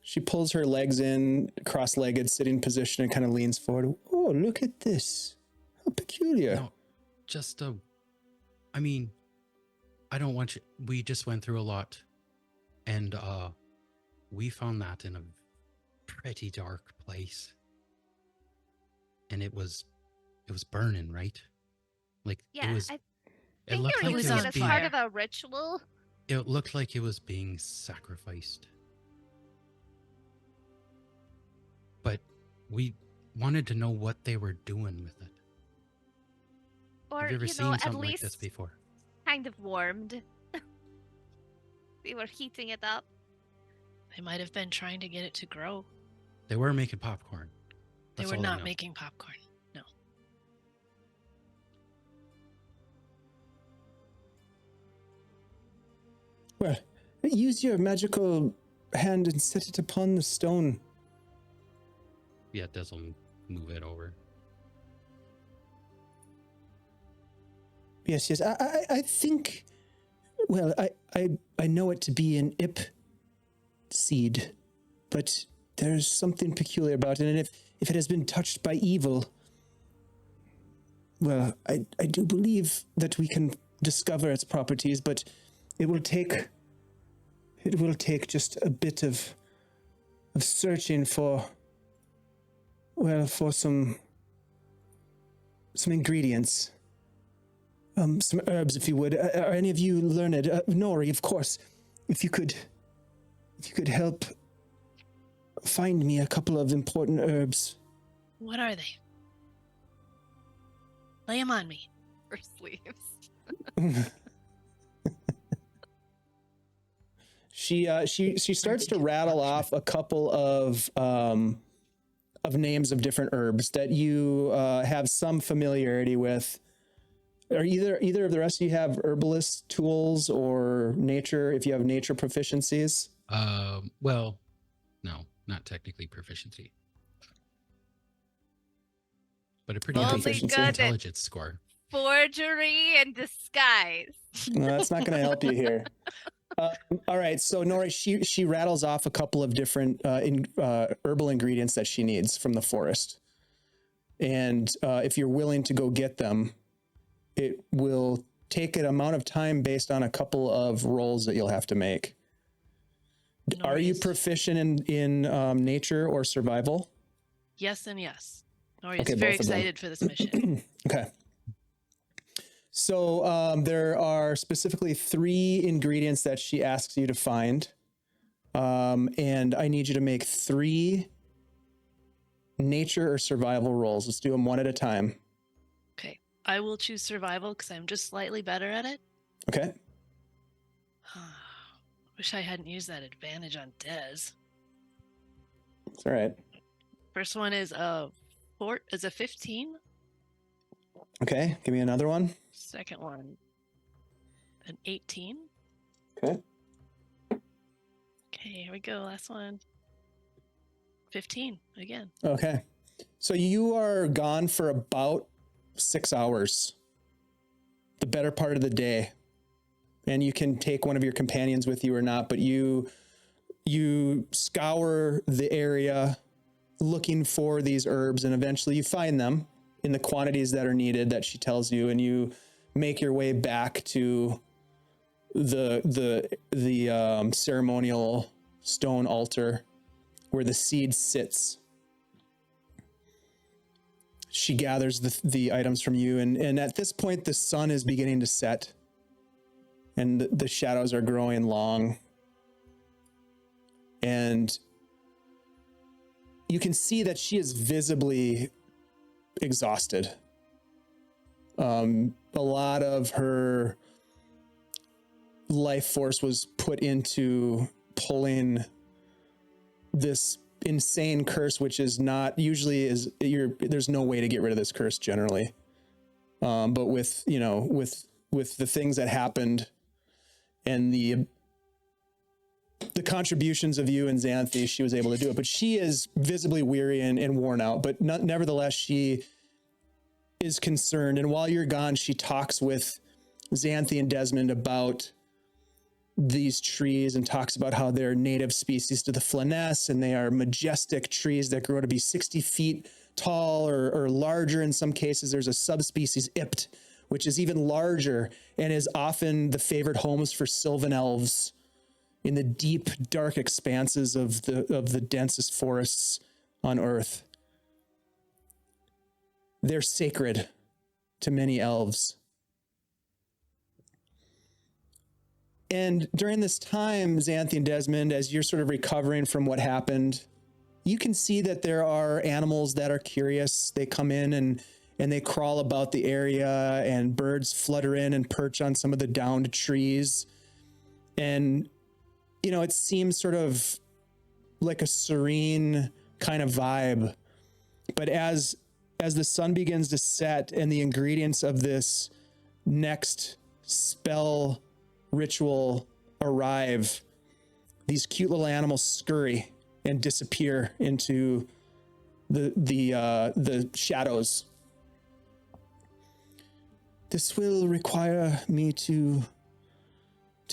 She pulls her legs in, cross-legged, sitting position, and kind of leans forward. Oh, look at this. How peculiar. No, just I mean, I don't want you. We just went through a lot, and we found that in a pretty dark place. and it was burning, right? Like Yeah, it was. I It think looked they were like was using it it was as on being. part of a ritual. It looked like it was being sacrificed. But we wanted to know what they were doing with it. Or, Have you ever you know, seen at something like least this before? kind of warmed. They were heating it up. They might have been trying to get it to grow. They were making popcorn. They That's were all I not know. making popcorn. No. Well, use your magical hand and set it upon the stone. Yeah, Des will move it over. Yes, yes. I think. Well, I know it to be an ip seed, but there's something peculiar about it, and if it has been touched by evil, well, I do believe that we can discover its properties, but it will take just a bit of searching for, well, for some ingredients. Some herbs, if you would. Are any of you learned? Nori, of course. If you could help find me a couple of important herbs. What are they? Lay them on me. Her sleeves. She starts to rattle off a couple of names of different herbs that you have some familiarity with. Are either of the rest of you have herbalist tools or nature? If you have nature proficiencies, Well, no, not technically proficiency, but a pretty Only high proficiency. good at intelligence score. Forgery and disguise. no, that's not going to help you here. All right, so Nori, she rattles off a couple of different herbal ingredients that she needs from the forest, and if you're willing to go get them, it will take an amount of time based on a couple of rolls that you'll have to make. Are you Nori's- proficient in nature or survival? Yes and yes. Nori is Okay, very both of them. excited for this mission. Okay. So there are specifically 3 ingredients that she asks you to find. And I need you to make 3 nature or survival rolls. Let's do them one at a time. Okay. I will choose survival because I'm just slightly better at it. Okay. Wish I hadn't used that advantage on Dez. It's all right. First one is a 15. Okay. Give me another one. Second one, an 18. Okay. Okay, here we go. Last one. 15 again. Okay. So you are gone for about 6 hours, the better part of the day. And you can take one of your companions with you or not, but you scour the area looking for these herbs, and eventually you find them in the quantities that are needed that she tells you, and you make your way back to the ceremonial stone altar where the seed sits. She gathers the items from you, and at this point the sun is beginning to set and the shadows are growing long, and you can see that she is visibly exhausted. A lot of her life force was put into pulling this insane curse, which is not usually there's no way to get rid of this curse generally. But with the things that happened and the contributions of you and Xanthi, she was able to do it. But she is visibly weary and worn out, but nevertheless, she is concerned. And while you're gone, she talks with Xanthi and Desmond about these trees and talks about how they're native species to the Flanness, and they are majestic trees that grow to be 60 feet tall or larger. In some cases, there's a subspecies Ipt, which is even larger and is often the favorite homes for sylvan elves in the deep, dark expanses of the densest forests on Earth. they're sacred to many elves. And during this time, Xanthi and Desmond, as you're sort of recovering from what happened, you can see that there are animals that are curious. They come in and they crawl about the area, and birds flutter in and perch on some of the downed trees. And, you know, it seems sort of like a serene kind of vibe. But as the sun begins to set and the ingredients of this next spell ritual arrive, these cute little animals scurry and disappear into the shadows. This will require me to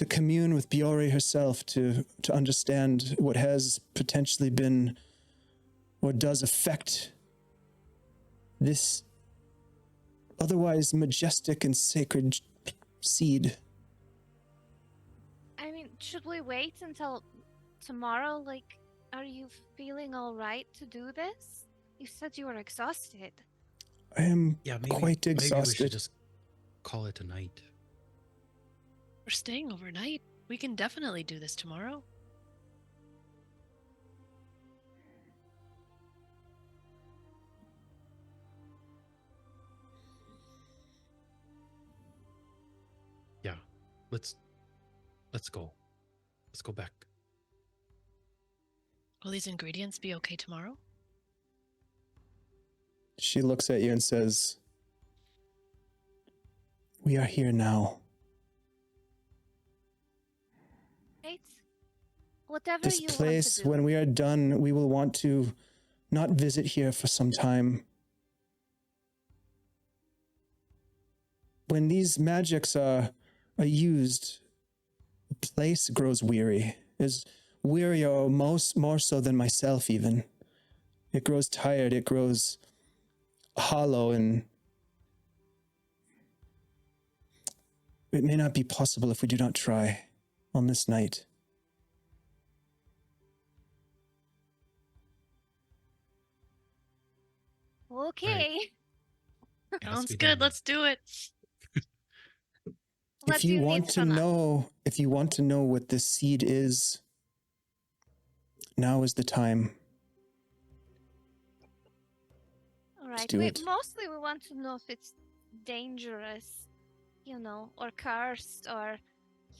commune with Biori herself to understand what has potentially been or does affect this otherwise majestic and sacred seed. I mean, should we wait until tomorrow? Like, are you feeling all right to do this? You said you were exhausted. I am Yeah, quite maybe we should exhausted. just call it a night. We're staying overnight. We can definitely do this tomorrow. Yeah, let's go. Let's go back. Will these ingredients be okay tomorrow? She looks at you and says, "We are here now. Right? Whatever This you place, want to do. when we are done, we will want to not visit here for some time. When these magics are used, the place grows weary. Is wearier more so than myself even. It grows tired, it grows hollow, and it may not be possible if we do not try on this night." Okay. Yes, Sounds we good. do. Let's do it. What If do you need want to from us? know, if you want to know what this seed is, now is the time. All right. do it. Mostly we want to know if it's dangerous, or cursed, or,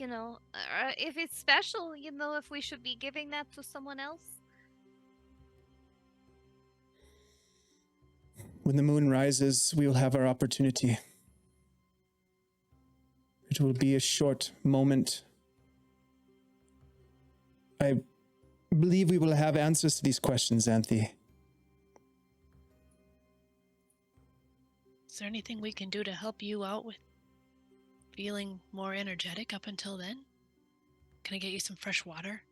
or if it's special, if we should be giving that to someone else. When the moon rises, we will have our opportunity. It will be a short moment. I believe we will have answers to these questions, Xanthi. Is there anything we can do to help you out with feeling more energetic up until then? Can I get you some fresh water?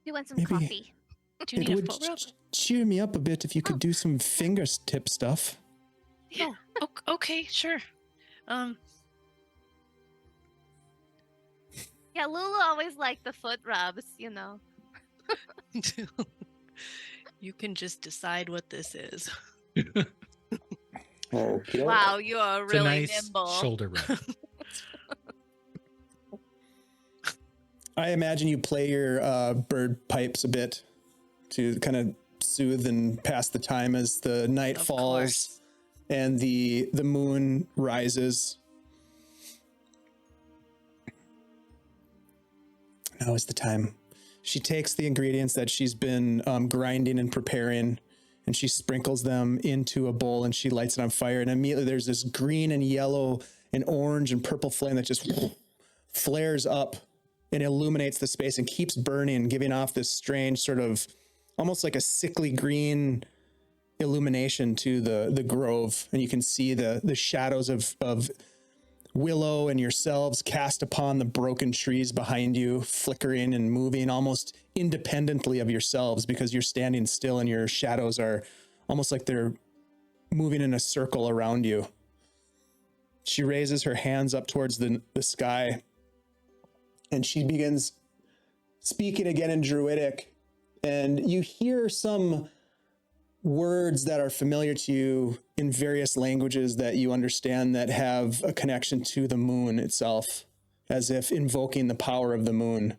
You want some Maybe- coffee? Do you It need a would foot rub? cheer me up a bit if you could do some fingertip stuff. Yeah. Okay, sure. Yeah, Lulu always liked the foot rubs, You can just decide what this is. Okay. Wow, you are It's a really nice nimble. shoulder rub. I imagine you play your bird pipes a bit to kind of soothe and pass the time as the night Of falls course. and the moon rises. Now is the time. She takes the ingredients that she's been grinding and preparing, and she sprinkles them into a bowl, and she lights it on fire. And immediately there's this green and yellow and orange and purple flame that just flares up and illuminates the space and keeps burning, giving off this strange sort of almost like a sickly green illumination to the grove. And you can see the shadows of Willow and yourselves cast upon the broken trees behind you, flickering and moving almost independently of yourselves because you're standing still and your shadows are almost like they're moving in a circle around you. She raises her hands up towards the sky and she begins speaking again in Druidic, and you hear some words that are familiar to you in various languages that you understand that have a connection to the moon itself, as if invoking the power of the moon.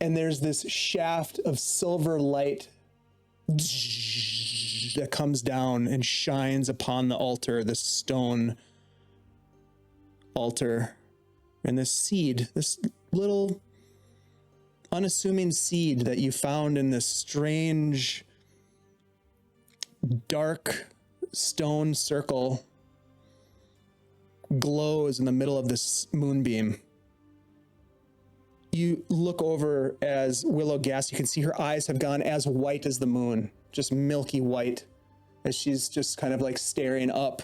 And there's this shaft of silver light that comes down and shines upon the altar, this stone altar. And this seed, this little unassuming seed that you found in this strange, dark stone circle, glows in the middle of this moonbeam. You look over as Willow gasps. You can see her eyes have gone as white as the moon, just milky white, as she's just kind of like staring up.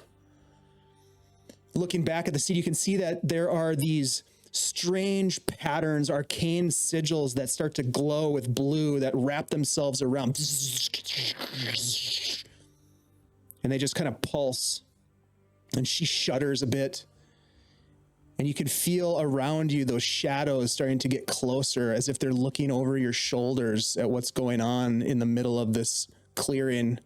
Looking back at the seed, you can see that there are these strange patterns, arcane sigils that start to glow with blue that wrap themselves around. And they just kind of pulse. And she shudders a bit. And you can feel around you those shadows starting to get closer, as if they're looking over your shoulders at what's going on in the middle of this clearing.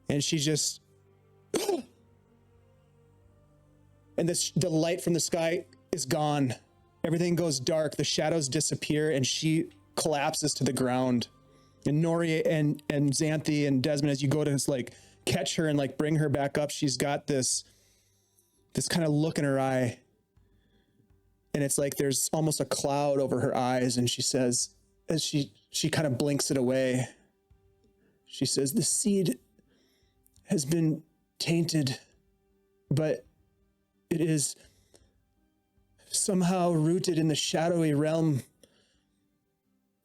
And she just, and the light from the sky is gone. Everything goes dark. The shadows disappear, and she collapses to the ground. And Nori and Xanthi and Desmond, as you go to like catch her and like bring her back up, she's got this kind of look in her eye, and it's like there's almost a cloud over her eyes. And she says, as she kind of blinks it away, she says, "The seed has been tainted, but it is somehow rooted in the shadowy realm.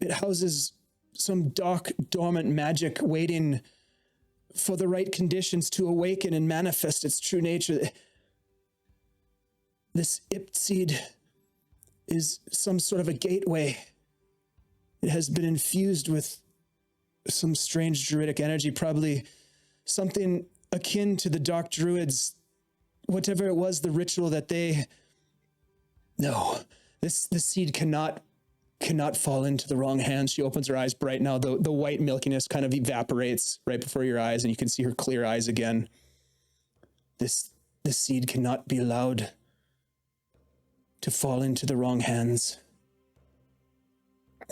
It houses some dark, dormant magic waiting for the right conditions to awaken and manifest its true nature. This Ipt seed is some sort of a gateway. It has been infused with some strange druidic energy, probably something akin to the Dark Druids, whatever it was, the ritual that they... No, this seed cannot fall into the wrong hands." She opens her eyes bright now. The white milkiness kind of evaporates right before your eyes, and you can see her clear eyes again. This seed cannot be allowed to fall into the wrong hands.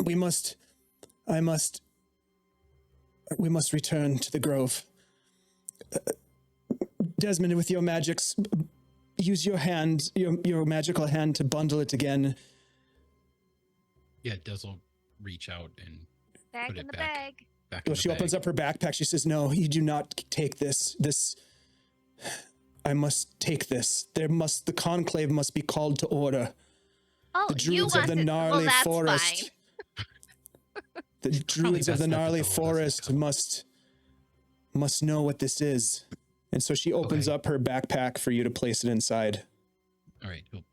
We must return to the grove. Desmond, with your magics, use your hand, your magical hand, to bundle it again. Yeah, Des will reach out and Bag put in it the back. bag. Back in Well, the she bag. opens up her backpack. She says, "No, you do not take this. I must take this. The conclave must be called to order. Oh, The you druids of want the it? gnarly Well, that's forest. fine. The druids of best the not to gnarly tell us forest to come. must know what this is." And so she opens Okay. up her backpack for you to place it inside. All right, he'll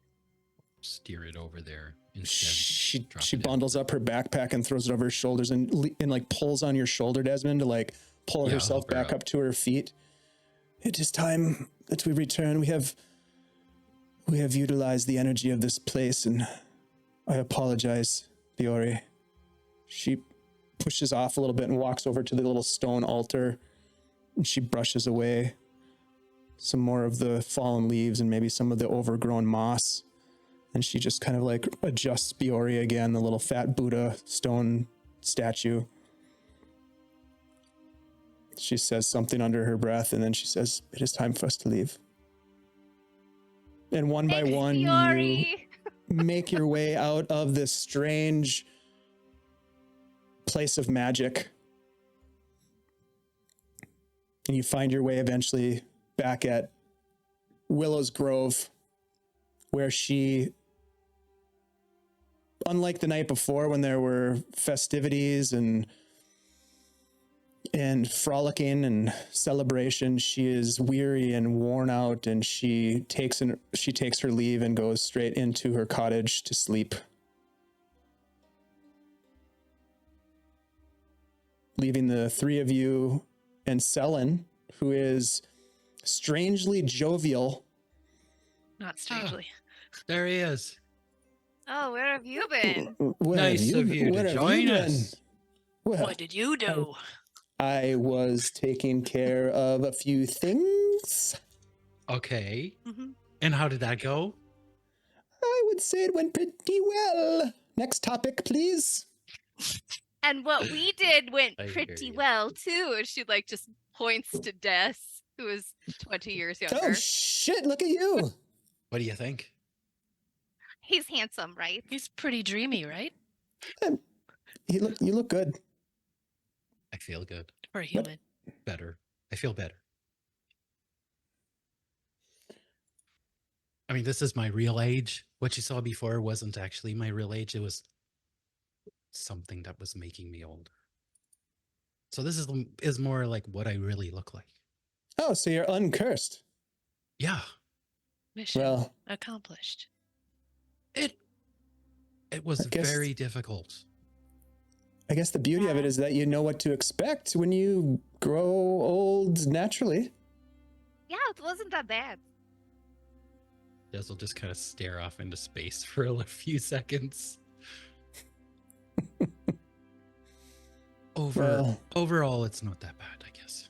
steer it over there instead. She Drop it in. bundles up her backpack and throws it over her shoulders and like pulls on your shoulder, Desmond, to like pull Yeah, I'll herself help her back up. up to her feet. "It is time that we return. We have utilized the energy of this place, and I apologize, Biori." She pushes off a little bit and walks over to the little stone altar, and she brushes away some more of the fallen leaves and maybe some of the overgrown moss. And she just kind of like adjusts Biori again, the little fat Buddha stone statue. She says something under her breath, and then she says, "It is time for us to leave." And one by Thanks, one, you Fiori. make your way out of this strange place of magic. And you find your way eventually back at Willow's Grove, where she, unlike the night before when there were festivities and frolicking and celebration, she is weary and worn out, and she takes her leave and goes straight into her cottage to sleep, leaving the three of you and Selen, who is strangely jovial. Not strangely. There he is. Oh, where have you been? Where Nice have of you where to have join been? us. Well, What did you do? I was taking care of a few things. Okay. Mhm. And how did that go? I would say it went pretty well. Next topic, please. And what we did went I hear pretty you. well too. And she like just points to Des, who is 20 years Oh younger. shit! Look at you. What do you think? He's handsome, right? He's pretty dreamy, right? You look good. I feel good. For a human. Better. I feel better. I mean, this is my real age. What you saw before wasn't actually my real age. It was something that was making me older. So this is more like what I really look like. Oh, so you're uncursed. Yeah. Mission Well, accomplished. It was I guess- very difficult. I guess the beauty of it is that you know what to expect when you grow old naturally. Yeah, it wasn't that bad. Des will just kind of stare off into space for a few seconds. Well- Overall, it's not that bad, I guess.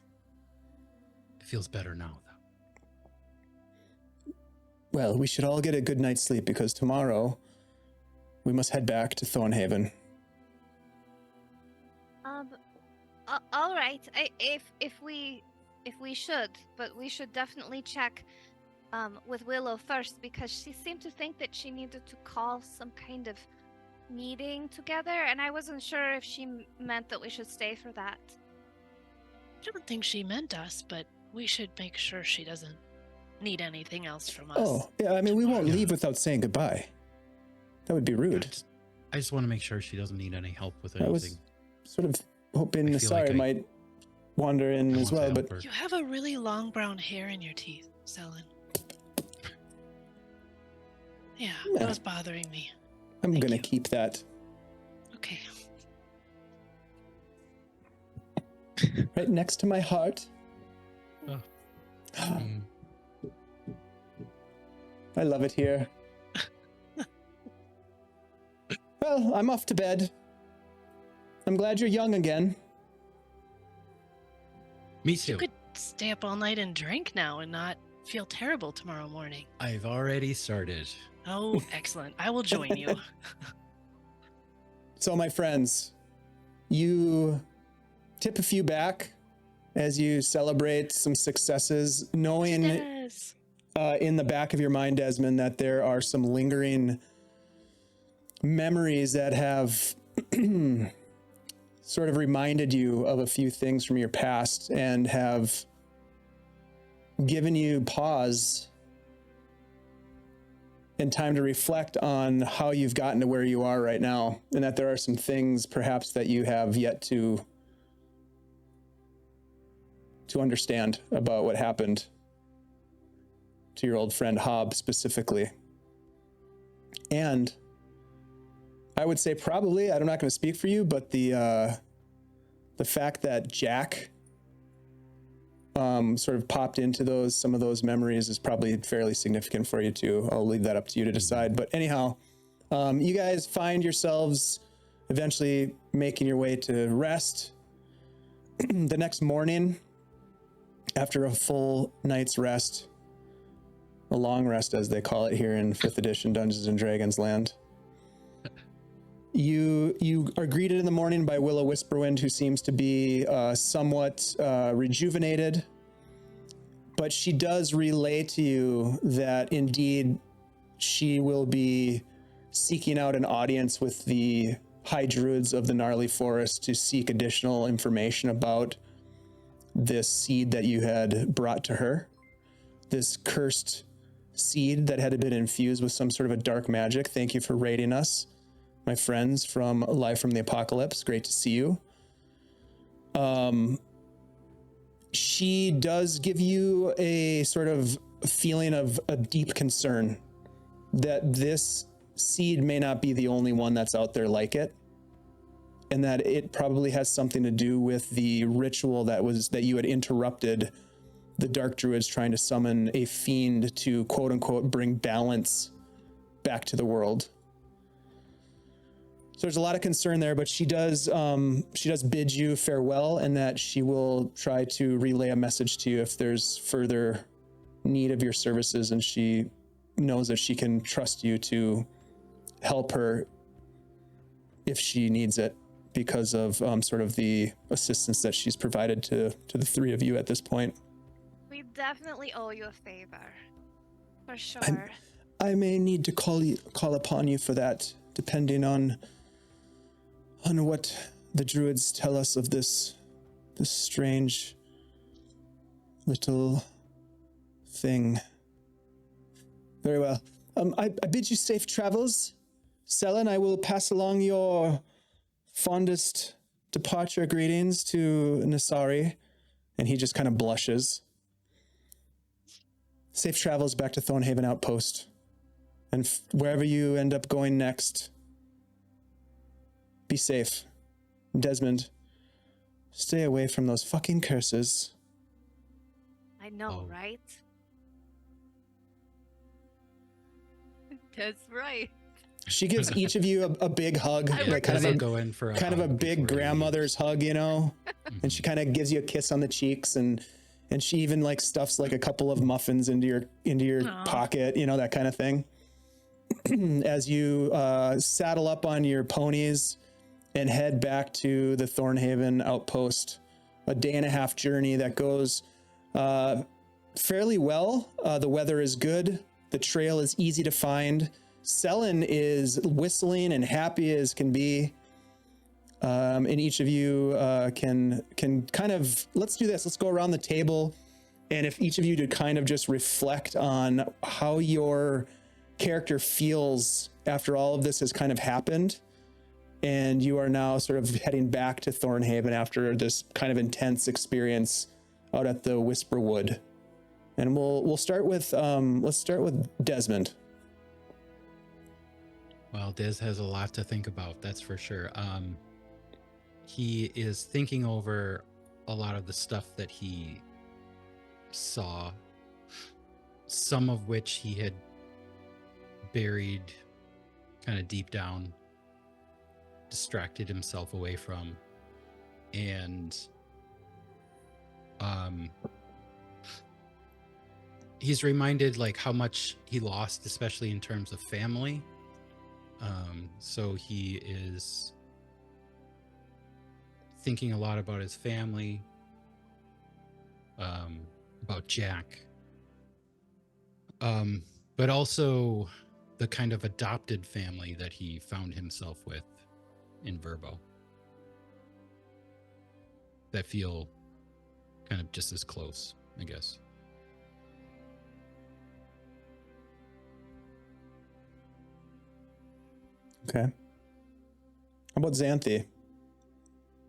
It feels better now, though. Well, we should all get a good night's sleep because tomorrow we must head back to Thornhaven. All right. If we should, but we should definitely check with Willow first because she seemed to think that she needed to call some kind of meeting together, and I wasn't sure if she meant that we should stay for that. I don't think she meant us, but we should make sure she doesn't need anything else from us. Oh, yeah, I mean, we won't Yeah. leave without saying goodbye. That would be rude. I just want to make sure she doesn't need any help with I was anything. sort of hoping I feel Nasari like I- might wander in I as want to well, help but her. You have a really long brown hair in your teeth, Selin. Yeah, Yeah. that was bothering me. I'm Thank gonna you. keep that Okay. right next to my heart. Mm. I love it here. Well, I'm off to bed. I'm glad you're young again. Me too. You could stay up all night and drink now and not feel terrible tomorrow morning. I've already started. Oh, excellent. I will join you. So, my friends, you tip a few back as you celebrate some successes, knowing Yes. in the back of your mind, Desmond, that there are some lingering memories that have sort of reminded you of a few things from your past and have given you pause and time to reflect on how you've gotten to where you are right now, and that there are some things perhaps that you have yet to understand about what happened to your old friend Hob specifically. And I would say probably, I'm not going to speak for you, but the fact that Jack sort of popped into some of those memories is probably fairly significant for you too. I'll leave that up to you to decide. But anyhow, you guys find yourselves eventually making your way to rest. The next morning, after a full night's rest, a long rest as they call it here in 5th edition Dungeons and Dragons land, you are greeted in the morning by Willow Whisperwind, who seems to be somewhat rejuvenated, but she does relay to you that indeed she will be seeking out an audience with the High Druids of the Gnarly Forest to seek additional information about this seed that you had brought to her, this cursed seed that had been infused with some sort of a dark magic. Thank you for raiding us, my friends from Live from the Apocalypse. Great to see you. She does give you a sort of feeling of a deep concern that this seed may not be the only one that's out there like it, and that it probably has something to do with the ritual that you had interrupted, the Dark Druids trying to summon a fiend to quote unquote bring balance back to the world. So there's a lot of concern there, but she does bid you farewell, and that she will try to relay a message to you if there's further need of your services, and she knows that she can trust you to help her if she needs it, because of sort of the assistance that she's provided to the three of you at this point. We definitely owe you a favor. For sure. I may need to call upon you for that, depending on what the druids tell us of this strange little thing. Very well. I bid you safe travels. Selen, I will pass along your fondest departure greetings to Nasari. And he just kind of blushes. Safe travels back to Thornhaven Outpost. And wherever you end up going next, be safe. Desmond, stay away from those fucking curses. I know, Oh. right? That's right. She gives each of you a big hug, like kind of go in for a hug big before he grandmother's hug, you know? leaves. And she kind of gives you a kiss on the cheeks, and she even like stuffs like a couple of muffins into your Aw. pocket, you know, that kind of thing. As you saddle up on your ponies and head back to the Thornhaven Outpost, a day and a half journey that goes fairly well. The weather is good. The trail is easy to find. Selen is whistling and happy as can be. And each of you can kind of, let's do this. Let's go around the table. And if each of you to kind of just reflect on how your character feels after all of this has kind of happened. And you are now sort of heading back to Thornhaven after this kind of intense experience out at the Whisperwood. And we'll start with, let's start with Desmond. Well, Des has a lot to think about, that's for sure. He is thinking over a lot of the stuff that he saw, some of which he had buried kind of deep down, distracted himself away from. And he's reminded like how much he lost, especially in terms of family. So he is thinking a lot about his family, about Jack, but also the kind of adopted family that he found himself with in Verbo that feel kind of just as close, I guess. Okay. How about Xanthi?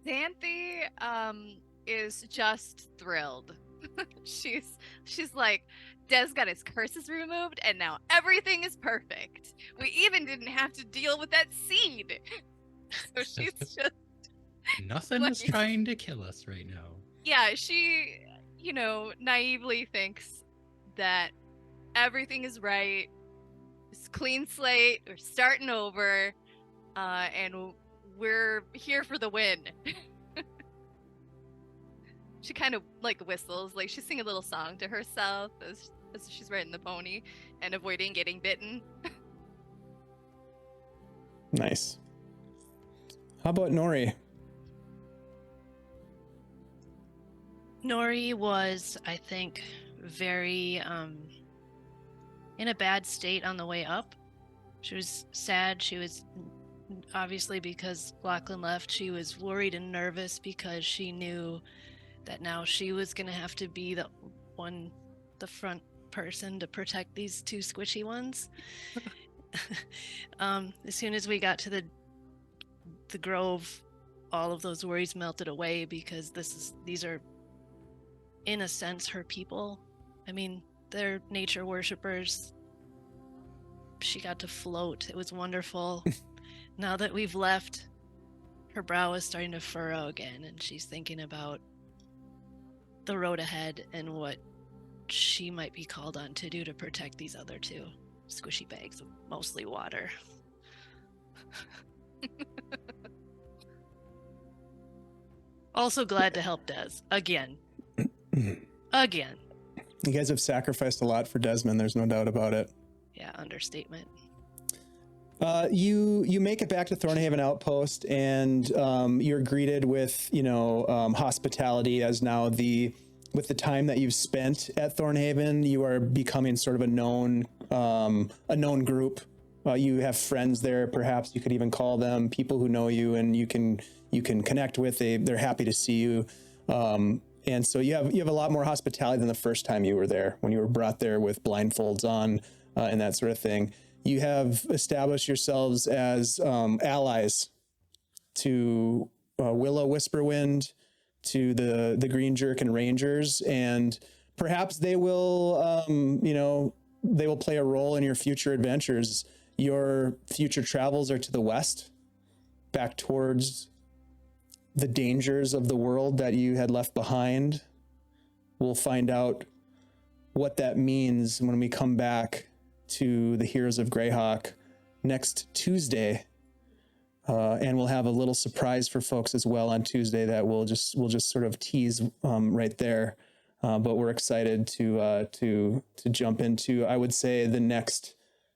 Xanthi is just thrilled. she's like, Des got his curses removed and now everything is perfect. We even didn't have to deal with that seed. So she's just Nothing is like- trying to kill us right now. yeah, she, naively thinks that everything is right. It's clean slate. We're starting over, and we're here for the win. She kind of like whistles, like she's singing a little song to herself as she's riding the pony and avoiding getting bitten. Nice. How about Nori? Nori was, I think, very in a bad state on the way up. She was sad. She was obviously, because Lachlan left, she was worried and nervous because she knew that now she was going to have to be the front person to protect these two squishy ones. As soon as we got to the grove, all of those worries melted away because these are, in a sense, her people. I mean, they're nature worshippers. She got to float. It was wonderful. Now that we've left, her brow is starting to furrow again, and she's thinking about the road ahead and what she might be called on to do to protect these other two squishy bags of mostly water. Also glad to help Des again. Again. You guys have sacrificed a lot for Desmond. There's no doubt about it. Yeah, understatement. You make it back to Thornhaven Outpost, and you're greeted with hospitality, as now with the time that you've spent at Thornhaven, you are becoming sort of a known group. You have friends there, perhaps you could even call them, people who know you and you can connect with. They're happy to see you. And so you have a lot more hospitality than the first time you were there, when you were brought there with blindfolds on and that sort of thing. You have established yourselves as allies to Willow Whisperwind, to the Green Jerkin Rangers, and perhaps they will play a role in your future adventures. Your future travels are to the west, back towards the dangers of the world that you had left behind. We'll find out what that means when we come back to the Heroes of Greyhawk next Tuesday. And we'll have a little surprise for folks as well on Tuesday that we'll just sort of tease right there. But we're excited to jump into, I would say, the next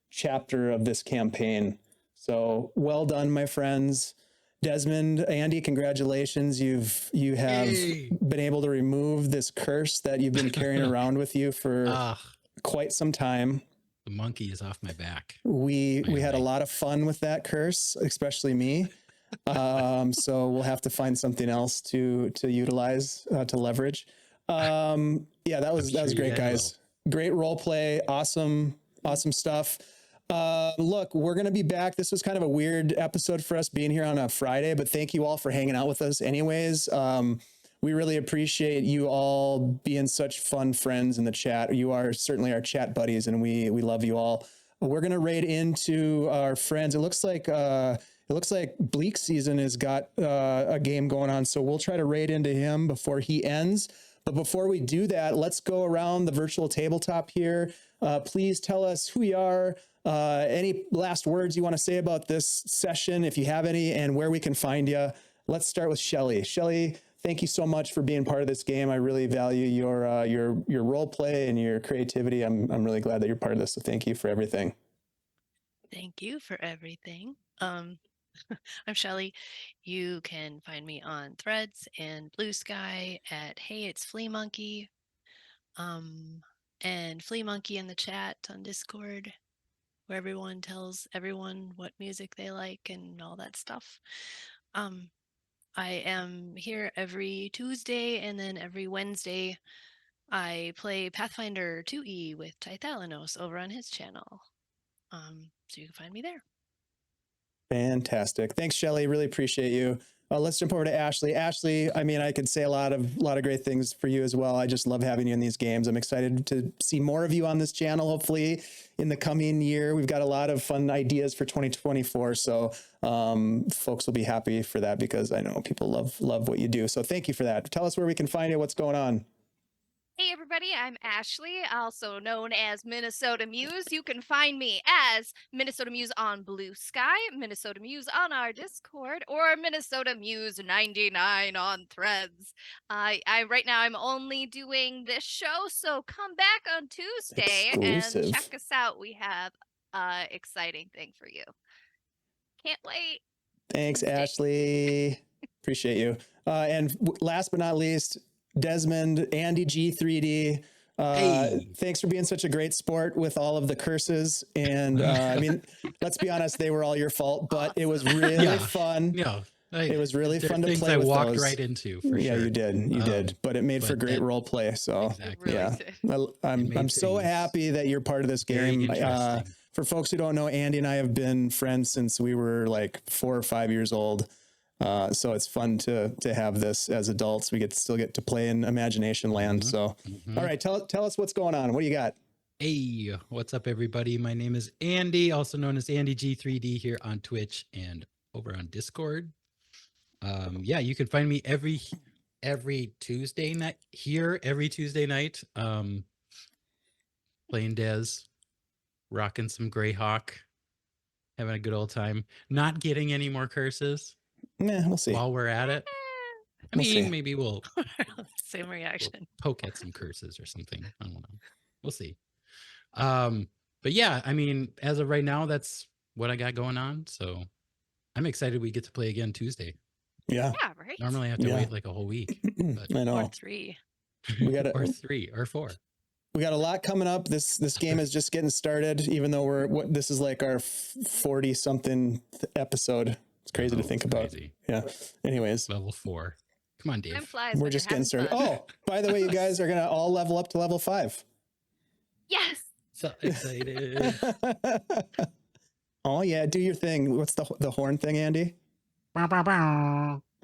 chapter of this campaign. So well done, my friends. Desmond, Andy, congratulations. You have been able to remove this curse that you've been carrying around with you for quite some time. The monkey is off my back. We had a lot of fun with that curse, especially me. So we'll have to find something else to utilize, to leverage. That was great, guys. Great role play. Awesome stuff. Look, we're going to be back. This was kind of a weird episode for us being here on a Friday, but thank you all for hanging out with us anyways. We really appreciate you all being such fun friends in the chat. You are certainly our chat buddies, and we love you all. We're going to raid into our friends. It looks like Bleak Season has got a game going on, so we'll try to raid into him before he ends. But before we do that, let's go around the virtual tabletop here. Please tell us who you are, any last words you want to say about this session, if you have any, and where we can find you. Let's start with Shelly. Shelly, thank you so much for being part of this game. I really value your role play and your creativity. I'm really glad that you're part of this. So thank you for everything. Thank you for everything. I'm Shelly. You can find me on Threads and Blue Sky at Hey It's Flea Monkey, and Flea Monkey in the chat on Discord, where everyone tells everyone what music they like and all that stuff. I am here every Tuesday, and then every Wednesday I play Pathfinder 2E with Tithalanos over on his channel. So you can find me there. Fantastic. Thanks, Shelly. Really appreciate you. Let's jump over to Ashley. Ashley, I mean, I could say a lot of great things for you as well. I just love having you in these games. I'm excited to see more of you on this channel, hopefully in the coming year. We've got a lot of fun ideas for 2024. So folks will be happy for that, because I know people love what you do. So thank you for that. Tell us where we can find you. What's going on? Hey everybody, I'm Ashley, also known as Minnesota Muse. You can find me as Minnesota Muse on Blue Sky, Minnesota Muse on our Discord, or Minnesota Muse 99 on Threads. I right now I'm only doing this show, so come back on Tuesday Exclusive. and check us out. We have exciting thing for you. Can't wait. Thanks, Tuesday. Ashley. Appreciate you. And last but not least, Desmond, Andy G3D. Hey. Thanks for being such a great sport with all of the curses. And I mean, let's be honest, they were all your fault, but it was really fun. Yeah. It was really fun to things play I with walked those. right into, for Yeah, sure. you did. But it made for great role play. So Exactly. yeah, Really I'm so happy that you're part of this Very game. interesting. For folks who don't know, Andy and I have been friends since we were like 4 or 5 years old. So it's fun to have this as adults. We still get to play in Imagination Land. So, all right, tell us what's going on. What do you got? Hey, what's up, everybody? My name is Andy, also known as Andy G3D here on Twitch and over on Discord. You can find me every Tuesday night here, every Tuesday night, playing Des, rocking some Greyhawk, having a good old time, not getting any more curses. We'll see. While we're at it. I We'll mean, see. maybe we'll Same reaction. poke at some curses or something. I don't know. We'll see. But yeah, I mean, as of right now, that's what I got going on. So I'm excited we get to play again Tuesday. Yeah. Yeah, right. Normally I have to Yeah. wait like a whole week. I Or know. 3. We got or 3 or 4. We got a lot coming up. This game is just getting started, even though this is like our 40 something episode. It's crazy to think about. Crazy. Yeah. Anyways, Level 4. Come on, Dave. Time flies. we're when just you're getting having started. fun. Oh, by the way, you guys are going to all level up to level 5. Yes. So excited. Oh yeah. Do your thing. What's the horn thing, Andy?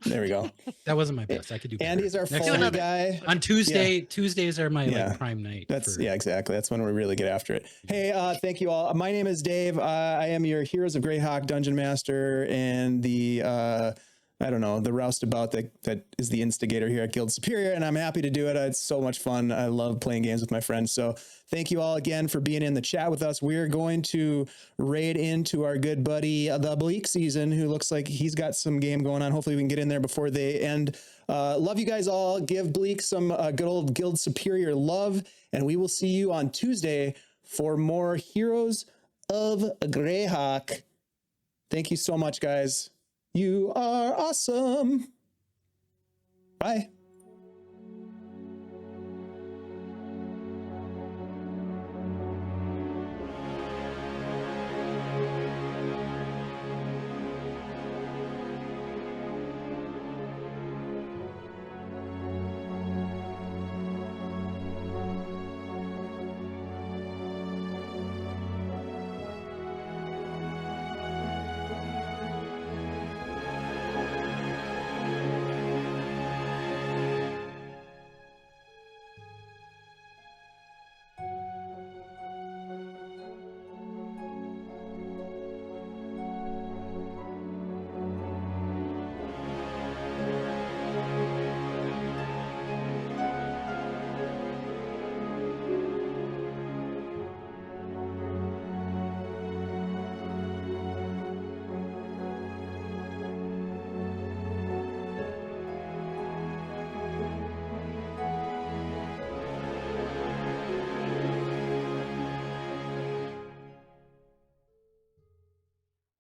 There we go. That wasn't my best. I could do better. Andy's our Next Foley time. another. guy. On Tuesdays are my Yeah. like prime night. Yeah, exactly. That's when we really get after it. Hey, thank you all. My name is Dave. I am your Heroes of Greyhawk Dungeon Master and the the roustabout that is the instigator here at Guild Superior, and I'm happy to do it. It's so much fun. I love playing games with my friends. So thank you all again for being in the chat with us. We're going to raid into our good buddy, the Bleak Season, who looks like he's got some game going on. Hopefully we can get in there before they end. Love you guys all. Give Bleak some good old Guild Superior love, and we will see you on Tuesday for more Heroes of Greyhawk. Thank you so much, guys. You are awesome. Bye.